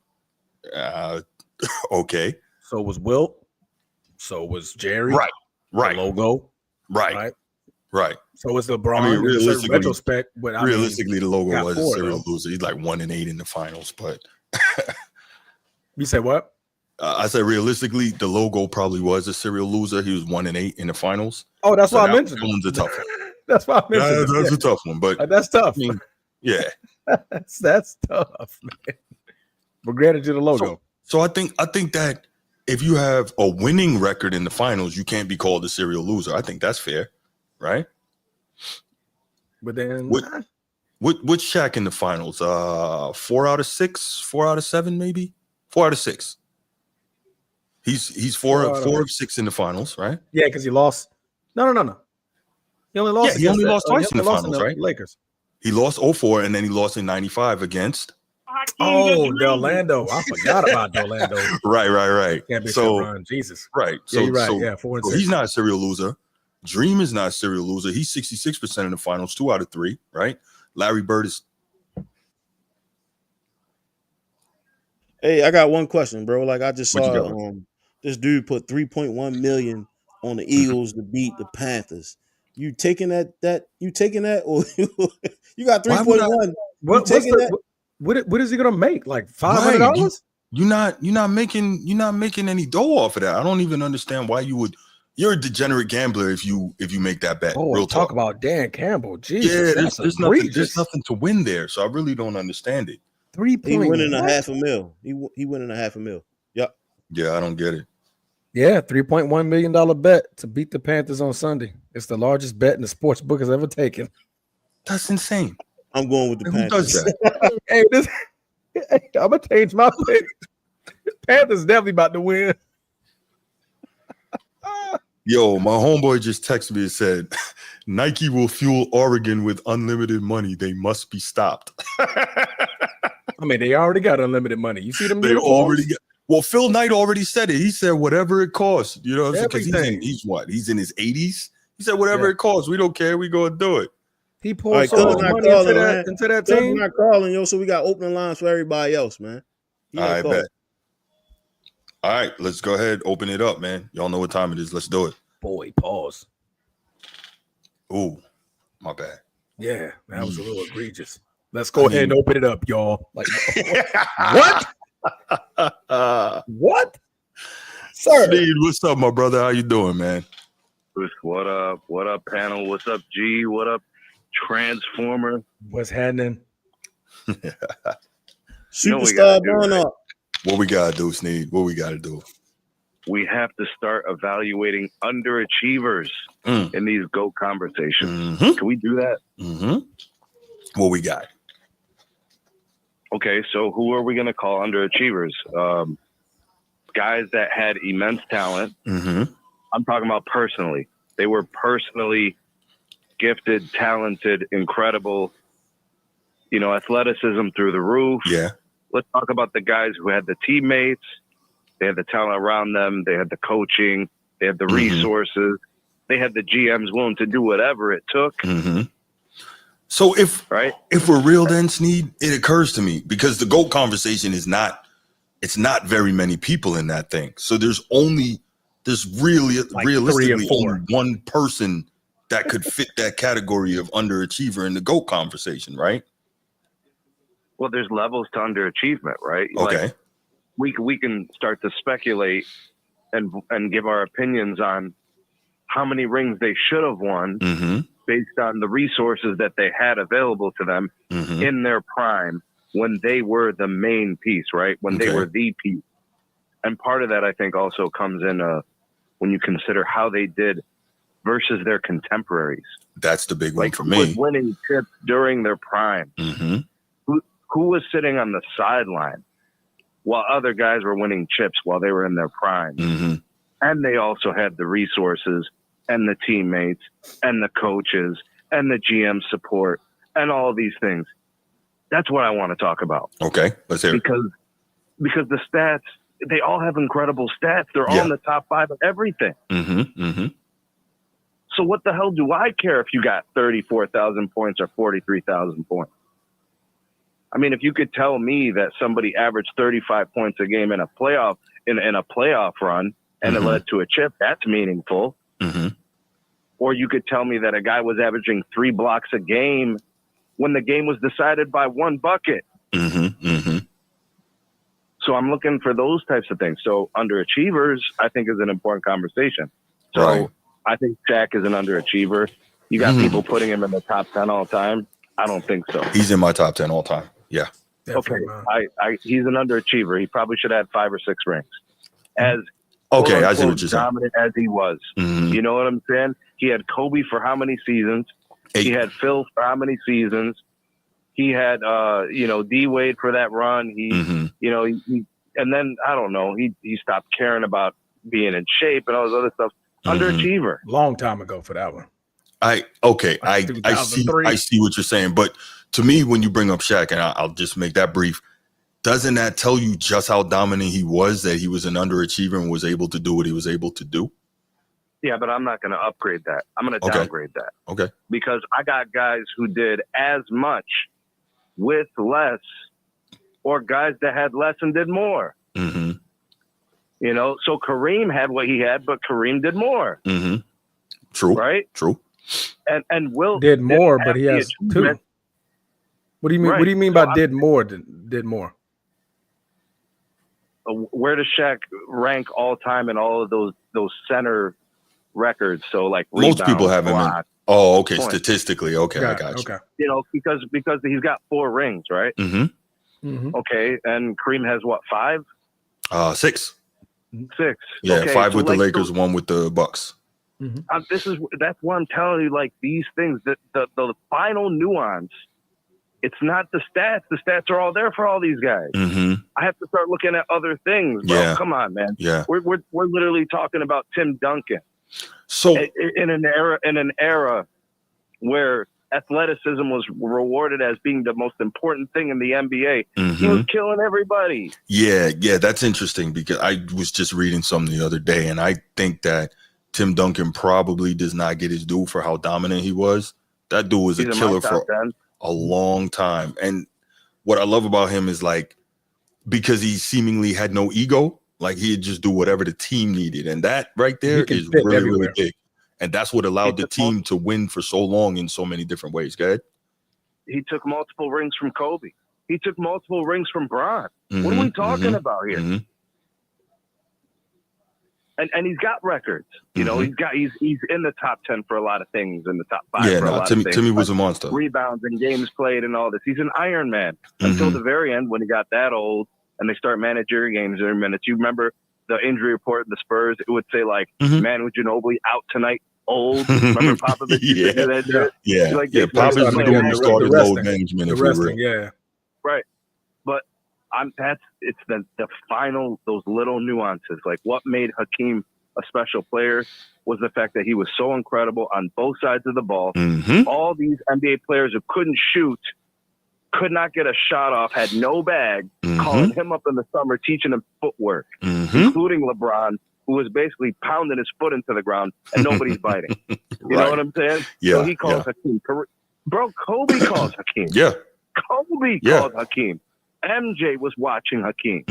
Okay. So was Wilt. So was Jerry. Right. The logo. Right. So was LeBron. I mean, realistically, retrospect, but the logo got was a 4, serial though. loser. He's like 1-8 in the finals, but You said what? I said realistically, the logo probably was a serial loser. He was 1-8 in the finals. Oh, that's So why I that mentioned. one's a tough one. That's why I mentioned. That's a tough one, but That's tough. I mean, yeah, that's tough, man. But granted to the logo. So I think that if you have a winning record in the finals, you can't be called a serial loser. I think that's fair, right? But then what's Shaq in the finals? 4 out of 6, 4 out of 7, maybe 4 out of 6. He's 4 of 6 in the finals, right? Yeah, because he lost. No. He only lost. Yeah, he only lost twice in the finals, right? Lakers. He lost 04 and then he lost in 95 against. Oh, Delando. I forgot about Delando. Right. So run. Jesus. Right. So you're right. So, Yeah, 4 and so 6. he's not a serial loser. Dream is not a serial loser. He's 66% in the finals, 2 out of 3, right? Larry Bird is. Hey, I got one question, bro. Like I just saw this dude put 3.1 million on the Eagles to beat the Panthers. You taking that or you got 3.1? What is he gonna make? Like $500? Right. You're not making any dough off of that. I don't even understand why you would. You're a degenerate gambler if you make that bet. Oh, real talk about Dan Campbell. Jesus, yeah, there's nothing to win there. So I really don't understand it. 3 He points. winning $500,000. He winning $500,000. Yep. Yeah, I don't get it. Yeah, $3.1 million bet to beat the Panthers on Sunday. It's the largest bet in the sports book has ever taken. That's insane. I'm going with the Who Panthers. does that? I'm gonna change my pick. Panthers definitely about to win. Yo, my homeboy just texted me and said, Nike will fuel Oregon with unlimited money. They must be stopped. I mean, they already got unlimited money. You see them? They already got. Well, Phil Knight already said it. He said whatever it costs. You know, because he's in his 80s. He said whatever it costs. We don't care. We go and do it. He poured so much money into that team. Not calling, yo. So we got opening lines for everybody else, man. I bet. All right, let's go ahead. Open it up, man. Y'all know what time it is. Let's do it. Boy, pause. Ooh, my bad. Yeah, that was a little egregious. Let's go ahead and open it up, y'all. Like, what? What? Sir. Steve, what's up, my brother? How you doing, man? What up? What up, panel? What's up, G? What up, Transformer? What's happening? Superstar going up. What we gotta do, Sneed? What we gotta do? We have to start evaluating underachievers in these GOAT conversations. Mm-hmm. Can we do that? Mm-hmm. What we got? Okay, so who are we going to call underachievers? Guys that had immense talent. Mm-hmm. I'm talking about personally. They were personally gifted, talented, incredible, athleticism through the roof. Yeah. Let's talk about the guys who had the teammates. They had the talent around them. They had the coaching. They had the resources. They had the GMs willing to do whatever it took. Mm-hmm. So if we're real, then Sneed, it occurs to me, because the GOAT conversation it's not very many people in that thing. So there's really realistically only one person that could fit that category of underachiever in the GOAT conversation, right? Well, there's levels to underachievement, right? Okay. Like, we can start to speculate and give our opinions on how many rings they should have won based on the resources that they had available to them in their prime when they were the main piece, right? When they were the piece. And part of that, I think, also comes in when you consider how they did versus their contemporaries. That's the big one for who me. was winning chips during their prime? Who was sitting on the sideline while other guys were winning chips while they were in their prime? And they also had the resources and the teammates and the coaches and the GM support and all these things. That's what I want to talk about. Okay, let's hear it. Because the stats, they all have incredible stats. They're all in the top 5 of everything. So what the hell do I care if you got 34,000 points or 43,000 points? I mean, if you could tell me that somebody averaged 35 points a game in a playoff in a playoff run and it led to a chip, that's meaningful. Or you could tell me that a guy was averaging 3 blocks a game when the game was decided by 1 bucket. So I'm looking for those types of things. So underachievers, I think, is an important conversation. So I think Shaq is an underachiever. You got people putting him in the top 10 all time. I don't think so. He's in my top 10 all time. Yeah. Definitely. Okay. He's an underachiever. He probably should have 5 or 6 rings. As okay, I see what you're saying. Dominant as he was. You know what I'm saying? He had Kobe for how many seasons? 8. He had Phil for how many seasons? He had D Wade for that run. He and then I don't know, he stopped caring about being in shape and all this other stuff. Underachiever. Long time ago for that one. I see what you're saying, but to me, when you bring up Shaq, and I'll just make that brief, doesn't that tell you just how dominant he was, that he was an underachiever and was able to do what he was able to do? Yeah, but I'm not going to upgrade that. I'm going to downgrade that. Okay. Because I got guys who did as much with less, or guys that had less and did more. So Kareem had what he had, but Kareem did more. True. Right? True. And Will did more, but he has 2. What do you mean? Right. What do you mean by did more? Did more? Where does Shaq rank all time in all of those center records? So like most people have him in. Oh, okay. Points. Statistically, okay, I got you. Okay. Because he's got 4 rings, right? Okay, and Kareem has what, 5? 6. 6. Yeah, okay, 5 with the Lakers, 1 with the Bucks. That's what I'm telling you. Like these things, that the final nuance. It's not the stats. The stats are all there for all these guys. I have to start looking at other things, bro. Yeah. Come on, man. Yeah. We're literally talking about Tim Duncan. So in an era where athleticism was rewarded as being the most important thing in the NBA, he was killing everybody. Yeah, that's interesting, because I was just reading something the other day, and I think that Tim Duncan probably does not get his due for how dominant he was. That dude was a killer for a long time. And what I love about him is, like, because he seemingly had no ego, like he'd just do whatever the team needed. And that right there is really, really big. And that's what allowed the team to win for so long in so many different ways. Go ahead. He took multiple rings from Kobe. He took multiple rings from Bron. What are we talking about here? And he's got records. You know, he's in the top 10 for a lot of things, in the top 5 Yeah, for a lot of things. Timmy was a monster. Rebounds and games played and all this. He's an Iron Man until the very end, when he got that old and they start managerial games every minute. You remember the injury report of the Spurs? It would say, like, Manu Ginobili out tonight, old. Remember Popovich? Popovich was doing the starting load management. Right. But it's the final, those little nuances, like what made Hakeem a special player was the fact that he was so incredible on both sides of the ball. All these NBA players who couldn't shoot, could not get a shot off, had no bag, calling him up in the summer, teaching him footwork, including LeBron, who was basically pounding his foot into the ground and nobody's biting. You know what I'm saying? Yeah, so he calls Hakeem. Bro, Kobe calls Hakeem. Yeah. Kobe called Hakeem. MJ was watching Hakeem.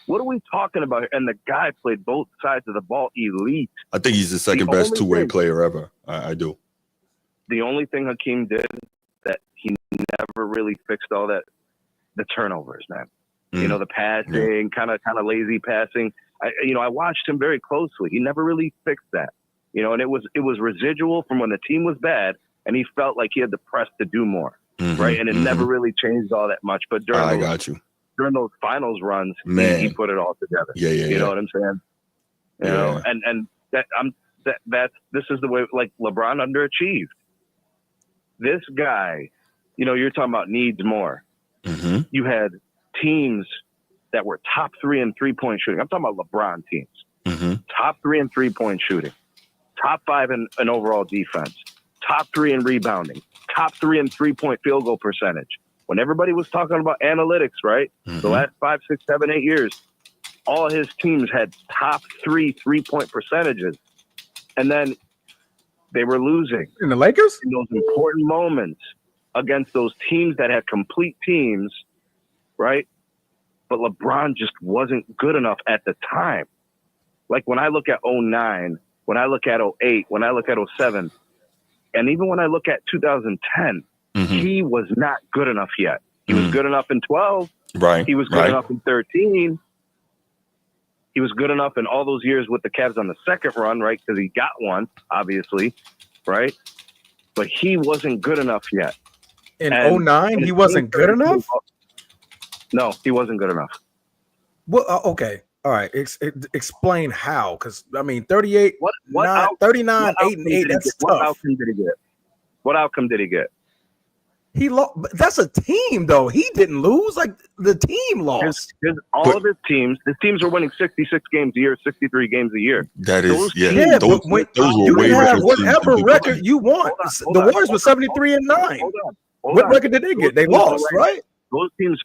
What are we talking about here? And the guy played both sides of the ball elite. I think he's the second best two-way player ever. I do. The only thing Hakeem did that he never really fixed all that, the turnovers, man. You know, the passing, kind of lazy passing. I watched him very closely. He never really fixed that. You know, and it was residual from when the team was bad, and he felt like he had the press to do more, right? And it never really changed all that much. But during those finals runs, he put it all together. You know what I'm saying? You know, and this is the way, like, LeBron underachieved. This guy, you know, you're talking about needs more. You had teams that were top 3 in 3-point shooting. I'm talking about LeBron teams. Top 3 in 3-point shooting. Top 5 in overall defense. Top 3 in rebounding. Top 3 in 3-point field goal percentage. When everybody was talking about analytics, right? The last 5, 6, 7, 8 years, all his teams had top 3 3-point percentages. And then they were losing. In the Lakers? In those important moments against those teams that had complete teams, right? But LeBron just wasn't good enough at the time. Like when I look at 09, when I look at 08, when I look at 07, and even when I look at 2010, he was not good enough yet. He was good enough in 12. Right. He was good enough in 13. He was good enough in all those years with the Cavs on the second run, right? Because he got one, obviously, right? But he wasn't good enough yet. In 09, he wasn't good enough? No, he wasn't good enough. Well, okay. All right. Explain how. Because, I mean, 38, 39, 8, and 8, that's tough. What outcome did he get? What outcome did he get? He lost. That's a team, though. He didn't lose. Like, the team lost. All of his teams were winning 66 games a year, 63 games a year. That is, those those you were way can have better whatever record you want. The Warriors were 73 and 9. What record did they get? They lost, right? Those teams,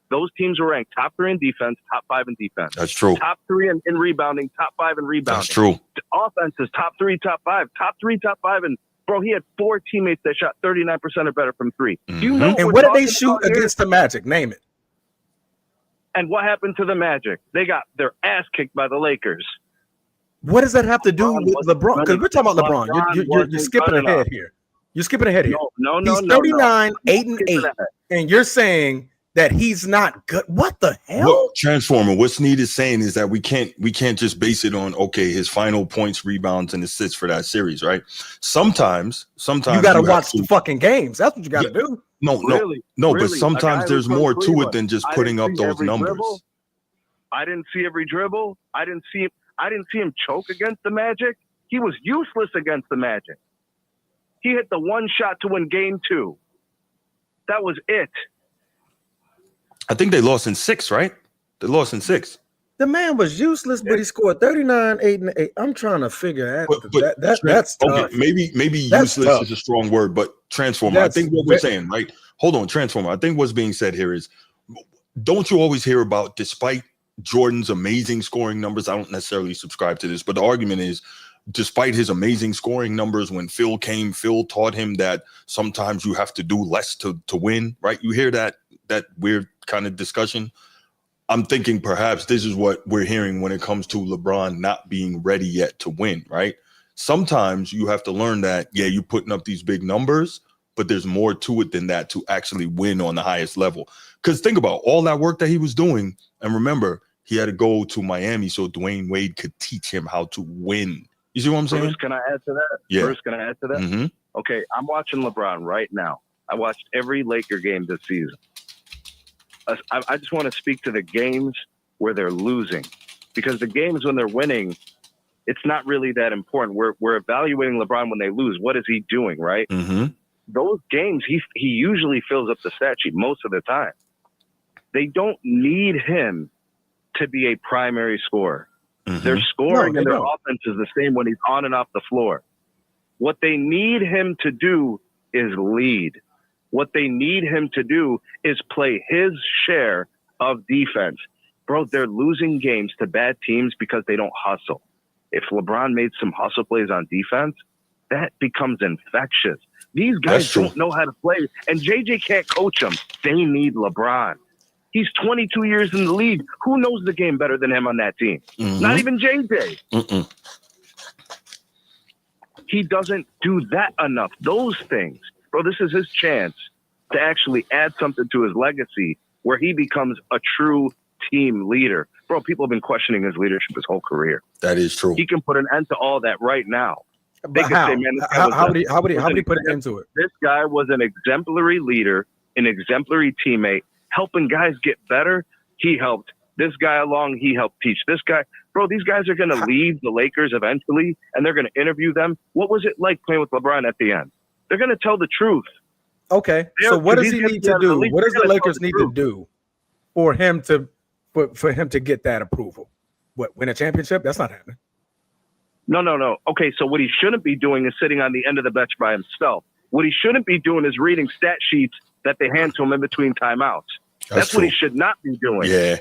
those teams were ranked top 3 in defense, top 5 in defense. That's true. Top 3 in rebounding, top 5 in rebounding. That's true. Offenses, top 3, top 5, top 3, top 5. And bro, he had 4 teammates that shot 39% or better from 3. Do you know? And what did they shoot against the Magic? Name it. And what happened to the Magic? They got their ass kicked by the Lakers. What does that have to do with LeBron? Because we're talking about LeBron. You're skipping ahead here. You're skipping ahead here. No. He's 39, 8 and 8, and you're saying that he's not good. What the hell? Well, Transformer, what Sneed is saying is that we can't just base it on his final points, rebounds, and assists for that series, right? Sometimes you got to watch the fucking games. That's what you got to do. No, but sometimes there's more to it than just putting up those numbers. I didn't see every dribble. I didn't see him choke against the Magic. He was useless against the Magic. He hit the one shot to win game 2. That was it. I think they lost in 6, right? They lost in 6. The man was useless, but he scored 39, 8 and 8. I'm trying to figure out that's tough. Okay, maybe That's useless tough. is a strong word, but Transformer. I think what we're saying, right? Hold on, Transformer. I think what's being said here is, don't you always hear about, despite Jordan's amazing scoring numbers? I don't necessarily subscribe to this, but the argument is, despite his amazing scoring numbers, when Phil came, Phil taught him that sometimes you have to do less to win, right? You hear that weird kind of discussion. I'm thinking perhaps this is what we're hearing when it comes to LeBron not being ready yet to win, right? Sometimes you have to learn that, you're putting up these big numbers, but there's more to it than that to actually win on the highest level. Because think about all that work that he was doing. And remember, he had to go to Miami so Dwayne Wade could teach him how to win. You see what I'm saying? Bruce, can I add to that? Yeah. Bruce, can I add to that? Okay, I'm watching LeBron right now. I watched every Laker game this season. I just want to speak to the games where they're losing, because the games when they're winning, it's not really that important. We're evaluating LeBron when they lose. What is he doing, right? Those games, he usually fills up the stat sheet most of the time. They don't need him to be a primary scorer. Their scoring and their offense is the same when he's on and off the floor. What they need him to do is lead. What they need him to do is play his share of defense. Bro, they're losing games to bad teams because they don't hustle. If LeBron made some hustle plays on defense, that becomes infectious. These guys don't know how to play, and JJ can't coach them. They need LeBron. He's 22 years in the league. Who knows the game better than him on that team? Not even JJ. He doesn't do that enough. Those things. Bro, this is his chance to actually add something to his legacy where he becomes a true team leader. Bro, people have been questioning his leadership his whole career. That is true. He can put an end to all that right now. But how? How would he put an end to it? This guy was an exemplary leader, an exemplary teammate, helping guys get better. He helped this guy along. He helped teach this guy. Bro, these guys are going to leave the Lakers eventually, and they're going to interview them. What was it like playing with LeBron at the end? They're going to tell the truth. Okay, so what does he need to do? What does the Lakers need to do for him to get that approval? What, win a championship? That's not happening. No. Okay, so what he shouldn't be doing is sitting on the end of the bench by himself. What he shouldn't be doing is reading stat sheets that they hand to him in between timeouts. That's what he should not be doing. Yeah.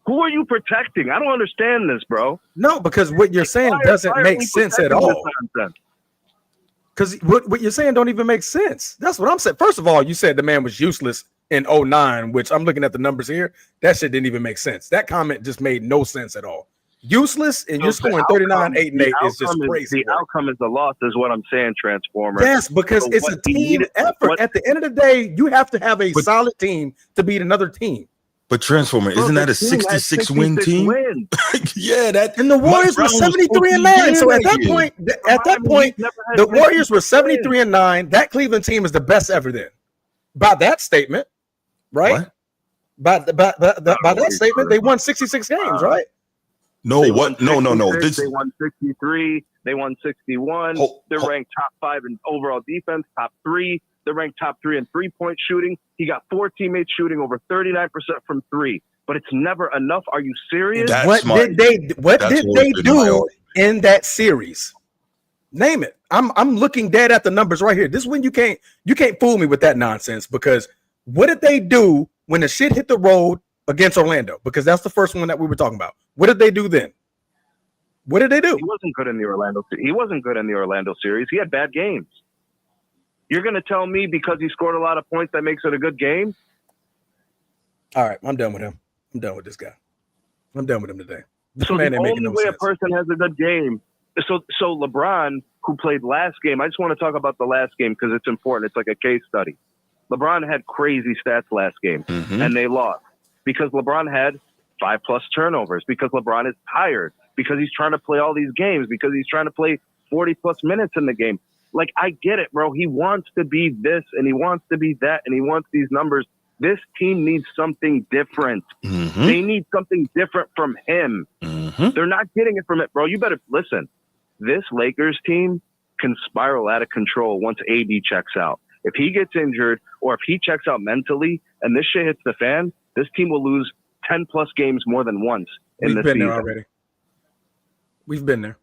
Who are you protecting? I don't understand this, bro. No, because what you're saying doesn't make sense at all. Because what you're saying don't even make sense. That's what I'm saying. First of all, you said the man was useless in 2009, which I'm looking at the numbers here. That shit didn't even make sense. That comment just made no sense at all. Useless, and you're scoring 39, 8, and 8 is just crazy. The outcome is the loss, is what I'm saying, Transformer. Yes, because it's a team effort. At the end of the day, you have to have a solid team to beat another team. But Transformer, isn't that a 66 win team? Yeah, that. And the Warriors were 73-9. So at that point, the Warriors were 73-9. That Cleveland team is the best ever then. By that statement, right? By that statement, they won 66 games, right? No, what? No. They won 63. They won 61. They're ranked top 5 in overall defense, top 3. They're ranked top 3 in three-point shooting. He got 4 teammates shooting over 39% from 3. But it's never enough. Are you serious? What did they do in that series? Name it. I'm looking dead at the numbers right here. This is when you can't fool me with that nonsense, because what did they do when the shit hit the road against Orlando? Because that's the first one that we were talking about. What did they do then? What did they do? He wasn't good in the Orlando series. He had bad games. You're going to tell me because he scored a lot of points that makes it a good game? All right, I'm done with him. I'm done with this guy. I'm done with him today. So the only way a person has a good game. So LeBron, who played last game, I just want to talk about the last game because it's important. It's like a case study. LeBron had crazy stats last game, and they lost because LeBron had 5+ turnovers, because LeBron is tired, because he's trying to play all these games, because he's trying to play 40+ minutes in the game. Like, I get it, bro. He wants to be this, and he wants to be that, and he wants these numbers. This team needs something different. They need something different from him. They're not getting it from it, bro. You better listen. This Lakers team can spiral out of control once AD checks out. If he gets injured or if he checks out mentally and this shit hits the fan, this team will lose 10+ games more than once in the season. We've been there already. We've been there.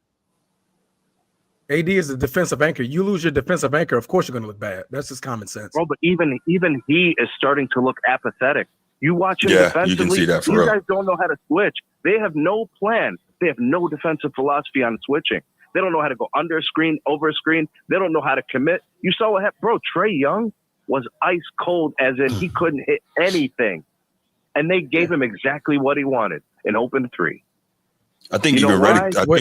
AD is a defensive anchor. You lose your defensive anchor, of course you're going to look bad. That's just common sense. Bro, but even he is starting to look apathetic. You watch him defensively. You can see that for real. These guys don't know how to switch. They have no plan. They have no defensive philosophy on switching. They don't know how to go under a screen, over a screen. They don't know how to commit. You saw what happened. Bro, Trae Young was ice cold, as in he couldn't hit anything. And they gave him exactly what he wanted, an open 3. I think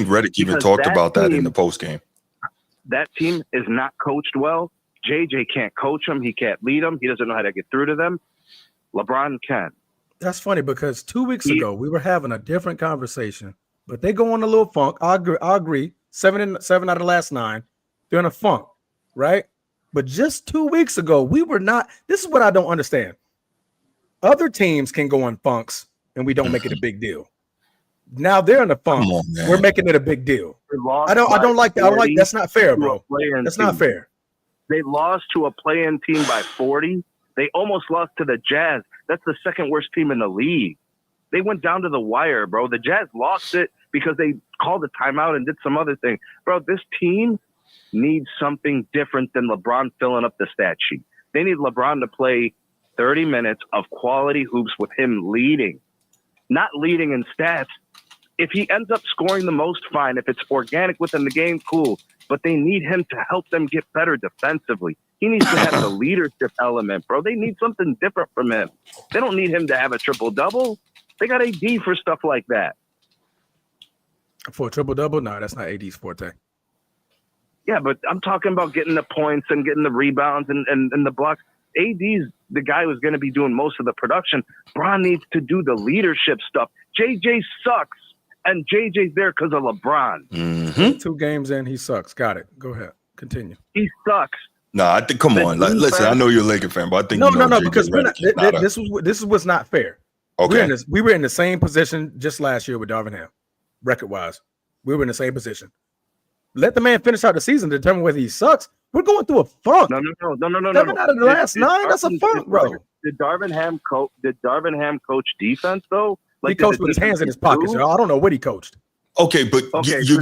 Reddick even talked about that in the post game. That team is not coached well. JJ can't coach them. He can't lead them. He doesn't know how to get through to them. LeBron can. That's funny because 2 weeks ago we were having a different conversation, but they go on a little funk. I agree. 7 out of the last 9. They're in a funk, right? But just 2 weeks ago, we were not. This is what I don't understand. Other teams can go in funks and we don't make it a big deal. Now they're in a funk. We're making it a big deal. I don't like that. That's not fair, bro. That's not fair. They lost to a play-in team by 40. They almost lost to the Jazz. That's the second worst team in the league. They went down to the wire, bro. The Jazz lost it because they called a timeout and did some other thing. Bro, this team needs something different than LeBron filling up the stat sheet. They need LeBron to play 30 minutes of quality hoops with him leading, not leading in stats. If he ends up scoring the most, fine. If it's organic within the game, cool. But they need him to help them get better defensively. He needs to have the leadership element, bro. They need something different from him. They don't need him to have a triple-double. They got AD for stuff like that. For a triple-double? No, that's not AD's forte. Yeah, but I'm talking about getting the points and getting the rebounds and the blocks. AD's the guy who's going to be doing most of the production. Bron needs to do the leadership stuff. JJ sucks, and JJ's there because of LeBron. Mm-hmm. 2 games in, he sucks. Got it. Go ahead. Continue. He sucks. Nah, I think. Come on, listen. I know you're a Laker fan, but I think no, because this is what's not fair. Okay, we were in the same position just last year with Darvin Ham, record wise. We were in the same position. Let the man finish out the season to determine whether he sucks. We're going through a funk. No. 7 out of the last 9. That's a funk, bro. Did Darvin Ham coach defense though? He coached with his hands in his pockets. I don't know what he coached. Okay, but you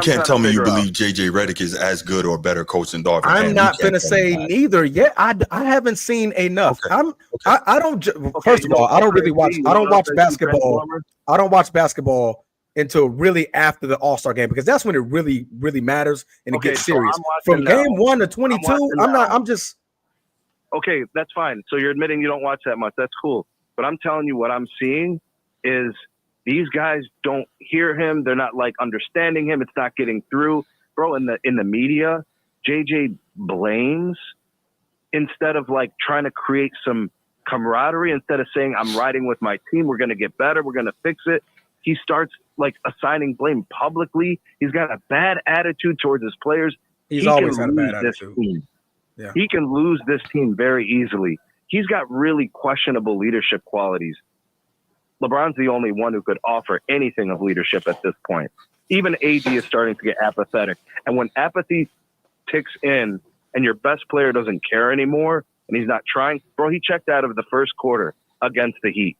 can't tell me you believe JJ Redick is as good or better coach than Darvin Ham. I'm not gonna say neither yet. I haven't seen enough. Okay. I don't. First of all, I don't really watch. I don't watch basketball. I don't watch basketball until really after the All-Star game, because that's when it really, really matters and it gets serious. From game 1 to 22, I'm just. Okay, that's fine. So you're admitting you don't watch that much. That's cool. But I'm telling you what I'm seeing is these guys don't hear him. They're not like understanding him. It's not getting through. Bro, in the media, JJ blames instead of like trying to create some camaraderie, instead of saying, I'm riding with my team. We're going to get better. We're going to fix it. He starts like assigning blame publicly. He's got a bad attitude towards his players. He's always had a bad attitude. Yeah. He can lose this team very easily. He's got really questionable leadership qualities. LeBron's the only one who could offer anything of leadership at this point. Even AD is starting to get apathetic. And when apathy ticks in and your best player doesn't care anymore and he's not trying, bro, he checked out of the first quarter against the Heat.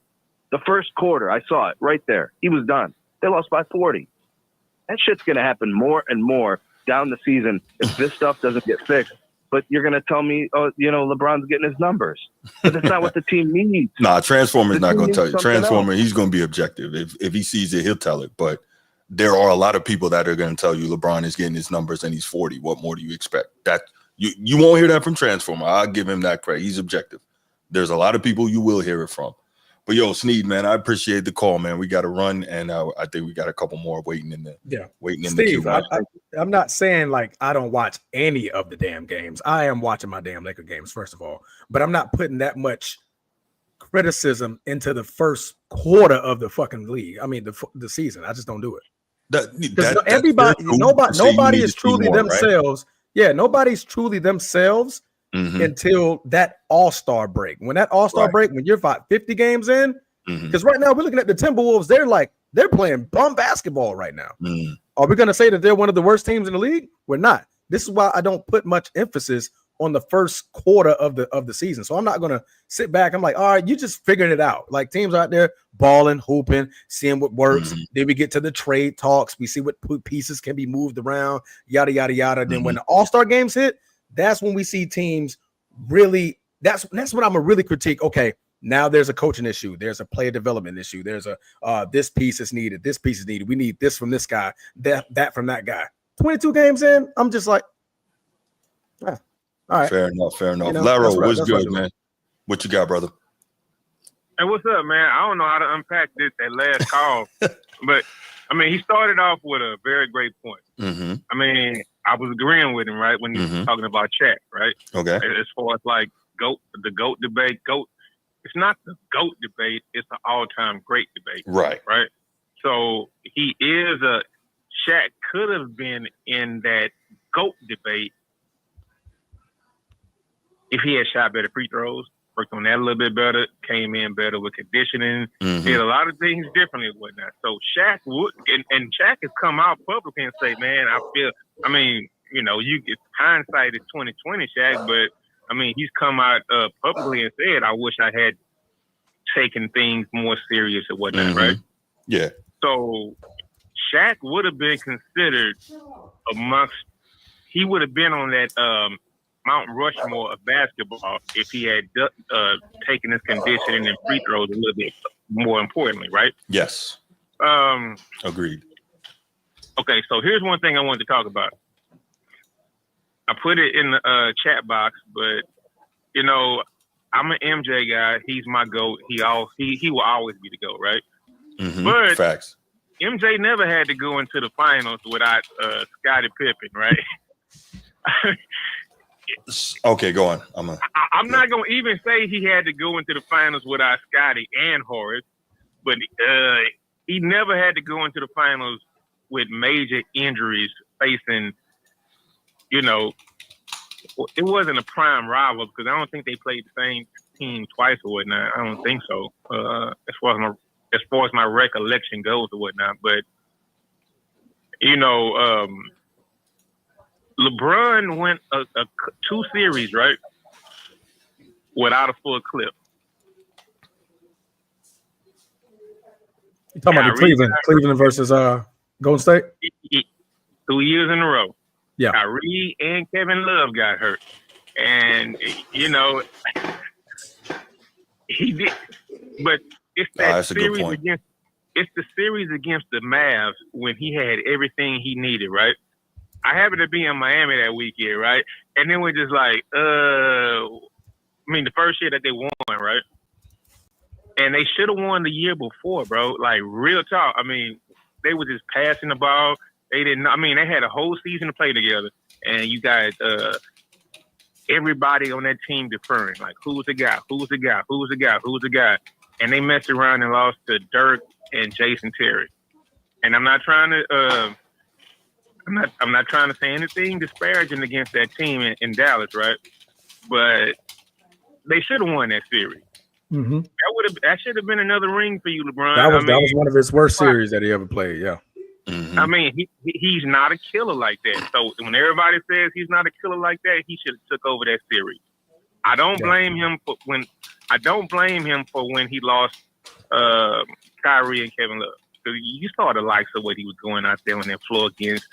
The first quarter, I saw it right there. He was done. They lost by 40. That shit's going to happen more and more down the season if this stuff doesn't get fixed. But you're going to tell me, oh, LeBron's getting his numbers. But that's not what the team needs. Nah, Transformer's not going to tell you. Transformer, he's going to be objective. If he sees it, he'll tell it. But there are a lot of people that are going to tell you LeBron is getting his numbers and he's 40. What more do you expect? That you won't hear that from Transformer. I'll give him that credit. He's objective. There's a lot of people you will hear it from. But yo, Sneed, man, I appreciate the call, man. We got to run, and I think we got a couple more waiting in the Steve, I'm not saying like I don't watch any of the damn games. I am watching my damn Laker games, first of all, but I'm not putting that much criticism into the first quarter of the fucking league. I mean, the season. I just don't do it. Nobody is truly themselves. Right? Yeah, nobody's truly themselves. Until that All-Star break. When that All-Star break, when you're 50 games in, because right now we're looking at the Timberwolves, they're playing bum basketball right now. Are we going to say that they're one of the worst teams in the league? We're not. This is why I don't put much emphasis on the first quarter of the season. So I'm not going to sit back. I'm like, all right, you're just figuring it out. Like teams out there balling, hooping, seeing what works. Then we get to the trade talks. We see what pieces can be moved around, yada, yada, yada. Then when the All-Star games hit, that's when we see teams really. That's what I'm gonna really critique. Okay, now there's a coaching issue. There's a player development issue. There's a this piece is needed. This piece is needed. We need this from this guy. That from that guy. 22 games in, I'm just like, all right. Fair enough. Laro, what's good, man? What you got, brother? Hey, what's up, man? I don't know how to unpack that last call, but I mean, he started off with a very great point. I mean, I was agreeing with him, right, when he was talking about Shaq, right? Okay. As far as like the GOAT debate, it's not the GOAT debate, it's an all-time great debate. Right. Right? So he is Shaq could have been in that GOAT debate if he had shot better free throws, worked on that a little bit better, came in better with conditioning, did a lot of things differently and whatnot. So Shaq would, and Shaq has come out publicly and say, man, you get hindsight is 20/20, Shaq, but I mean, he's come out publicly and said, I wish I had taking things more serious or whatnot, right? Yeah. So Shaq would have been considered he would have been on that Mount Rushmore of basketball if he had taken his conditioning and free throws a little bit more importantly, right? Yes. Agreed. Okay, so here's one thing I wanted to talk about. I put it in the chat box, but you know, I'm an MJ guy. He's my GOAT. He will always be the GOAT, right? But facts. MJ never had to go into the finals without Scottie Pippen, right? Okay, go on. I'm not gonna even say he had to go into the finals without Scottie and Horace, but he never had to go into the finals with major injuries facing, you know, it wasn't a prime rival because I don't think they played the same team twice or whatnot. I don't think so. As far as my recollection goes or whatnot, but you know, LeBron went two series, right, without a full clip. You talking about the Cleveland versus Golden State? 2 years in a row. Yeah. Kyrie and Kevin Love got hurt. And, you know, he did. But it's that's a good series point. it's the series against the Mavs when he had everything he needed, right? I happened to be in Miami that weekend, right? And then we're just like, the first year that they won, right? And they should have won the year before, bro. Like, real talk. I mean, they were just passing the ball. They didn't. I mean, they had a whole season to play together, and you got everybody on that team deferring. Like, who's the guy? Who's the guy? Who's the guy? Who's the guy? And they messed around and lost to Dirk and Jason Terry. And I'm not trying to. I'm not trying to say anything disparaging against that team in Dallas, right? But they should have won that series. Mm-hmm. That should have been another ring for you, LeBron. That was one of his worst series that he ever played. Yeah. I mean, he's not a killer like that. So when everybody says he's not a killer like that, he should have took over that series. I don't blame him for when he lost Kyrie and Kevin Love. Because you saw the likes of what he was going out there on that floor against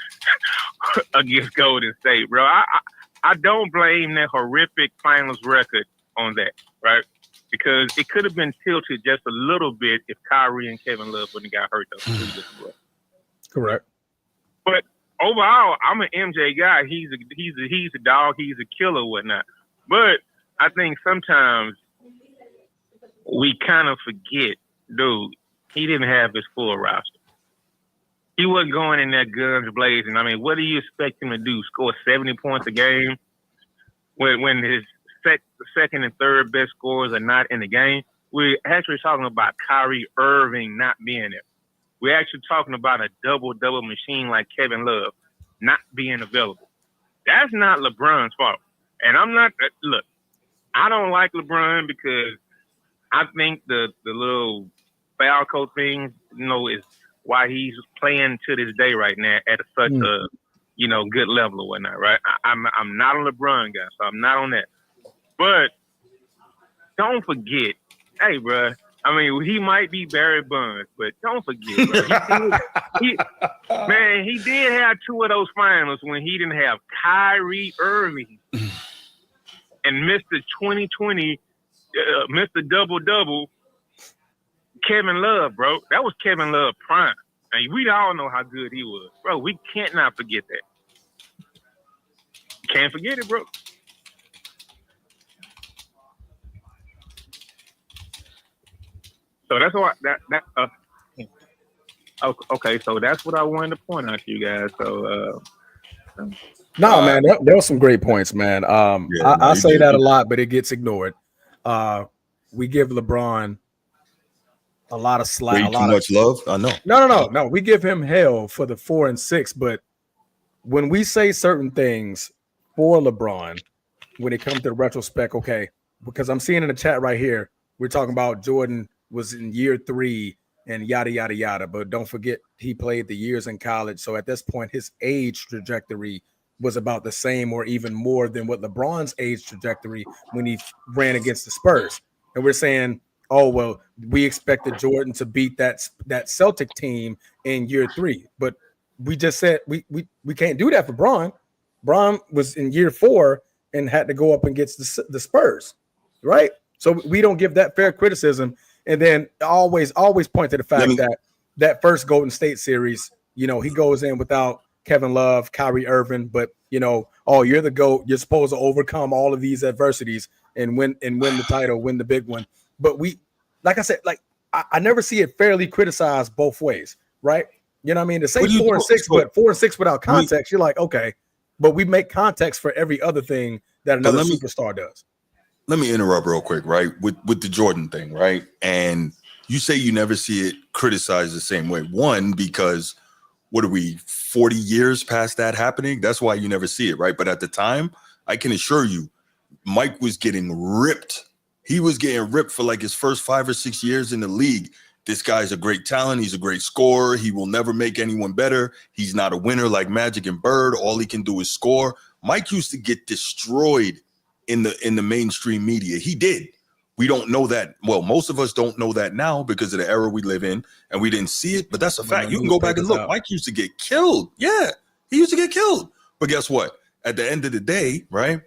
Golden State, bro. I don't blame that horrific finals record on that, right? Because it could have been tilted just a little bit if Kyrie and Kevin Love wouldn't have got hurt those 2 years ago. Correct. But overall, I'm an MJ guy. He's a dog. He's a killer, whatnot. But I think sometimes we kind of forget, dude. He didn't have his full roster. He wasn't going in there guns blazing. I mean, what do you expect him to do? Score 70 points a game when his second and third best scorers are not in the game? We're actually talking about Kyrie Irving not being there. We're actually talking about a double-double machine like Kevin Love not being available. That's not LeBron's fault. And I'm not – look, I don't like LeBron because I think the little Falco thing, is why he's playing to this day right now at such a, good level or whatnot, right? I'm not a LeBron guy, so I'm not on that. But don't forget, hey, bro, I mean, he might be Barry Bonds, but don't forget, bro. He did have 2 of those finals when he didn't have Kyrie Irving and Mr. 2020, Mr. Double-Double, Kevin Love, bro. That was Kevin Love prime. And we all know how good he was. Bro, we can't not forget that. Can't forget it, bro. So that's why okay, so that's what I wanted to point out to you guys. So man, there were some great points, man. I say that a lot, but it gets ignored. We give LeBron a lot of slack. Way too much love? I know. No. We give him hell for the 4 and 6, but when we say certain things for LeBron, when it comes to the retrospect, okay, because I'm seeing in the chat right here, we're talking about Jordan was in year 3 and yada, yada, yada. But don't forget, he played the years in college. So at this point, his age trajectory was about the same or even more than what LeBron's age trajectory when he ran against the Spurs. And we're saying, oh well, we expected Jordan to beat that Celtic team in year 3, but we just said we can't do that for Bron. Bron was in year 4 and had to go up against the Spurs, right? So we don't give that fair criticism, and then always point to the fact that first Golden State series, he goes in without Kevin Love, Kyrie Irving, but you're the GOAT. You're supposed to overcome all of these adversities and win the title, win the big one. But like I said, I never see it fairly criticized both ways, right? You know what I mean? To say 4 and 6, but 4 and 6 without context, you're like, okay, but we make context for every other thing that another superstar does. Let me interrupt real quick, right? With the Jordan thing, right? And you say you never see it criticized the same way. One, because what are we, 40 years past that happening? That's why you never see it, right? But at the time, I can assure you, Mike was getting ripped. He was getting ripped for like his first 5 or 6 years in the league. This guy's a great talent. He's a great scorer. He will never make anyone better. He's not a winner like Magic and Bird. All he can do is score. Mike used to get destroyed in the mainstream media. He did. We don't know that. Well, most of us don't know that now because of the era we live in, and we didn't see it. But that's a fact. You can go back and look. Mike used to get killed. Yeah, he used to get killed. But guess what? At the end of the day, right?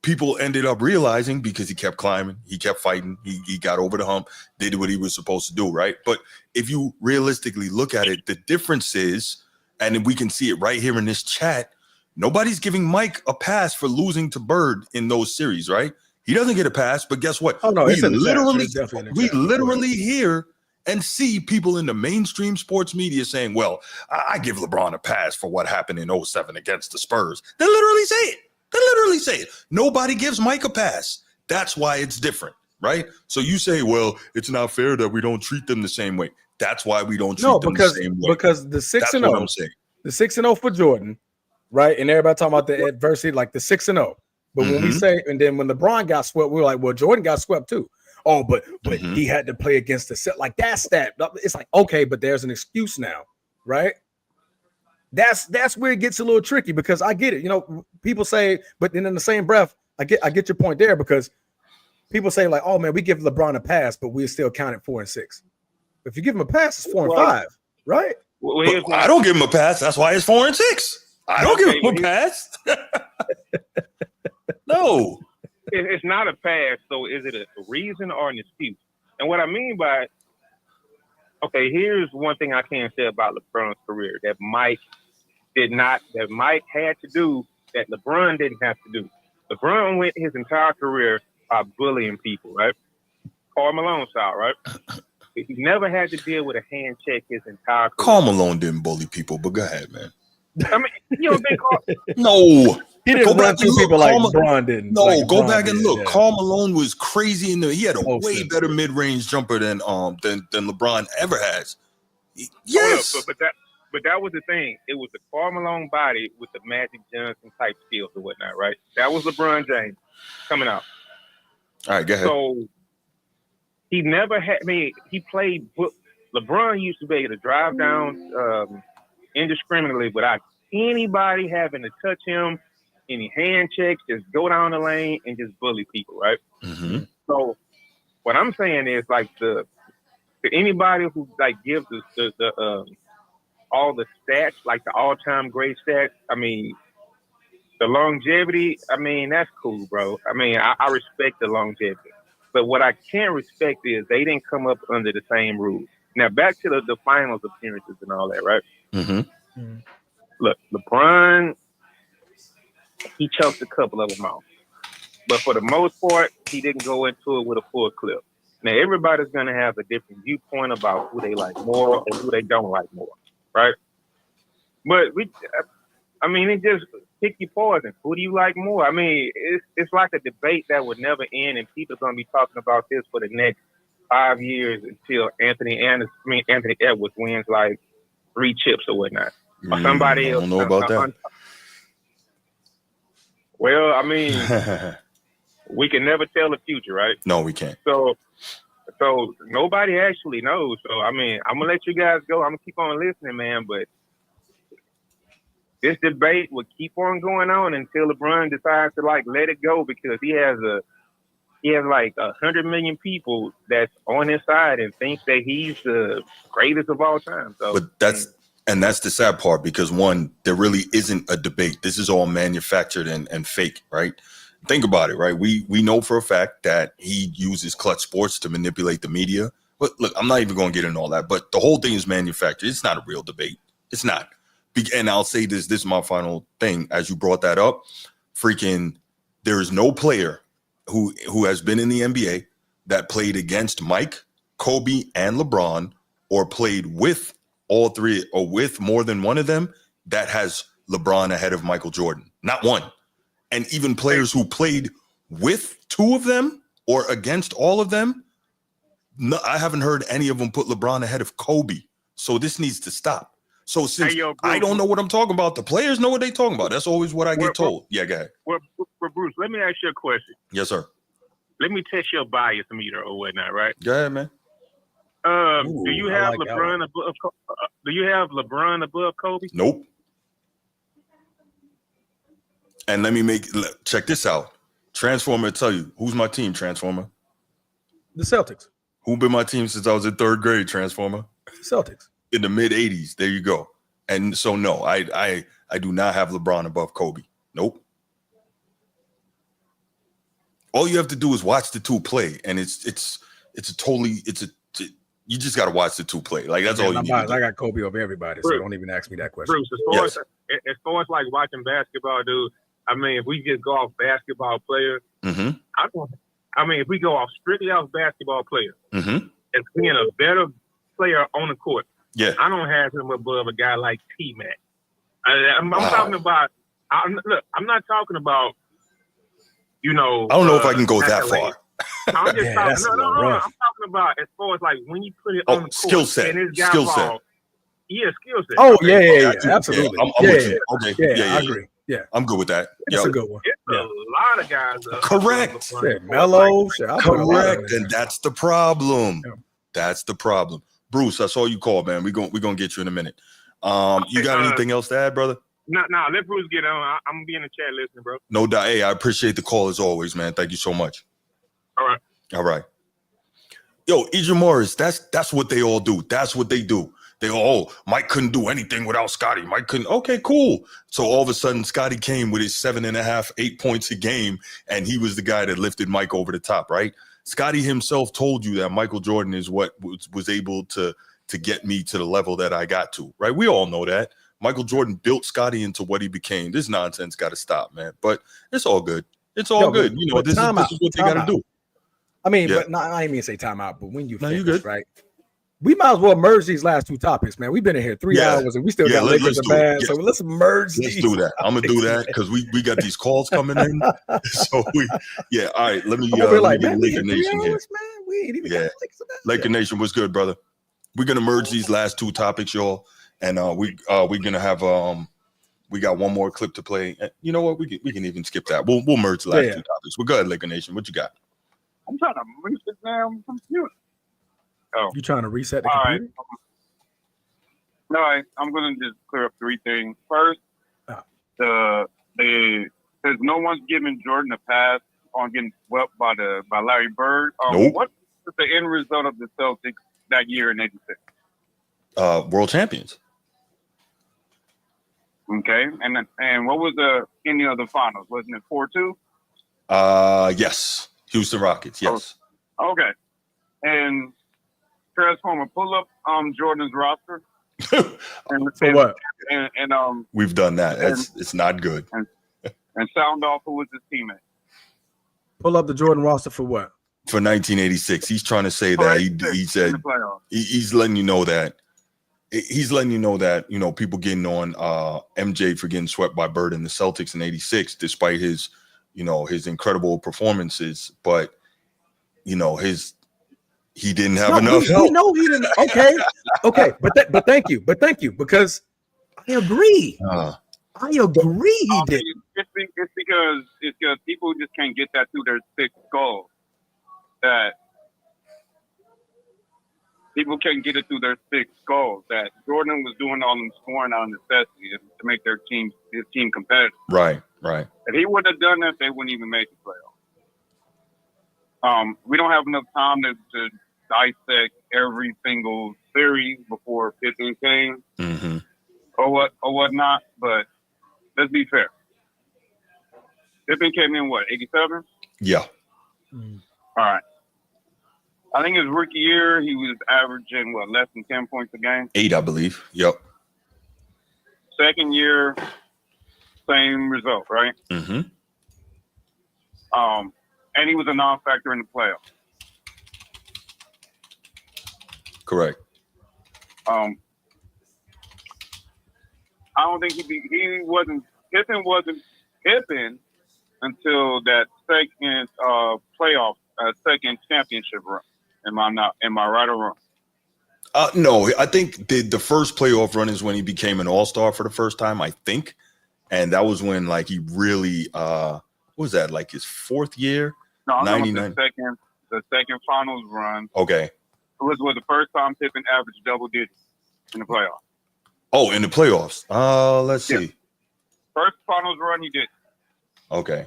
People ended up realizing, because he kept climbing, he kept fighting, he got over the hump, did what he was supposed to do, right? But if you realistically look at it, the difference is, and we can see it right here in this chat, nobody's giving Mike a pass for losing to Bird in those series, right? He doesn't get a pass, but guess what? Oh, no, we literally hear and see people in the mainstream sports media saying, well, I give LeBron a pass for what happened in 07 against the Spurs. They literally say it. Nobody gives Mike a pass. That's why it's different, right? So you say, well, it's not fair that we don't treat them the same way. That's why we don't treat them the same way. Because the 6-0, the 6-0 for Jordan, right? And everybody talking about the adversity, like the 6-0. But when we say, and then when LeBron got swept, we were like, well, Jordan got swept too. Oh, but he had to play against the set. Like that's that. It's like, okay, but there's an excuse now, right? That's where it gets a little tricky, because I get it. People say, but then in the same breath, I get your point there, because people say like, oh man, we give LeBron a pass, but we still count it 4 and 6. If you give him a pass, it's 4 and 5, right? Well, I don't give him a pass. That's why it's 4 and 6. I don't give him a pass. No. It's not a pass. So is it a reason or an excuse? And what I mean by, okay, here's one thing I can say about LeBron's career that Mike had to do that LeBron didn't have to do. LeBron went his entire career by bullying people, right? Karl Malone style, right? He never had to deal with a hand check his entire career. Karl Malone didn't bully people, but go ahead, man. I mean, you don't think No. He didn't run through people like LeBron didn't. No, go back and look. Karl Malone was crazy he had a way better mid-range jumper than LeBron ever has. Yes. But that was the thing. It was the Karl Malone body with the Magic Johnson type skills or whatnot, right? That was LeBron James coming out. All right, go ahead. So he never had. He played. LeBron used to be able to drive down indiscriminately without anybody having to touch him, any hand checks, just go down the lane and just bully people, right? Mm-hmm. So what I'm saying is, like, to anybody who like gives the all the stats, like the all-time great stats, I mean, the longevity, I mean, that's cool, bro. I mean, I respect the longevity. But what I can't respect is they didn't come up under the same rules. Now, back to the finals appearances and all that, right? Mm-hmm. Look, LeBron, he choked a couple of them out. But for the most part, he didn't go into it with a full clip. Now, everybody's going to have a different viewpoint about who they like more or who they don't like more, right? But it just pick your poison. Who do you like more? I mean, it's like a debate that would never end, and people are going to be talking about this for the next 5 years until Anthony Edwards wins like 3 chips or whatnot. Or somebody else. I don't know about that. Well, I mean, we can never tell the future, right? No, we can't. So nobody actually knows. So, I mean, I'm going to let you guys go. I'm going to keep on listening, man. But this debate will keep on going on until LeBron decides to, like, let it go, because he has he has like 100 million people that's on his side and think that he's the greatest of all time. So, but that's the sad part, because one, there really isn't a debate. This is all manufactured and fake, right? Think about it, right? We know for a fact that he uses Clutch Sports to manipulate the media. But look, I'm not even going to get into all that, but the whole thing is manufactured. It's not a real debate. It's not. And I'll say this is my final thing. As you brought that up, freaking, there is no player who has been in the NBA that played against Mike, Kobe, and LeBron, or played with all three or with more than one of them, that has LeBron ahead of Michael Jordan. Not one. And even players who played with two of them or against all of them, no, I haven't heard any of them put LeBron ahead of Kobe. So this needs to stop. So since I don't know what I'm talking about, the players know what they're talking about. That's always what I get told. Yeah, go ahead. Well, Bruce, let me ask you a question. Yes, sir. Let me test your bias meter or whatnot, right? Go ahead, man. Do you have LeBron above? Do you have LeBron above Kobe? Nope. And let me check this out. Transformer, tell you who's my team. Transformer. The Celtics. Who been my team since I was in third grade? Transformer. Celtics. In the mid '80s. There you go. And so no, I do not have LeBron above Kobe. Nope. All you have to do is watch the two play, and you just got to watch the two play. Like, that's all you need. I got Kobe over everybody, so don't even ask me that question. Bruce, as far as like watching basketball, dude, I mean, if we just go off basketball players, if we go off strictly off basketball players, as being a better player on the court, I don't have him above a guy like T-Mac. I'm talking about. I'm not talking about. I don't know if I can go that far. I'm just talking. I'm talking about as far as like when you put it on the court, skill set. Skill set. Yeah, skill set. Oh yeah, absolutely. I'm with you. Okay. Yeah, I agree. Yeah, I'm good with that. That's a good one. It's a lot of guys. Correct. Mellow. Correct. And that's the problem. That's the problem. Bruce, I saw you call, man. We're gonna get you in a minute. You got anything else to add, brother? No, let Bruce get on. I'm gonna be in the chat listening, bro. No doubt. Hey, I appreciate the call as always, man. Thank you so much. All right. Yo, Idris Morris, that's what they all do. That's what they do. They all, Mike couldn't do anything without Scotty. Mike couldn't. Okay, cool. So all of a sudden, Scotty came with his 7.5, 8 points a game, and he was the guy that lifted Mike over the top, right? Scotty himself told you that Michael Jordan is what was able to get me to the level that I got to, right? We all know that. Michael Jordan built Scotty into what he became. This nonsense got to stop, man. But it's all good. It's all good. You know, this is what they got to do. I mean, but I didn't mean to say timeout, but when you finish, right? We might as well merge these last two topics, man. We've been in here 3 hours and we still got Lakers and band. So let's merge these. Let's do that. I'm gonna do that because we got these calls coming in. So all right. Let me get Laker Nation here. We ain't even got Laker Nation, what's good, brother? We're gonna merge these last two topics, y'all, and we're gonna have we got one more clip to play. You know what? We can even skip that. We'll merge the last two topics. We're good, Laker Nation. What you got? I'm trying to reach this damn computer. Oh, you trying to reset the computer? Right. No, I'm going to just clear up three things. First, since no one's giving Jordan a pass on getting swept by Larry Bird. Nope. What was the end result of the Celtics that year in '86? World champions. Okay, and what was the ending of the finals? Wasn't it 4-2? Yes. Houston Rockets. Yes. Okay, and Transformer, pull up Jordan's roster. For what? And we've done that. It's not good. And sound off who was his teammate. Pull up the Jordan roster for what? For 1986. He's trying to say that he said he's letting you know that people getting on MJ for getting swept by Bird and the Celtics in '86, despite his incredible performances, but he didn't have enough help. We know he didn't. Okay, but thank you, because I agree. I agree he did. It's because people just can't get that through their thick skull. That people can't get it through their thick skulls. That Jordan was doing all them scoring out of necessity to make his team competitive. Right. If he wouldn't have done that, they wouldn't even make the playoffs. We don't have enough time to dissect every single series before Pippen came or whatnot. But let's be fair. Pippen came in what, 87? Yeah. All right. I think his rookie year he was averaging less than 10 points a game. 8, I believe. Yep. Second year, same result, right? Mm-hmm. And he was a non-factor in the playoffs. Correct. I don't think Pippen wasn't Pippen until that second playoff, second championship run. Am I right or wrong? No, I think the first playoff run is when he became an all-star for the first time, I think. And that was when he really what was that, his fourth year? No, I'm 99. The second finals run. Okay. It was the first time Pippen averaged double digits in the playoffs. Oh, in the playoffs. Let's see. First finals run he did. Okay.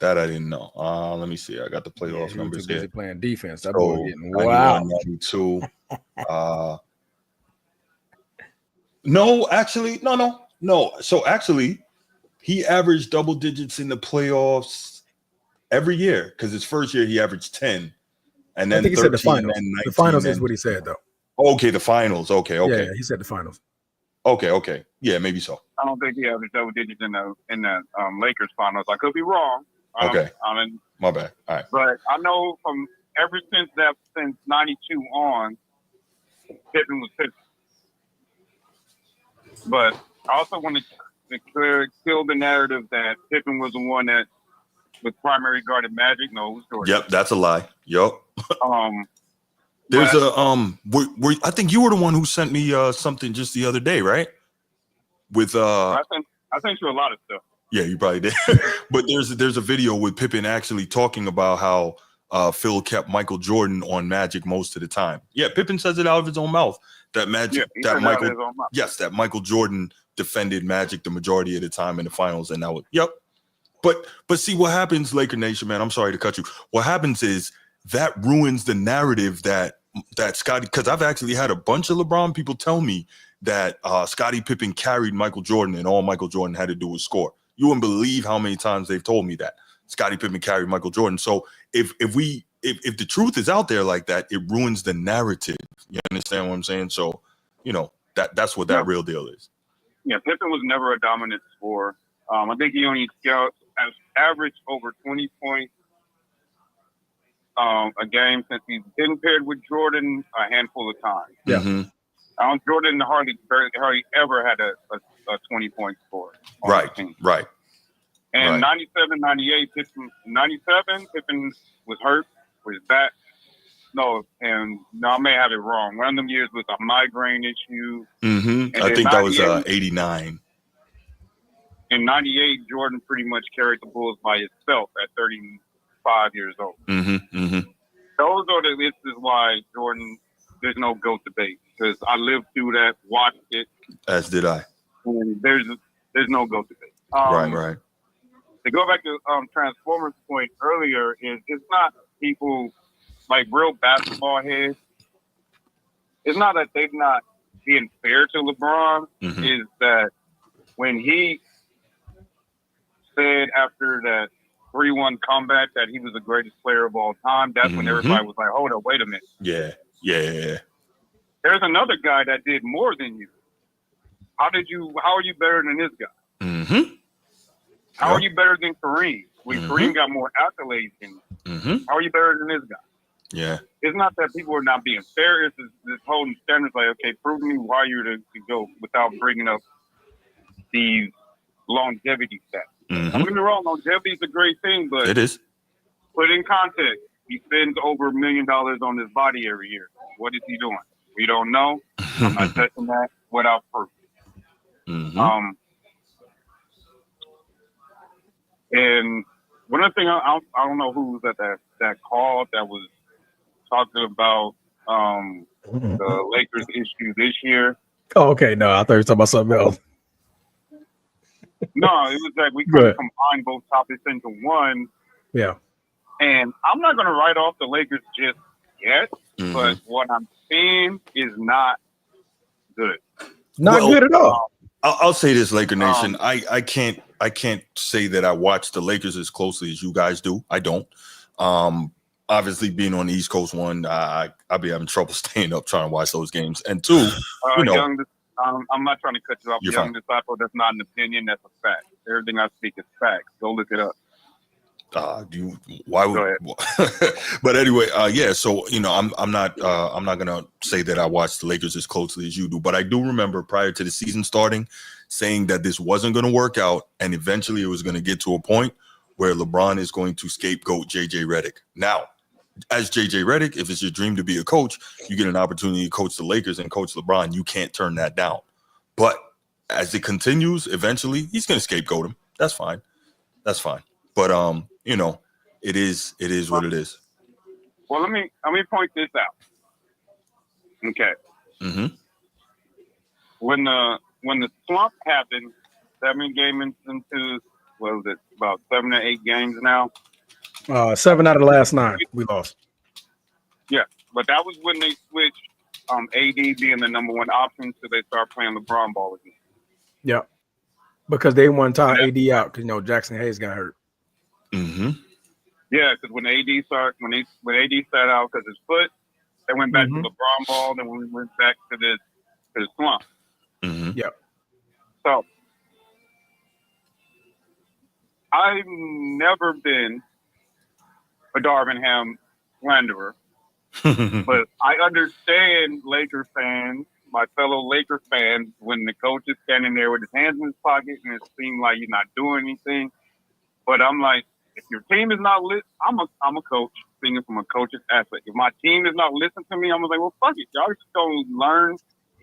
That I didn't know. Let me see. I got the playoff numbers too busy here. playing defense. That So, boy getting 91, wild. 92. No, actually, no. So actually, he averaged double digits in the playoffs every year because his first year he averaged 10, and then I think he 13, said the finals. and 19, The finals and, is what he said, though. Okay, the finals. Okay. Yeah, he said the finals. Okay. Yeah, maybe so. I don't think he averaged double digits in the Lakers finals. I could be wrong. Okay. My bad. All right. But I know from ever since 92 on, Pippen was Pippen. But I also want to kill the narrative that Pippen was the one that was primary guarded Magic. No, it was Jordan. Yep, that's a lie. Yep. There's I think you were the one who sent me something just the other day, right? With I sent you a lot of stuff. Yeah, you probably did. But there's a video with Pippen actually talking about how Phil kept Michael Jordan on Magic most of the time. Yeah, Pippen says it out of his own mouth that that Michael Jordan defended Magic the majority of the time in the finals, and that was But see what happens, Laker Nation, man. I'm sorry to cut you. What happens is that ruins the narrative that Scottie, because I've actually had a bunch of LeBron people tell me that Scottie Pippen carried Michael Jordan, and all Michael Jordan had to do was score. You wouldn't believe how many times they've told me that Scottie Pippen carried Michael Jordan. So if the truth is out there like that, it ruins the narrative. You understand what I'm saying? So, that's what that real deal is. Yeah, Pippen was never a dominant scorer. I think he only averaged over 20 points a game since he's been paired with Jordan a handful of times. Yeah. Mm-hmm. Jordan hardly ever had a 20-point score. Right. And 97, 98, Pippen was hurt with his back. I may have it wrong. One of them years was a migraine issue. Mm-hmm. I think that was 89. In 98, Jordan pretty much carried the Bulls by himself at 35 years old. Mm-hmm. Mm-hmm. Those are the instances why Jordan, there's no GOAT debate, because I lived through that, watched it. As did I. And there's no GOAT debate. Right. To go back to Transformers' point earlier, it's not people like real basketball heads. It's not that they're not being fair to LeBron. Mm-hmm. Is that when he said after that 3-1 comeback that he was the greatest player of all time, that's when everybody was like, hold up, wait a minute. Yeah. There's another guy that did more than you. How are you better than this guy? Mm-hmm. How are you better than Kareem? Kareem got more accolades than you. How are you better than this guy? Yeah. It's not that people are not being fair. It's this holding standards like, okay, prove me why you're to go without bringing up these longevity stats. Mm-hmm. Don't get me wrong, longevity is a great thing, but it is. Put in context, he spends over $1 million on his body every year. What is he doing? We don't know. I'm not touching that without proof. Mm-hmm. And one other thing, I don't know who was at that call that was talking about the Lakers issue this year. Oh, okay. No, I thought you were talking about something else. No, it was like we could combine both topics into one. Yeah. And I'm not going to write off the Lakers just yet, but what I'm seeing is not good. Not good at all. I'll say this, Laker Nation. I can't say that I watch the Lakers as closely as you guys do. I don't. Obviously, being on the East Coast, one, I'll be having trouble staying up trying to watch those games. And two, Young, I'm not trying to cut you off. You're Young fine. Disciple, that's not an opinion. That's a fact. Everything I speak is facts. Go look it up. Why would? But anyway, yeah. So I'm not gonna say that I watch the Lakers as closely as you do, but I do remember prior to the season starting, saying that this wasn't gonna work out, and eventually it was gonna get to a point where LeBron is going to scapegoat JJ Redick. Now, as JJ Redick, if it's your dream to be a coach, you get an opportunity to coach the Lakers and coach LeBron. You can't turn that down. But as it continues, eventually he's gonna scapegoat him. That's fine. That's fine. But it is what it is. Well, let me point this out. Okay. When the slump happened, 7 games into, what was it, about 7 or 8 games now? 7 out of the last 9 we lost. Yeah, but that was when they switched AD being the number 1 option, so they start playing LeBron ball again. Yeah, because they want to tie AD out because Jackson Hayes got hurt. Yeah, because when AD sat out because his foot, they went back to LeBron ball. Then we went back to the slump. Yep. So I've never been a Darvin Ham slanderer, but I understand Laker fans, my fellow Laker fans, when the coach is standing there with his hands in his pocket and it seems like you're not doing anything. But I'm like, if your team is not I'm a coach, thinking from a coach's aspect. If my team is not listening to me, I'm like, well, fuck it. Y'all just gonna learn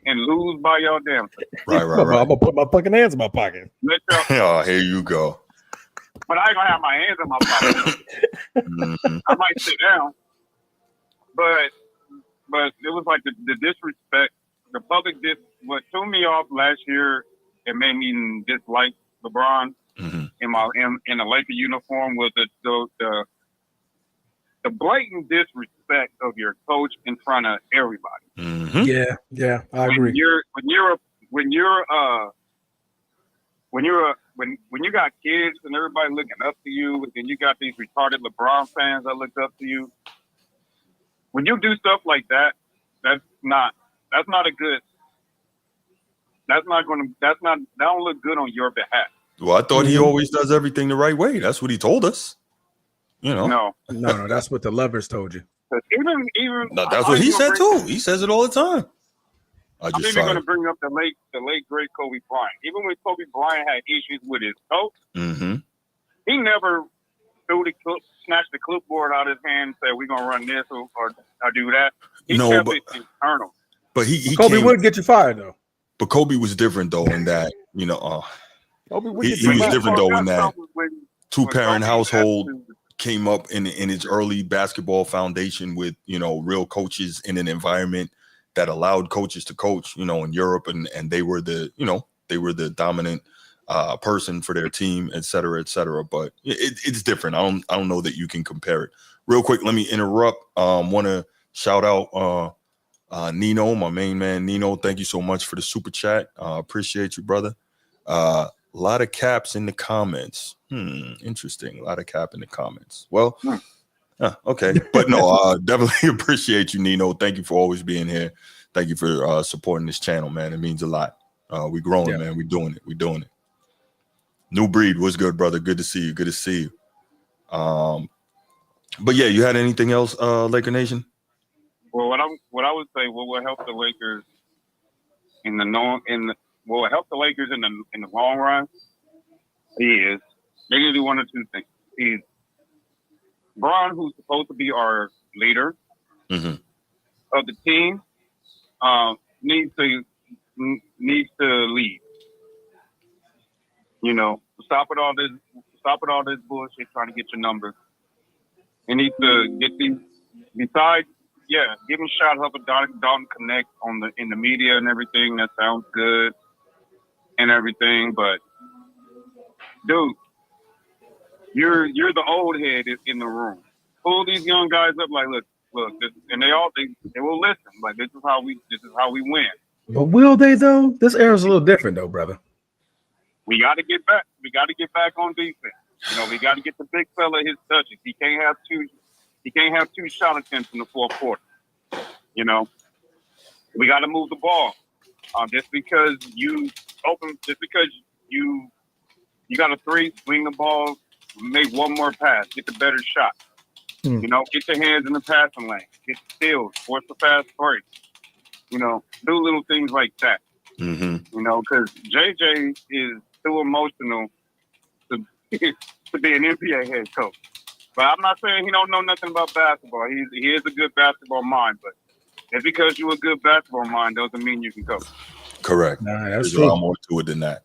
and lose by y'all damn self. Right. I'm gonna put my fucking hands in my pocket. Oh, here you go. But I ain't gonna have my hands in my pocket. I might sit down, but it was like the disrespect, the public what threw me off last year. It made me dislike LeBron in a Laker uniform was the blatant disrespect of your coach in front of everybody. Yeah, I agree. When you got kids and everybody looking up to you, and then you got these retarded LeBron fans that look up to you. When you do stuff like that, that don't look good on your behalf. Well, I thought he always does everything the right way. That's what he told us. No, that's what the lovers told you. Even that's what he said too. He says it all the time. I'm even going to bring up the late great Kobe Bryant. Even when Kobe Bryant had issues with his coach, he never snatched the clipboard out of his hand and said, "We're going to run this or do that." He kept it internal. But he Kobe would get you fired though. But Kobe was different though in that he was different though in that 2-parent household came up in its early basketball foundation with real coaches in an environment that allowed coaches to coach in Europe and they were the dominant person for their team, et cetera, but it's different. I don't know that you can compare it. Real quick, let me interrupt. Want to shout out Nino, my main man Nino. Thank you so much for the super chat. Appreciate you, brother. A lot of caps in the comments. Interesting. A lot of cap in the comments. Well, okay. But no, definitely appreciate you, Nino. Thank you for always being here. Thank you for supporting this channel, man. It means a lot. We growing, man. We doing it. New breed. What's good, brother? Good to see you. But yeah, you had anything else, Laker Nation? Well, what I would say, what will help the Lakers in the long run is they're gonna do one or two things. Is Bron, who's supposed to be our leader of the team, needs to leave. Stop with all this bullshit trying to get your numbers. He needs to get these. Besides, give him shout out Dalton Connect in the media and everything. That sounds good and everything, but dude, you're the old head in the room. pull these young guys up. Like, look, and they will listen. Like, this is how we win. But will they though? This era's a little different though, brother. We got to get back. We got to get back on defense. We got to get the big fella his touches. He can't have two shot attempts in the fourth quarter. We got to move the ball. Just because you got a three, swing the ball, make one more pass, get the better shot. Get your hands in the passing lane, get steals, force the fast break. Do little things like that. Because JJ is too emotional to be an NBA head coach. But I'm not saying he don't know nothing about basketball. He is a good basketball mind, but just because you're a good basketball mind doesn't mean you can coach. Correct. There's a lot more to it than that.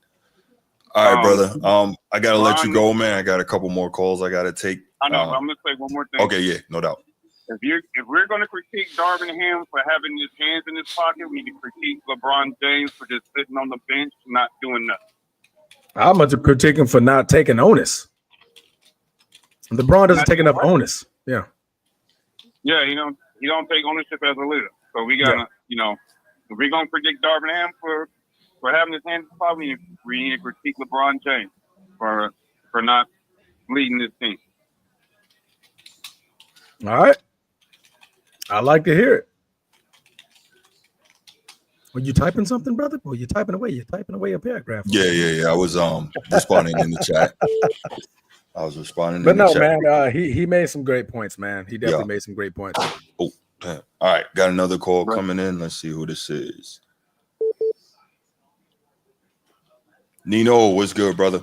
All right, brother. I gotta let you go, man. I got a couple more calls I gotta take. I know. But I'm gonna say one more thing. Okay, yeah, no doubt. If we're gonna critique Darvin Ham for having his hands in his pocket, we need to critique LeBron James for just sitting on the bench, not doing nothing. I'm going to critique him for not taking onus. LeBron doesn't take enough onus. Yeah. Yeah, he don't take ownership as a leader. So we gotta, if we're gonna critique Darvin Ham for having his hands in his pocket, we need to critique LeBron James for not leading this team. All right. I like to hear it. Were you typing something, brother? Or you typing away? You're typing away a paragraph. Yeah. I was responding in the chat. I was responding. But no, man, he made some great points, man. He definitely made some great points. Oh, damn. All right, got another call coming in. Let's see who this is. Nino, what's good, brother?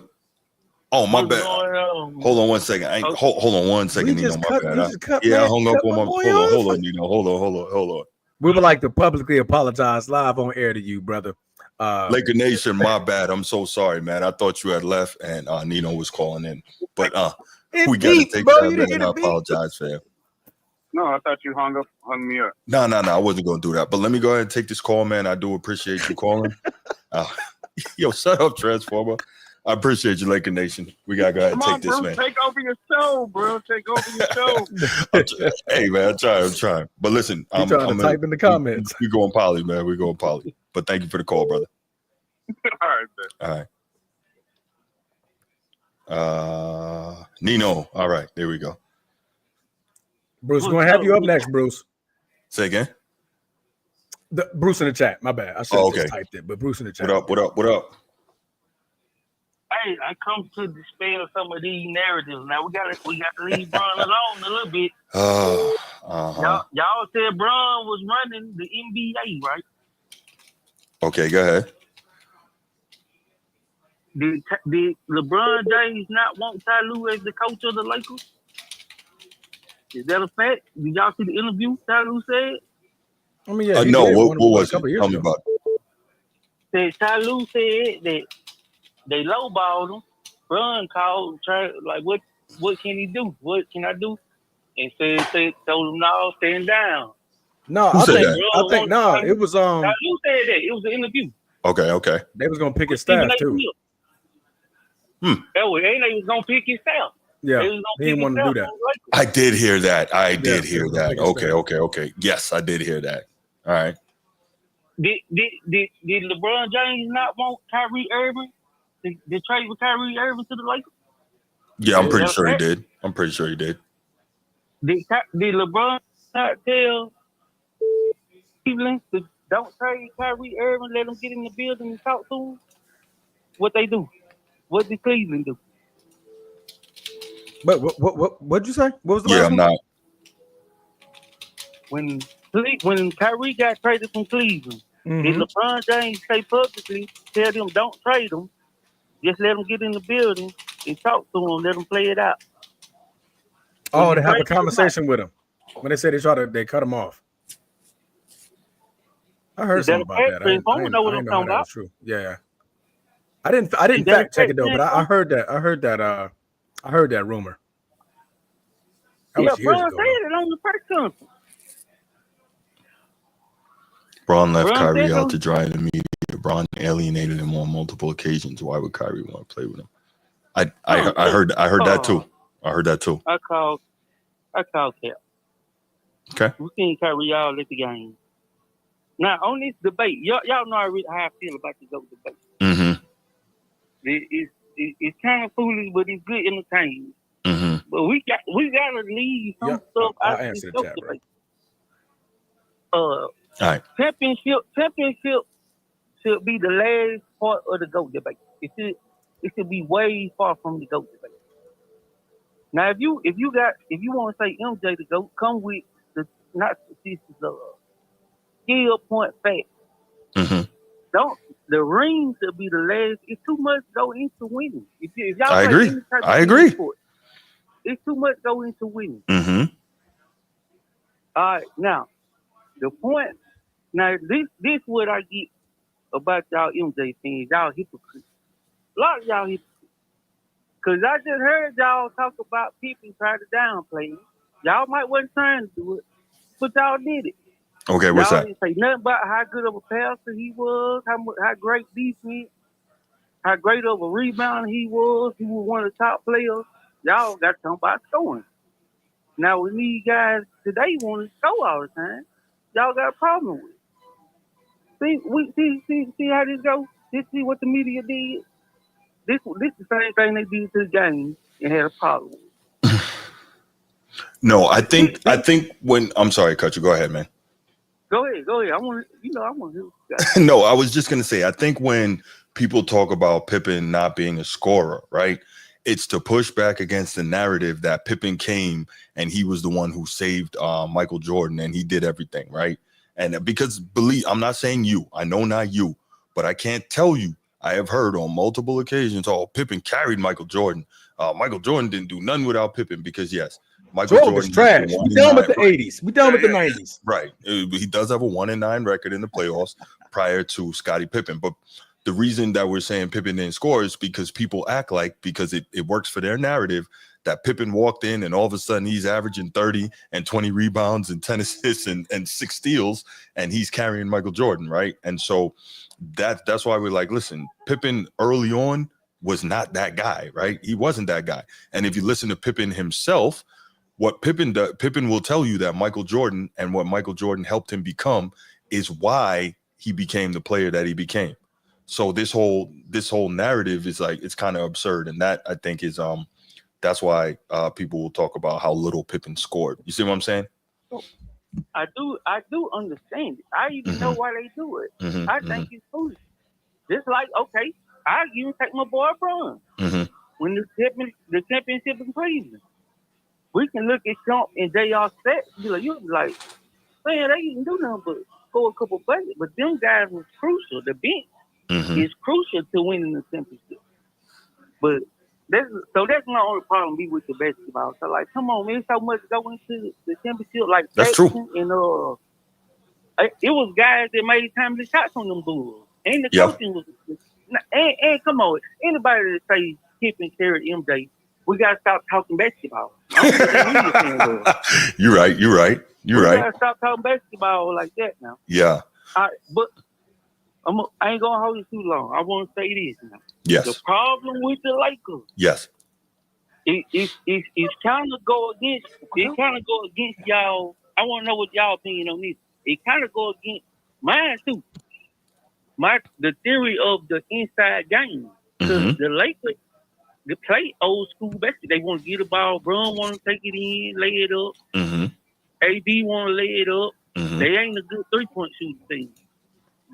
Oh, my bad. Hold on one second. Hold on one second, Nino. My bad. I hung up on my. Hold on, Nino. Hold on. We would like to publicly apologize live on air to you, brother. Laker Nation, my bad. I'm so sorry, man. I thought you had left and Nino was calling in. But we got to take that, man. I apologize, fam. No, I thought you hung me up. No. I wasn't going to do that. But let me go ahead and take this call, man. I do appreciate you calling. Yo, shut up, Transformer. I appreciate you, Laker Nation. We got to go ahead and take this, man. Take over your show, bro. Take over your show. Hey, man, I'm trying. But listen, I'm trying to type in the comments. We're going poly, man. We're going poly. But thank you for the call, brother. All right, man. All right. Nino. All right. There we go. Bruce, we're going to have you up next, Bruce. Say again? Bruce in the chat. My bad. I should have just typed it, but Bruce in the chat. What up? Hey, I come to dispel some of these narratives. Now we got to leave Bron alone a little bit. Y'all said Bron was running the NBA, right? Okay, go ahead. Did LeBron James not want Ty Lue as the coach of the Lakers? Is that a fact? Did y'all see the interview Ty Lue said? I mean, yeah. No, what was it? Tell me about it. Ty Lue said that they lowballed him. Bron called, what can he do? What can I do? And told him, no, stand down. No, I think it was Ty Lue said that. It was an interview. Okay. They was gonna pick his staff too. They was gonna pick his staff. Yeah, he didn't want to do that. I did hear that. Okay. Yes, I did hear that. All right. Did LeBron James not want Kyrie Irving to trade with Kyrie Irving to the Lakers? Yeah, I'm pretty sure he did. Did LeBron not tell Cleveland to don't trade Kyrie Irving, let him get in the building and talk to him? What they do? What did Cleveland do? But what'd you say? What was the I'm not. When Kyrie got traded from Cleveland, did LeBron James say publicly, tell them don't trade him, just let him get in the building and talk to him, let him play it out? Oh, they have a conversation with him when they said they cut him off. I heard something about that. I didn't know that was true. Yeah, I didn't fact check it though, but I heard that. I heard that rumor. Bron said it on the press conference. Bron left Kyrie out to dry in the media. Bron alienated him on multiple occasions. Why would Kyrie want to play with him? I heard that too. I heard that too. I called I call cap. Okay. We seen Kyrie all at the game. Now on this debate, y'all know how I feel about the GOAT debate. Mm-hmm. It's kind of foolish, but it's good entertainment. Mm-hmm. But we gotta leave some stuff out of this GOAT debate. All right. Championship should be the last part of the GOAT debate. It should be way far from the GOAT debate. Now, if you want to say MJ the GOAT, come with the not statistics of skill point facts. Mm-hmm. The ring should be the last. It's too much go into winning. If y'all I play agree. any type of I agree. sport, it's too much go into winning. Mm-hmm. All right, now the point. Now this what I get about y'all MJ fans. Y'all hypocrites. A lot of y'all hypocrites. Cause I just heard y'all talk about Pippen try to downplay him. Y'all might wasn't trying to do it, but y'all did it. Okay, what's y'all that? Didn't say nothing about how good of a passer he was, how great defense, how great of a rebounder he was. He was one of the top players. Y'all got to talk about scoring. Now when these guys today want to score all the time, y'all got a problem with it. See how this goes? See what the media did? This the same thing they did to the game and had a problem with it. No, I think when I'm sorry, cut you. Go ahead, man. Go ahead. I want to hear what you got. No, I was just gonna say, I think when people talk about Pippen not being a scorer, right? It's to push back against the narrative that Pippen came and he was the one who saved Michael Jordan and he did everything, right? And because I'm not saying you, I know not you, but I can't tell you. I have heard on multiple occasions, Pippen carried Michael Jordan. Michael Jordan didn't do nothing without Pippen because yes, Michael Jordan was trash. We done with the 80s. We done with the 90s. Right. He does have a 1-9 record in the playoffs prior to Scottie Pippen. But the reason that we're saying Pippen didn't score is because people act like, because it works for their narrative, that Pippen walked in and all of a sudden he's averaging 30 and 20 rebounds and 10 assists and 6 steals and he's carrying Michael Jordan, right? And so that's why we're like, listen, Pippen early on was not that guy, right? He wasn't that guy. And if you listen to Pippen himself, what Pippen does, Pippen will tell you that Michael Jordan and what Michael Jordan helped him become is why he became the player that he became. So this whole narrative is like, it's kind of absurd. And that I think is that's why people will talk about how little Pippen scored. You see what I'm saying? I do understand it. I even know why they do it. I think it's foolish. Just like, okay, I even take my boy LeBron. When the championship in Cleveland, we can look at Trump and J.R. stats. You'll be like, man, they didn't do nothing but score a couple buckets. But them guys was crucial. The bench is crucial to winning the championship. But that's my only problem be with the basketball. So like, come on, man, so much going into the championship. Like that's Jackson true. And it was guys that made timely shots on them Bulls. And the coaching was and come on, anybody that say Pippen carried MJ, we gotta stop talking basketball. You're right. We gotta stop talking basketball like that now. Yeah. But I ain't gonna hold you too long. I want to say this now. Yes. The problem with the Lakers. Yes. It's kind of go against. It kind of go against y'all. I want to know what y'all opinion on this. It kind of go against mine too. The theory of the inside game. Because the Lakers, they play old school basketball. They want to get the ball. Bron want to take it in, lay it up. AD want to lay it up. They ain't a good 3-point shooting team.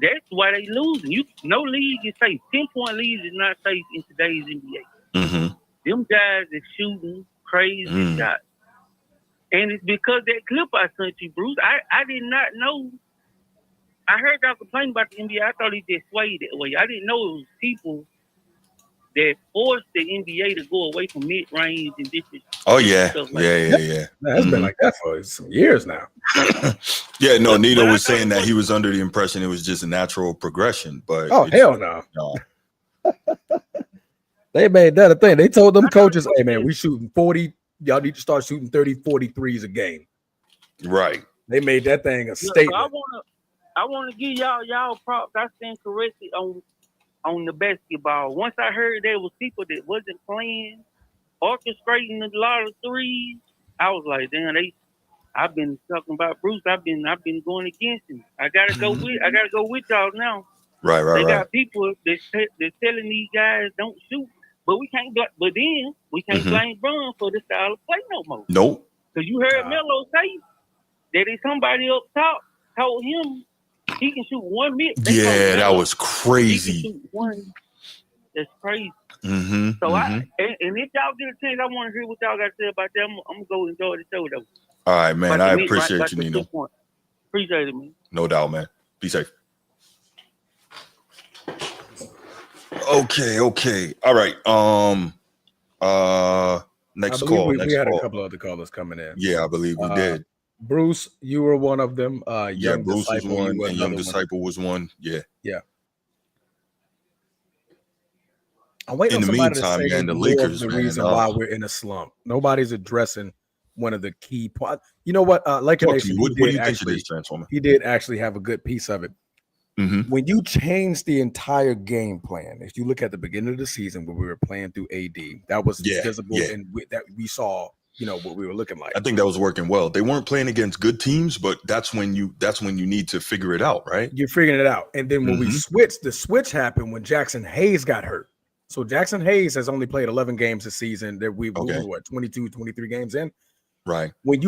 That's why they losing. No league is safe. 10-point leads is not safe in today's NBA. Them guys is shooting crazy shots. And it's because that clip I sent you, Bruce. I did not know. I heard y'all complain about the NBA. I thought it just swayed that way. I didn't know it was people that forced the NBA to go away from mid-range and different stuff like that. Man, it's been like that for some years now. Yeah, no, Nito was saying that he was under the impression it was just a natural progression. But hell no. They made that a thing. They told them coaches, hey, man, we shooting 40. Y'all need to start shooting 30, 43s a game. Right. They made that thing a statement. I want to give y'all props. I stand corrected on the basketball. Once I heard there was people that wasn't playing, orchestrating a lot of threes, I was like, damn, I've been talking about Bruce. I've been going against him. I gotta go with y'all now. Right. They got people that's telling these guys don't shoot, but we can't. But then we can't blame Bron for the style of play no more. Nope. Because you heard Melo say that if somebody up top told him he can shoot 1 minute. Yeah, that was crazy. He can shoot one. That's crazy. Mm-hmm. So and if y'all get a chance, I want to hear what y'all got to say about that. I'm gonna go enjoy the show though. All right, man. I appreciate you, Nino. Appreciate it, man. No doubt, man. Be safe. Okay. All right. Next call. We had a couple other callers coming in. Yeah, I believe we did. Bruce, you were one of them. Yeah, Bruce was one, and Young Disciple was one. Yeah. I'm waiting in on the somebody meantime, to say man, the more Lakers, of the man, reason why we're in a slump. Nobody's addressing one of the key points. You know what? Laker Nation, what do you think it is, Transformer? He did actually have a good piece of it. When you change the entire game plan, if you look at the beginning of the season where we were playing through AD, that was visible and that we saw, what we were looking like. I think that was working well. They weren't playing against good teams, but that's when you need to figure it out, right? You're figuring it out. And then when we switched, the switch happened when Jackson Hayes got hurt. So Jackson Hayes has only played 11 games this season. That we were 22, 23 games in. Right. When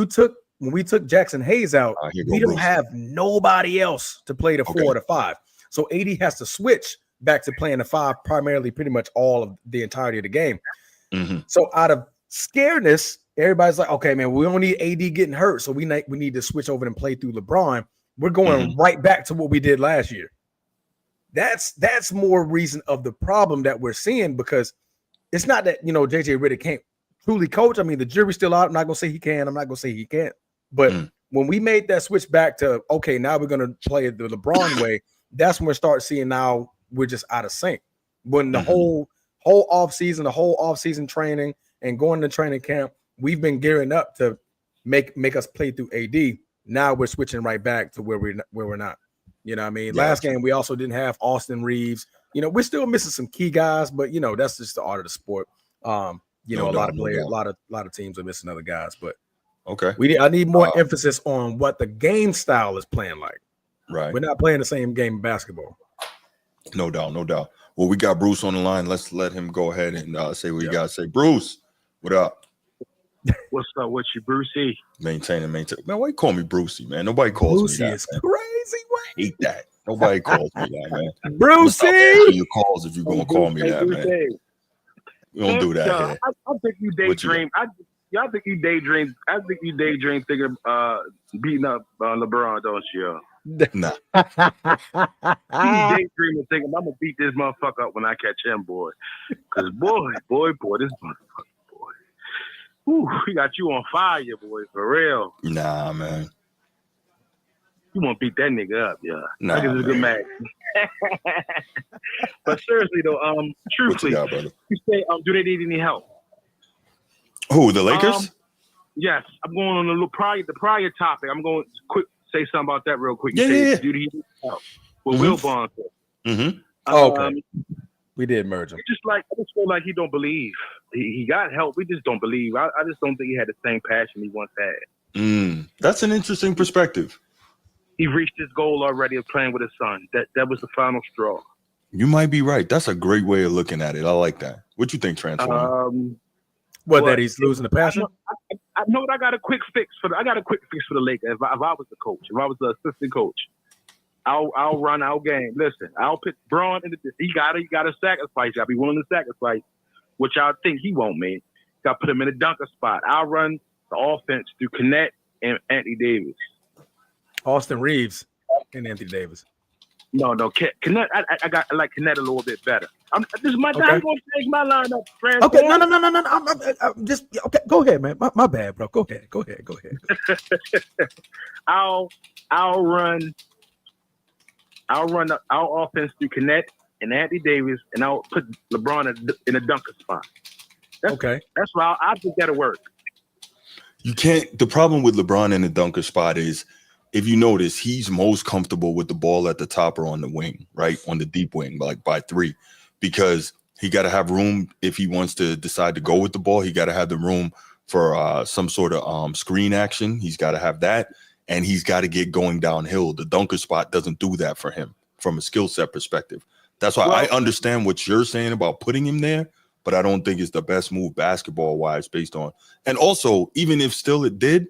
we took Jackson Hayes out, we don't have nobody else to play the 4 or the 5. So AD has to switch back to playing the 5 primarily pretty much all of the entirety of the game. So out of scaredness, everybody's like, okay, man, we don't need AD getting hurt. So we need to switch over and play through LeBron. We're going right back to what we did last year. That's more reason of the problem that we're seeing, because it's not that, JJ Redick can't truly coach. I mean, the jury's still out. I'm not going to say he can. I'm not going to say he can't. But when we made that switch back to, okay, now we're going to play the LeBron way, that's when we start seeing now we're just out of sync. When the whole offseason training and going to training camp, we've been gearing up to make us play through AD. Now we're switching right back to where we're not. You know what I mean? Yeah. Last game, we also didn't have Austin Reeves. We're still missing some key guys, but, that's just the art of the sport. A lot of players, a lot of teams are missing other guys, but okay. I need more emphasis on what the game style is playing like. Right. We're not playing the same game in basketball. No doubt. Well, we got Bruce on the line. Let's let him go ahead and say what you got to say. Bruce, what up? What's up with you, Brucey? Maintain. Man, why you call me Brucey, man? Nobody calls Brucey me that. Brucey is crazy. I hate that. Nobody calls me that, man. Brucey! Your calls if you're going to call me that, man. We don't do that here. I think you daydream. I think you daydream. I think you daydream thinking beating up LeBron, don't you? Nah. You daydreaming thinking I'm gonna beat this motherfucker up when I catch him, boy. Because boy, this motherfucker, boy. Whew, he got you on fire, boy, for real. Nah, man. You want to beat that nigga up, yeah. Nah, that is a good match. But seriously though, truthfully, you say, do they need any help? Who, the Lakers? Yes, I'm going on the prior topic. I'm going to quick say something about that real quick. Do they need help? Well, Wilbon said. Okay. We did merge him. I just feel like he don't believe. He got help. We just don't believe. I just don't think he had the same passion he once had. That's an interesting perspective. He reached his goal already of playing with his son. That was the final straw. You might be right. That's a great way of looking at it. I like that. What you think, Transformer? That he's losing the passion? I know I got a quick fix for the Lakers. If I was the coach, if I was the assistant coach, I'll run our game. Listen, I'll put Braun in the. He got to sacrifice. Got to be willing to sacrifice, which I think he won't, man. Got to put him in a dunker spot. I'll run the offense through Connect and Anthony Davis. Austin Reeves and Anthony Davis. No, Connect. I like Connect a little bit better. This is my time. I'm going to change my lineup, friend. Okay, no. I'm just okay. Go ahead, man. My bad, bro. Go ahead. I'll run our offense through Connect and Anthony Davis, and I'll put LeBron in a dunker spot. That's why I think that'll work. You can't. The problem with LeBron in the dunker spot is, if you notice, he's most comfortable with the ball at the top or on the wing, right? On the deep wing, like by 3, because he got to have room if he wants to decide to go with the ball. He got to have the room for some sort of screen action. He's got to have that, and he's got to get going downhill. The dunker spot doesn't do that for him from a skill set perspective. That's why I understand what you're saying about putting him there, but I don't think it's the best move basketball-wise based on. And also, even if still it did,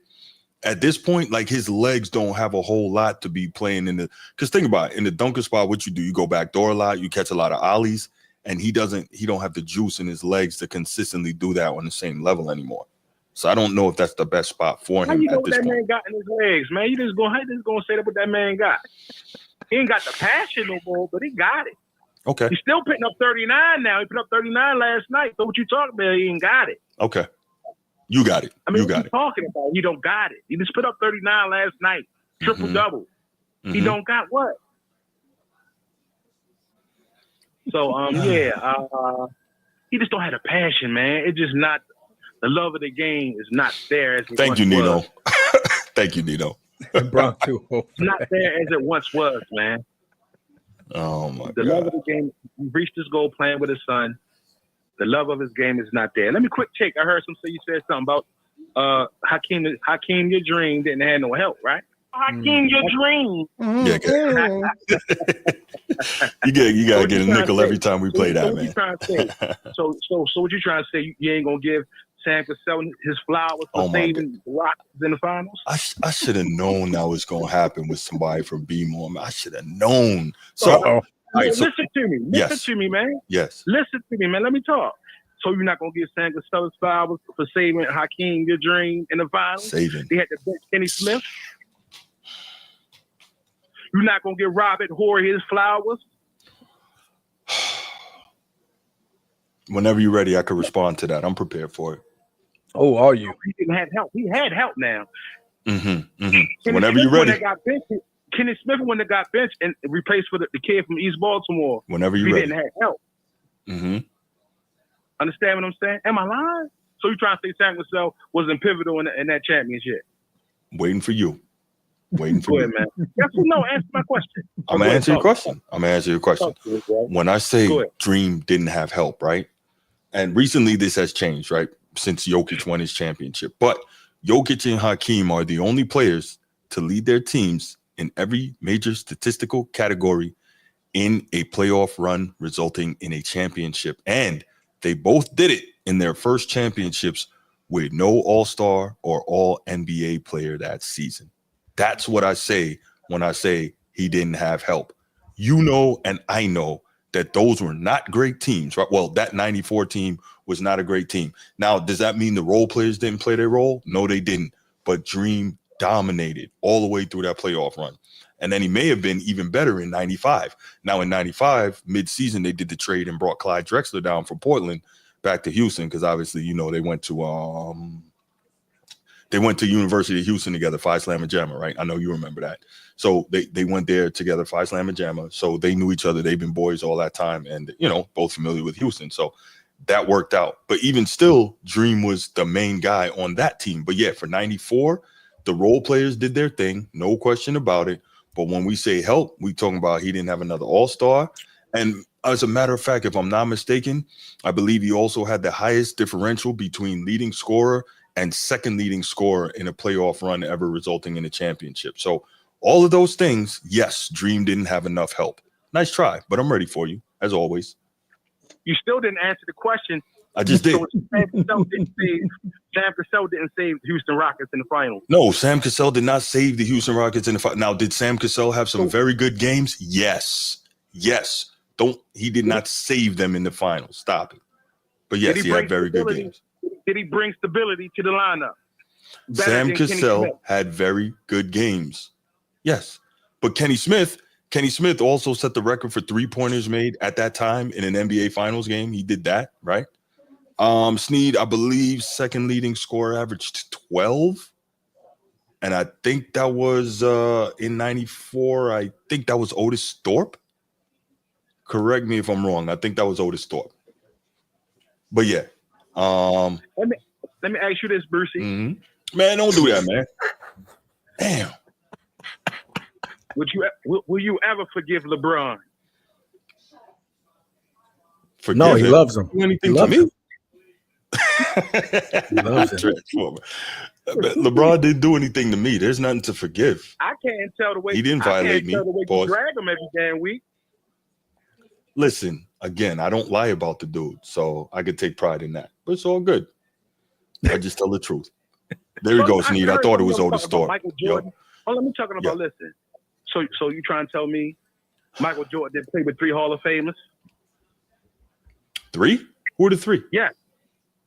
at this point, like his legs don't have a whole lot to be playing in the – because think about it, in the dunker spot, what you do, you go back door a lot, you catch a lot of ollies, and he don't have the juice in his legs to consistently do that on the same level anymore. So I don't know if that's the best spot for him. How you know at what this that point. man got in his legs, man? You just gonna say that what that man got. He ain't got the passion no more, but he got it. Okay. He's still putting up 39 now. He put up 39 last night. So what you talking about? He ain't got it. Okay. You got it. I mean, you got what you talking about? You don't got it. He just put up 39 last night. Triple-double. He don't got what? So, he just don't have the passion, man. It's just not – the love of the game is not there as it Thank you, once Nino. was. Thank you, Nino. Bron too. It's not there as it once was, man. Oh, my The God. love of the game, he reached his goal playing with his son. The love of his game is not there. Let me quick check. I heard you said something about Hakeem, your dream didn't have no help, right? Hakeem, your dream. Yeah, you gotta get a nickel every time we play that, man. So what you trying to say? You ain't gonna give Sam Cassell his flowers for saving the Rockets in the finals? I should have known that was gonna happen with somebody from B-More. I should have known. So, listen to me. Listen to me, man. Yes. Listen to me, man. Let me talk. So you're not gonna give Sam Cassell his flowers for saving Hakeem, your dream, in the finals? Saving. They had to bench Kenny Smith. You're not gonna give Robert Horry his flowers? Whenever you're ready, I could respond to that. I'm prepared for it. Oh, are you? He didn't have help. He had help now. Whenever you're ready. Kenny Smith when they got benched and replaced for the kid from East Baltimore. Whenever you're he ready. Didn't have help. Understand what I'm saying? Am I lying? So you trying to say Sam Cassell wasn't pivotal in that championship? Waiting for you. Waiting for Go you. ahead, man. Yes or no? Answer my question. I'm gonna answer your question. When I say Go ahead. Dream didn't have help, right? And recently this has changed, right? Since Jokic won his championship. But Jokic and Hakeem are the only players to lead their teams in every major statistical category in a playoff run resulting in a championship. And they both did it in their first championships with no All-Star or All-NBA player that season. That's what I say when I say he didn't have help. You know, and I know that those were not great teams, right? Well, that 94 team was not a great team. Now, does that mean the role players didn't play their role? No, they didn't. But Dream dominated all the way through that playoff run. And then he may have been even better in 95. Now, in 95, mid-season, they did the trade and brought Clyde Drexler down from Portland back to Houston because obviously, you know, they went to University of Houston together, Phi Slamma Jamma, right? I know you remember that. So they went there together, Phi Slamma Jamma. So they knew each other. They've been boys all that time and, you know, both familiar with Houston. So that worked out. But even still, Dream was the main guy on that team. But yeah, for 94, the role players did their thing. No question about it. But when we say help, we talking about he didn't have another All-Star. And as a matter of fact, if I'm not mistaken, I believe he also had the highest differential between leading scorer and second leading scorer in a playoff run ever resulting in a championship. So all of those things, yes, Dream didn't have enough help. Nice try, but I'm ready for you, as always. You still didn't answer the question. I just did. So Sam Cassell didn't save the Houston Rockets in the finals. No, Sam Cassell did not save the Houston Rockets in the final. Now, did Sam Cassell have some very good games? Yes. Yes. He did not save them in the finals. Stop it. But yes, he had very good games. Did he bring stability to the lineup? Sam Cassell had very good games. Yes. But Kenny Smith also set the record for three-pointers made at that time in an NBA Finals game. He did that, right? Snead, I believe, second leading scorer, averaged 12. And I think that was in 94. I think that was Otis Thorpe. Correct me if I'm wrong. I think that was Otis Thorpe. But yeah. Let me ask you this, Brucey. Man, don't do that, man. Damn. Will you ever forgive LeBron? No, he loves him. Anything to me? Transformer. LeBron didn't do anything to me. There's nothing to forgive. I can't tell the way He didn't violate me. Tell the way you drag him every damn week. Listen, again, I don't lie about the dude, so I could take pride in that. But it's all good. I just tell the truth. There you go, Sneed. I thought it was Otis Storm. Michael Jordan. Oh, let me talking about. Listen. So you trying to tell me Michael Jordan didn't play with 3 Hall of Famers? 3? Who are the 3? Yeah.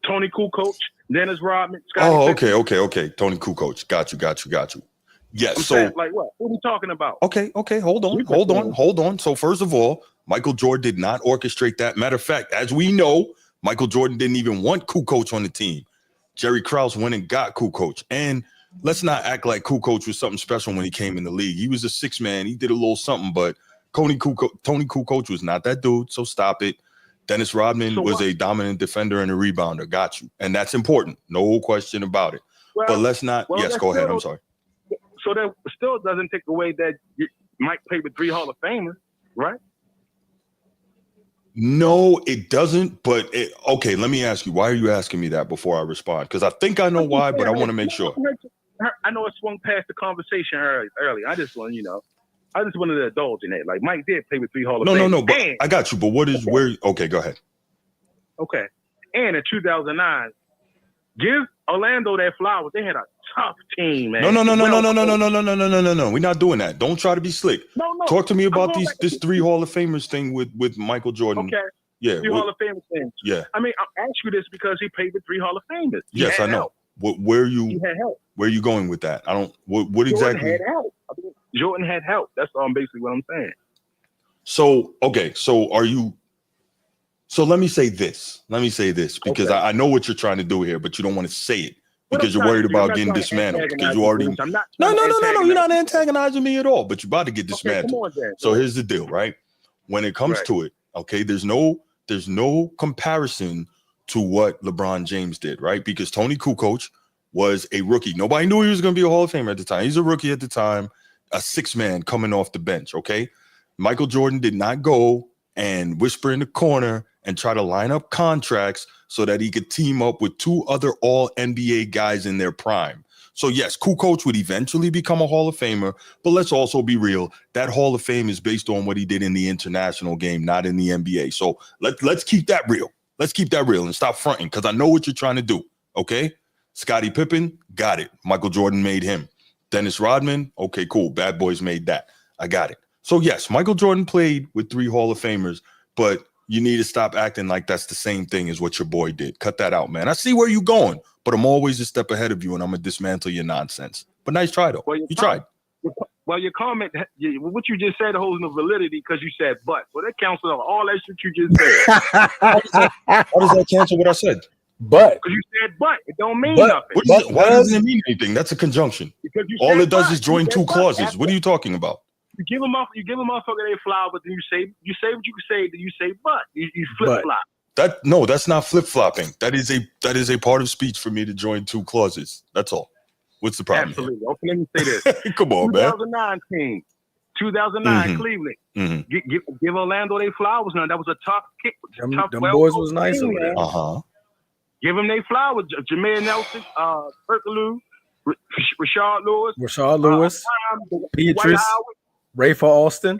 Tony Kukoc, Dennis Rodman, Scottie Pippen. Okay. Tony Kukoc. Got you. Yes. I'm saying, like what? What are we talking about? Okay. Hold on. So first of all, Michael Jordan did not orchestrate that. Matter of fact, as we know, Michael Jordan didn't even want Kukoc on the team. Jerry Krause went and got Kukoc. And let's not act like Kukoc was something special when he came in the league. He was a 6-man. He did a little something, but Tony Kukoc was not that dude. So stop it. Dennis Rodman was a dominant defender and a rebounder. Got you. And that's important. No question about it. Well, but let's not. Yes, go ahead. I'm sorry. So that still doesn't take away that Mike played with 3 Hall of Famers, right? No, it doesn't. But okay, let me ask you. Why are you asking me that before I respond? Because I think I know why, but I want to make sure. I know it swung past the conversation early. I just wanted to indulge in it. Like Mike did play with 3 Hall of Famers. No. But I got you. But where? Okay, go ahead. Okay. And in 2009, give Orlando their flowers. They had a tough team, man. No. We're not doing that. Don't try to be slick. No. Talk to me about this 3 Hall of Famers thing with Michael Jordan. Okay. Yeah. 3 Hall of Famers thing. Yeah. I mean, I asked you this because he played with 3 Hall of Famers. Yes, I know. Where He had help. Where are you going with that? I don't. What exactly? Jordan had help. Jordan had help. That's basically what I'm saying. So okay. So are you? So let me say this. Because okay. I know what you're trying to do here, but you don't want to say it because you're worried about getting dismantled. Because you already. No. You're not antagonizing me at all. But you're about to get dismantled. Okay, come on, so here's the deal, right? When it comes to it, okay, there's no comparison to what LeBron James did, right? Because Tony Kukoc was a rookie. Nobody knew he was going to be a Hall of Famer at the time. He's a rookie at the time, a 6-man coming off the bench, okay? Michael Jordan did not go and whisper in the corner and try to line up contracts so that he could team up with 2 other all-NBA guys in their prime. So yes, Kukoc would eventually become a Hall of Famer, but let's also be real. That Hall of Fame is based on what he did in the international game, not in the NBA. So let's keep that real. Let's keep that real and stop fronting because I know what you're trying to do, okay? Scottie Pippen, got it. Michael Jordan made him. Dennis Rodman, okay, cool. Bad Boys made that. I got it. So, yes, Michael Jordan played with 3 Hall of Famers, but you need to stop acting like that's the same thing as what your boy did. Cut that out, man. I see where you're going, but I'm always a step ahead of you, and I'm going to dismantle your nonsense. But nice try, though. You tried. Well, your comment, what you just said holds no validity because you said but. So that cancels out all that shit you just said. How does that cancel what I said? But. Because you said but. It don't mean nothing. Why doesn't it mean anything? That's a conjunction. All it does is join 2 clauses. What are you talking about? You give a motherfucker their flowers, and you say what you can say, then you say but. You flip flop. That's not flip flopping. That is a part of speech for me to join 2 clauses. That's all. What's the problem? Absolutely. Here? Okay, let me say this. Come on, 2009 team. 2009 Cleveland. Mm-hmm. Give Orlando their flowers now. That was a tough kick. Them boys was nice over there. Give them their flowers. Jameer Nelson, Perkaloo, Rashard Lewis, Petrus, Rafer Alston.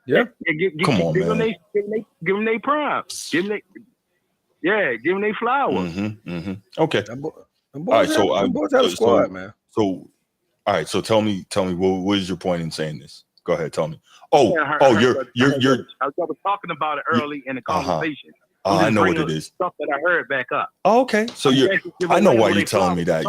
Yeah. Come on, man. Give them their prime. Give them their flowers. Okay. Them boys had a squad, man. So, all right. So tell me, what is your point in saying this? Go ahead, tell me. I was talking about it early in the conversation. I know what it is. Stuff that I heard back up. Oh, okay. So I know why you're telling me that.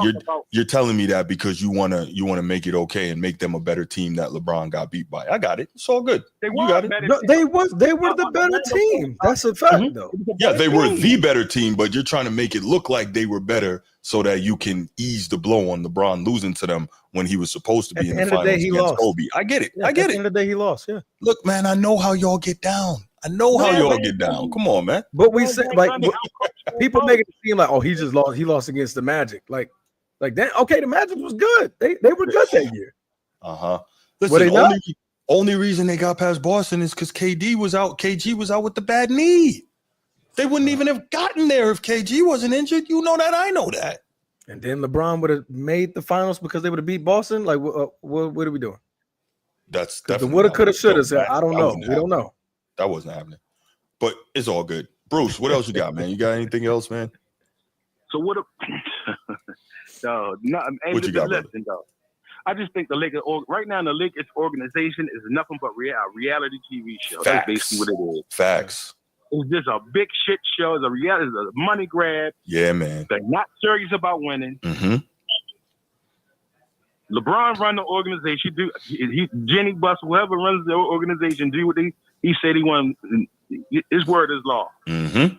You're telling me that because you wanna make it okay and make them a better team that LeBron got beat by. I got it. It's all good. You got it. They were the better team. That's a fact, though. Yeah, they were the better team, but you're trying to make it look like they were better so that you can ease the blow on LeBron losing to them when he was supposed to be in the finals against Kobe. I get it. At the end of the day, he lost. Yeah. Look, man, I know how y'all get down. Come on, man. But we say people make it seem like, oh, he just lost. He lost against the Magic. Like that. Okay, the Magic was good. They were good that year. Listen, only reason they got past Boston is because KG was out with the bad knee. They wouldn't even have gotten there if KG wasn't injured. You know that. I know that. And then LeBron would have made the finals because they would have beat Boston. Like, what are we doing? That's the definitely woulda, coulda, shoulda. I don't know. We don't know. That wasn't happening. But it's all good. Bruce, what else you got, man? You got anything else, man? So what? No, What you got, listen, though. I just think the Lakers right now. The Lakers organization is nothing but reality TV show. Facts. That's basically what it is. Facts. It's just a big shit show. It's a reality. It's a money grab. Yeah, man. They're not serious about winning. Mm-hmm. LeBron run the organization. Jenny Buss, whoever runs the organization, do what he said he wanted. His word is law. Mm-hmm.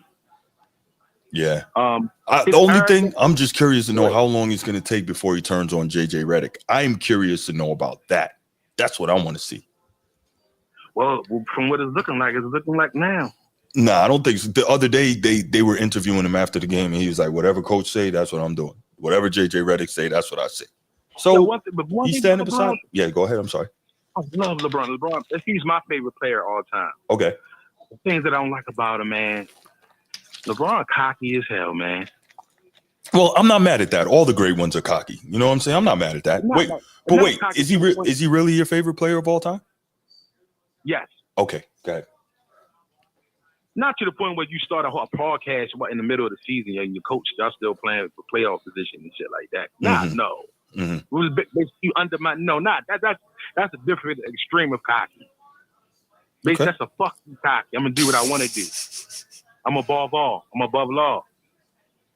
Yeah. The only thing, I'm just curious to know how long it's going to take before he turns on JJ Redick. I'm curious to know about that. That's what I want to see. Well, from what it's looking like now. Nah, I don't think so. The other day they were interviewing him after the game, and he was like, "Whatever coach say, that's what I'm doing. Whatever JJ Redick say, that's what I say." So he's standing beside. Yeah, go ahead. I'm sorry. I love LeBron. LeBron, he's my favorite player all time. Okay. The things that I don't like about him, man. LeBron cocky as hell, man. Well, I'm not mad at that. All the great ones are cocky. You know what I'm saying? I'm not mad at that. Wait, is he really your favorite player of all time? Yes. Okay, go ahead. Not to the point where you start a podcast in the middle of the season and your coach y'all still playing for playoff position and shit like that. Mm-hmm. No. Mm-hmm. It was basically you undermine. No, not that's a different extreme of cocky. Basically, that's a fucking cocky. I'm gonna do what I want to do. I'm above all. I'm above law.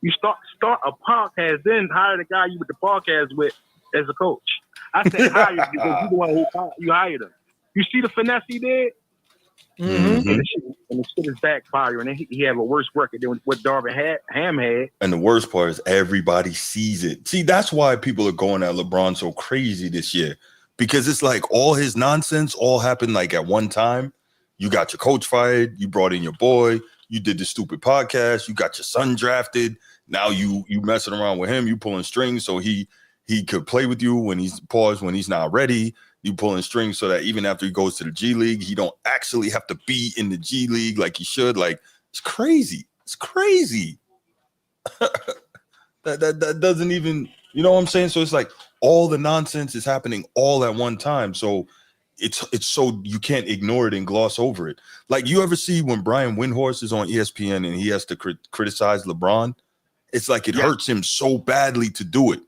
You start a podcast, then hire the guy you with the podcast with as a coach. I said hire because you're the one who you hired him. You see the finesse he did? Mm-hmm. And the shit is backfiring. And he had a worse record than what Darvin Ham had. And the worst part is everybody sees it. See, that's why people are going at LeBron so crazy this year. Because it's like all his nonsense all happened like at one time. You got your coach fired. You brought in your boy. You did the stupid podcast. You got your son drafted. Now you messing around with him. You pulling strings so he could play with you when he's not ready. You pulling strings so that even after he goes to the G League, he don't actually have to be in the G League like he should. Like, it's crazy. It's crazy. that doesn't even, you know what I'm saying? So it's like all the nonsense is happening all at one time. So it's so you can't ignore it and gloss over it. Like, you ever see when Brian Windhorst is on ESPN and he has to criticize LeBron? It's like it hurts him so badly to do it.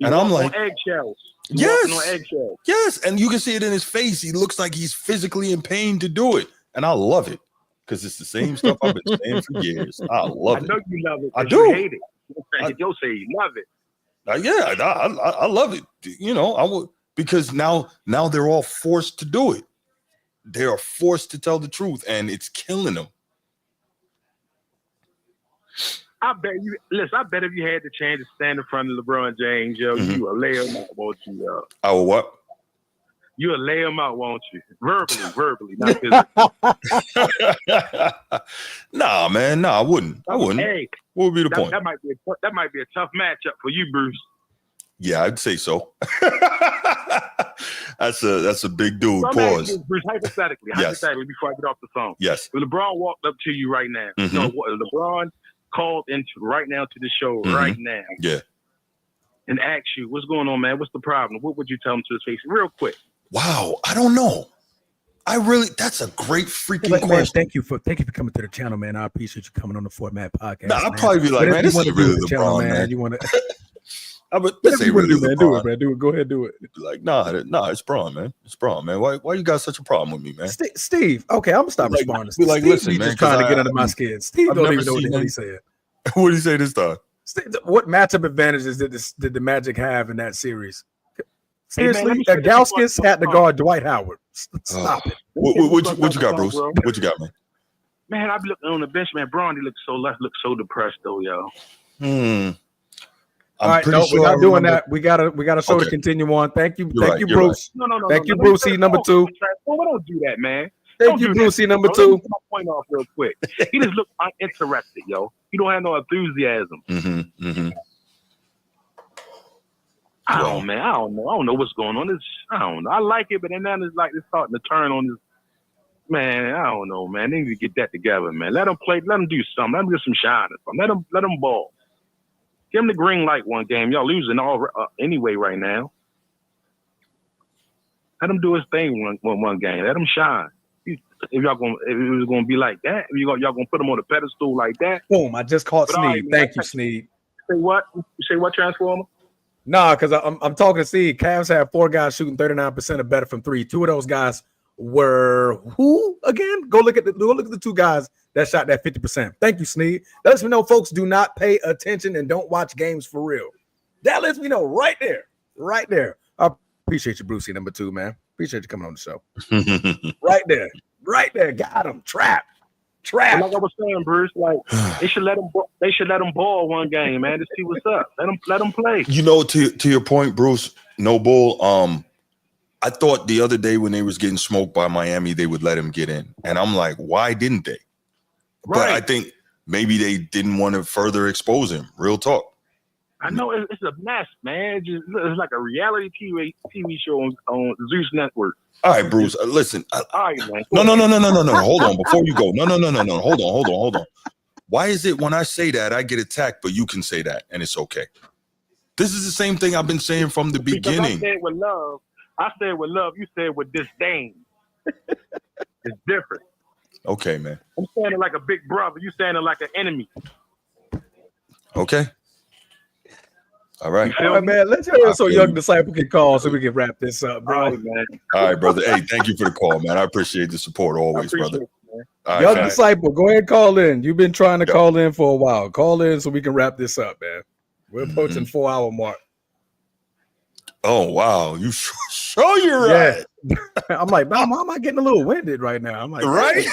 And I'm like, eggshells. Yes, and you can see it in his face. He looks like he's physically in pain to do it, and I love it because it's the same stuff I've been saying for years. I love it. I know you love it. I do. You hate it. You'll say you love it. I love it. You know, I would, because now they're all forced to do it. They are forced to tell the truth, and it's killing them. I bet if you had the chance to stand in front of LeBron James, yo, you would lay him out, won't you, yo? I will what? You would lay him out, won't you? Verbally, not physically. Nah, man, I wouldn't. Hey, what would be the point? That might be a tough matchup for you, Bruce. Yeah, I'd say so. That's a big dude. Pause. Bruce, hypothetically, before I get off the phone. Yes. If LeBron walked up to you right now, LeBron called into right now to the show right now. Yeah. And asked you, what's going on, man? What's the problem? What would you tell him to his face? Real quick. Wow, I don't know. That's a great freaking question. Man, thank you for coming to the channel, man. I appreciate you coming on the Format Podcast. Nah, I'll probably be like, man, this is really LeBron, man. You want to? This ain't really LeBron. Do it, man. Do it. Go ahead, do it. Like, nah, it's Braun, man. It's Braun, man. Why you got such a problem with me, man? Steve, okay, I'm gonna stop responding. Be like, listen, man, just trying to get under my skin. Steve don't even know what he said. What did he say this time? What matchup advantages did the Magic have in that series? Seriously, Gauskas had to guard Dwight Howard. Stop it. What you got, Bruce? What you got, man? Man, I be looking on the bench, man. Braun, he looks so depressed, though, yo. All right, no, we're not doing that. We gotta show to continue on. Thank you, Bruce. Right. No. Thank you, Brucey, number 2. Don't do that, man. Thank you, Brucey, number 2. Let me get my point off real quick. He just looked uninterested, yo. He don't have no enthusiasm. I don't know. I don't know what's going on. I don't know. I like it, but then it's like it's starting to turn on this. Man, I don't know, man. They need to get that together, man. Let them play. Let them do something. Let them get some shine. Let them ball. Give them the green light one game. Y'all losing all anyway right now. Let him do his thing one game. Let him shine. If it was gonna be like that, if y'all gonna put him on a pedestal like that. Boom! I just caught Sneed. Thank you, Sneed. Say what? You say what, Transformer? Nah, because I'm talking to Sneed. Cavs have 4 guys shooting 39% or better from 3. 2 of those guys were who again? Go look at the 2 guys that shot that 50%. Thank you, Sneed. That lets me know folks do not pay attention and don't watch games for real. That lets me know right there. I appreciate you, Brucey, number 2, man. Appreciate you coming on the show. Right there. Got him. Trap. Like I was saying, Bruce, like they should let them ball one game, man, to see what's up. Let them play. You know, to your point, Bruce, no bull. I thought the other day when they was getting smoked by Miami, they would let him get in. And I'm like, why didn't they? Right. But I think maybe they didn't want to further expose him. Real talk. I know it's a mess, man. It's like a reality TV show on Zeus Network. All right, Bruce. Listen. All right, man. No. Hold on. Before you go. No. Hold on. Why is it when I say that I get attacked, but you can say that and it's okay? This is the same thing I've been saying from the beginning. I said with love. I said with love. You said with disdain. It's different. Okay, man. I'm saying it like a big brother. You saying it like an enemy. Okay. All right. All right, man. Let's hear so Young Disciple can call so we can wrap this up, bro. All right, man. All right, brother. Hey, thank you for the call, man. I appreciate the support always, brother. All Young right, Disciple, go ahead and call in. You've been trying to call in for a while. Call in so we can wrap this up, man. We're approaching 4-hour mark. Oh, wow. You sure you're right. Yeah. I'm like, why am I getting a little winded right now? I'm like, right?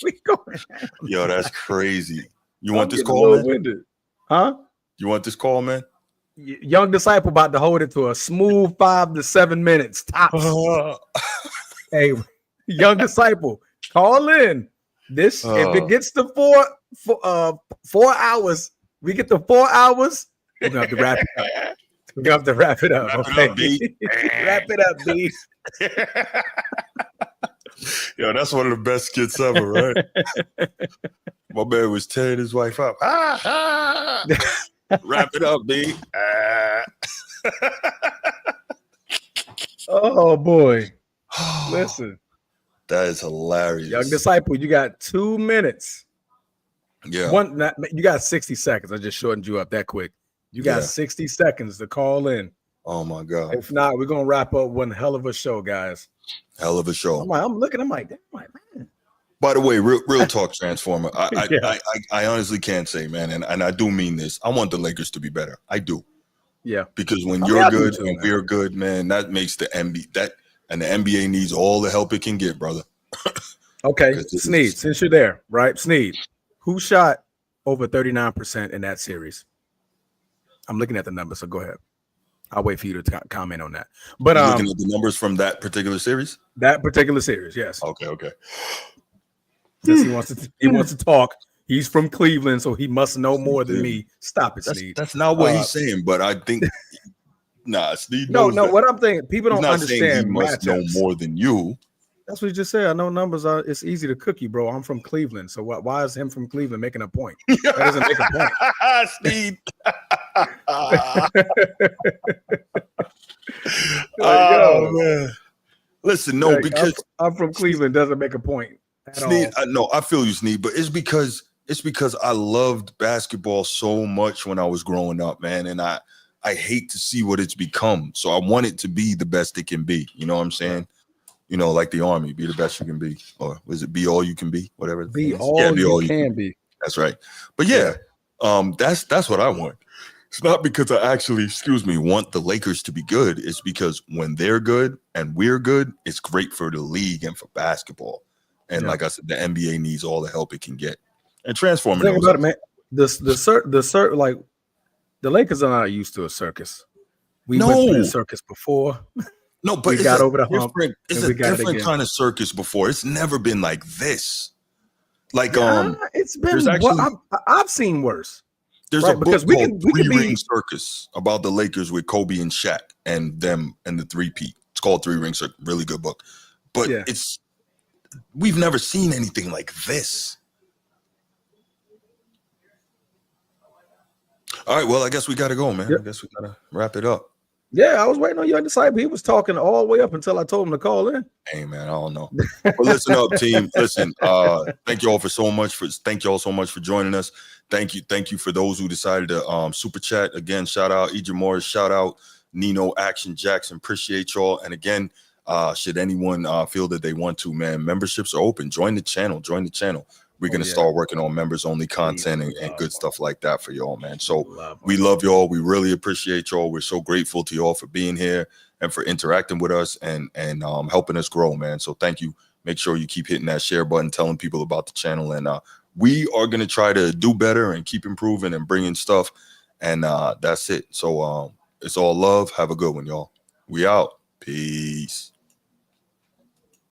We going? Yo, that's crazy. You want this call, man? Winded. Huh? You want this call, man? Young Disciple about to hold it to a smooth 5 to 7 minutes tops. Hey, Young Disciple, call in. This if it gets to 4 hours, we get to 4 hours. We're gonna have to wrap it up. We're gonna have to wrap it up. Okay, wrap it up, B. Yo, that's one of the best skits ever, right? My man was tearing his wife up. Wrap it up, B. Oh boy. Listen. That is hilarious. Young Disciple, you got 2 minutes. Yeah. You got 60 seconds. I just shortened you up that quick. You got 60 seconds to call in. Oh my God. If not, we're gonna wrap up one hell of a show, guys. Hell of a show. I'm like, man. By the way, real talk, Transformer. I honestly can't say, man, and I do mean this. I want the Lakers to be better. I do. Yeah. Because when you're good and we're good, man, that makes the NBA and the NBA needs all the help it can get, brother. Okay, Sneed, since you're there, right? Sneed, who shot over 39% in that series? I'm looking at the numbers, so go ahead. I'll wait for you to comment on that. But looking at the numbers from that particular series? That particular series, yes. Okay. Yes, he wants to talk. He's from Cleveland, so he must know more than me. Stop it, Sneed. That's not what he's saying, but I think Sneed No, knows that. what I'm thinking, people don't understand. He must know more than you. That's what you just said. I know numbers are. It's easy to cookie, bro. I'm from Cleveland, so why is him from Cleveland making a point? That doesn't make a point. Sneed. Oh man. Listen, no, because I'm from Cleveland doesn't make a point. Sneed, I feel you, Sneed, but it's because I loved basketball so much when I was growing up, man, and I hate to see what it's become. So I want it to be the best it can be. You know what I'm saying? You know, like the Army, be the best you can be, or was it be all you can be? Whatever. Be all you can be. That's right. But that's what I want. It's not because I actually, want the Lakers to be good. It's because when they're good and we're good, it's great for the league and for basketball. And like I said, the NBA needs all the help it can get. And transforming. Think about it, man. Like the Lakers are not used to a circus. We went through the circus before. No, but we got over the hump. It's a different kind of circus before. It's never been like this. Like it's been. I've seen worse. There's a book called Three Ring Circus about the Lakers with Kobe and Shaq and them and the three-peat. It's called 3 Ring Circus. Really good book. but we've never seen anything like this. All right, well, I guess we got to go, man. I guess we got to wrap it up. Yeah, I was waiting on you to decide. He was talking all the way up until I told him to call in. Hey, man, I don't know. But listen up, team. Listen, thank you all so much for joining us. Thank you for those who decided to super chat. Again, shout out Ejah Morris, shout out Nino Action Jackson. Appreciate y'all. And again, should anyone feel that they want to, man, memberships are open. Join the channel. We're going to start working on members only content and good stuff like that for y'all, man. So we love y'all. We really appreciate y'all. We're so grateful to y'all for being here and for interacting with us and helping us grow, man. So thank you. Make sure you keep hitting that share button, telling people about the channel. And we are going to try to do better and keep improving and bringing stuff. And that's it. So it's all love. Have a good one, y'all. We out. Peace.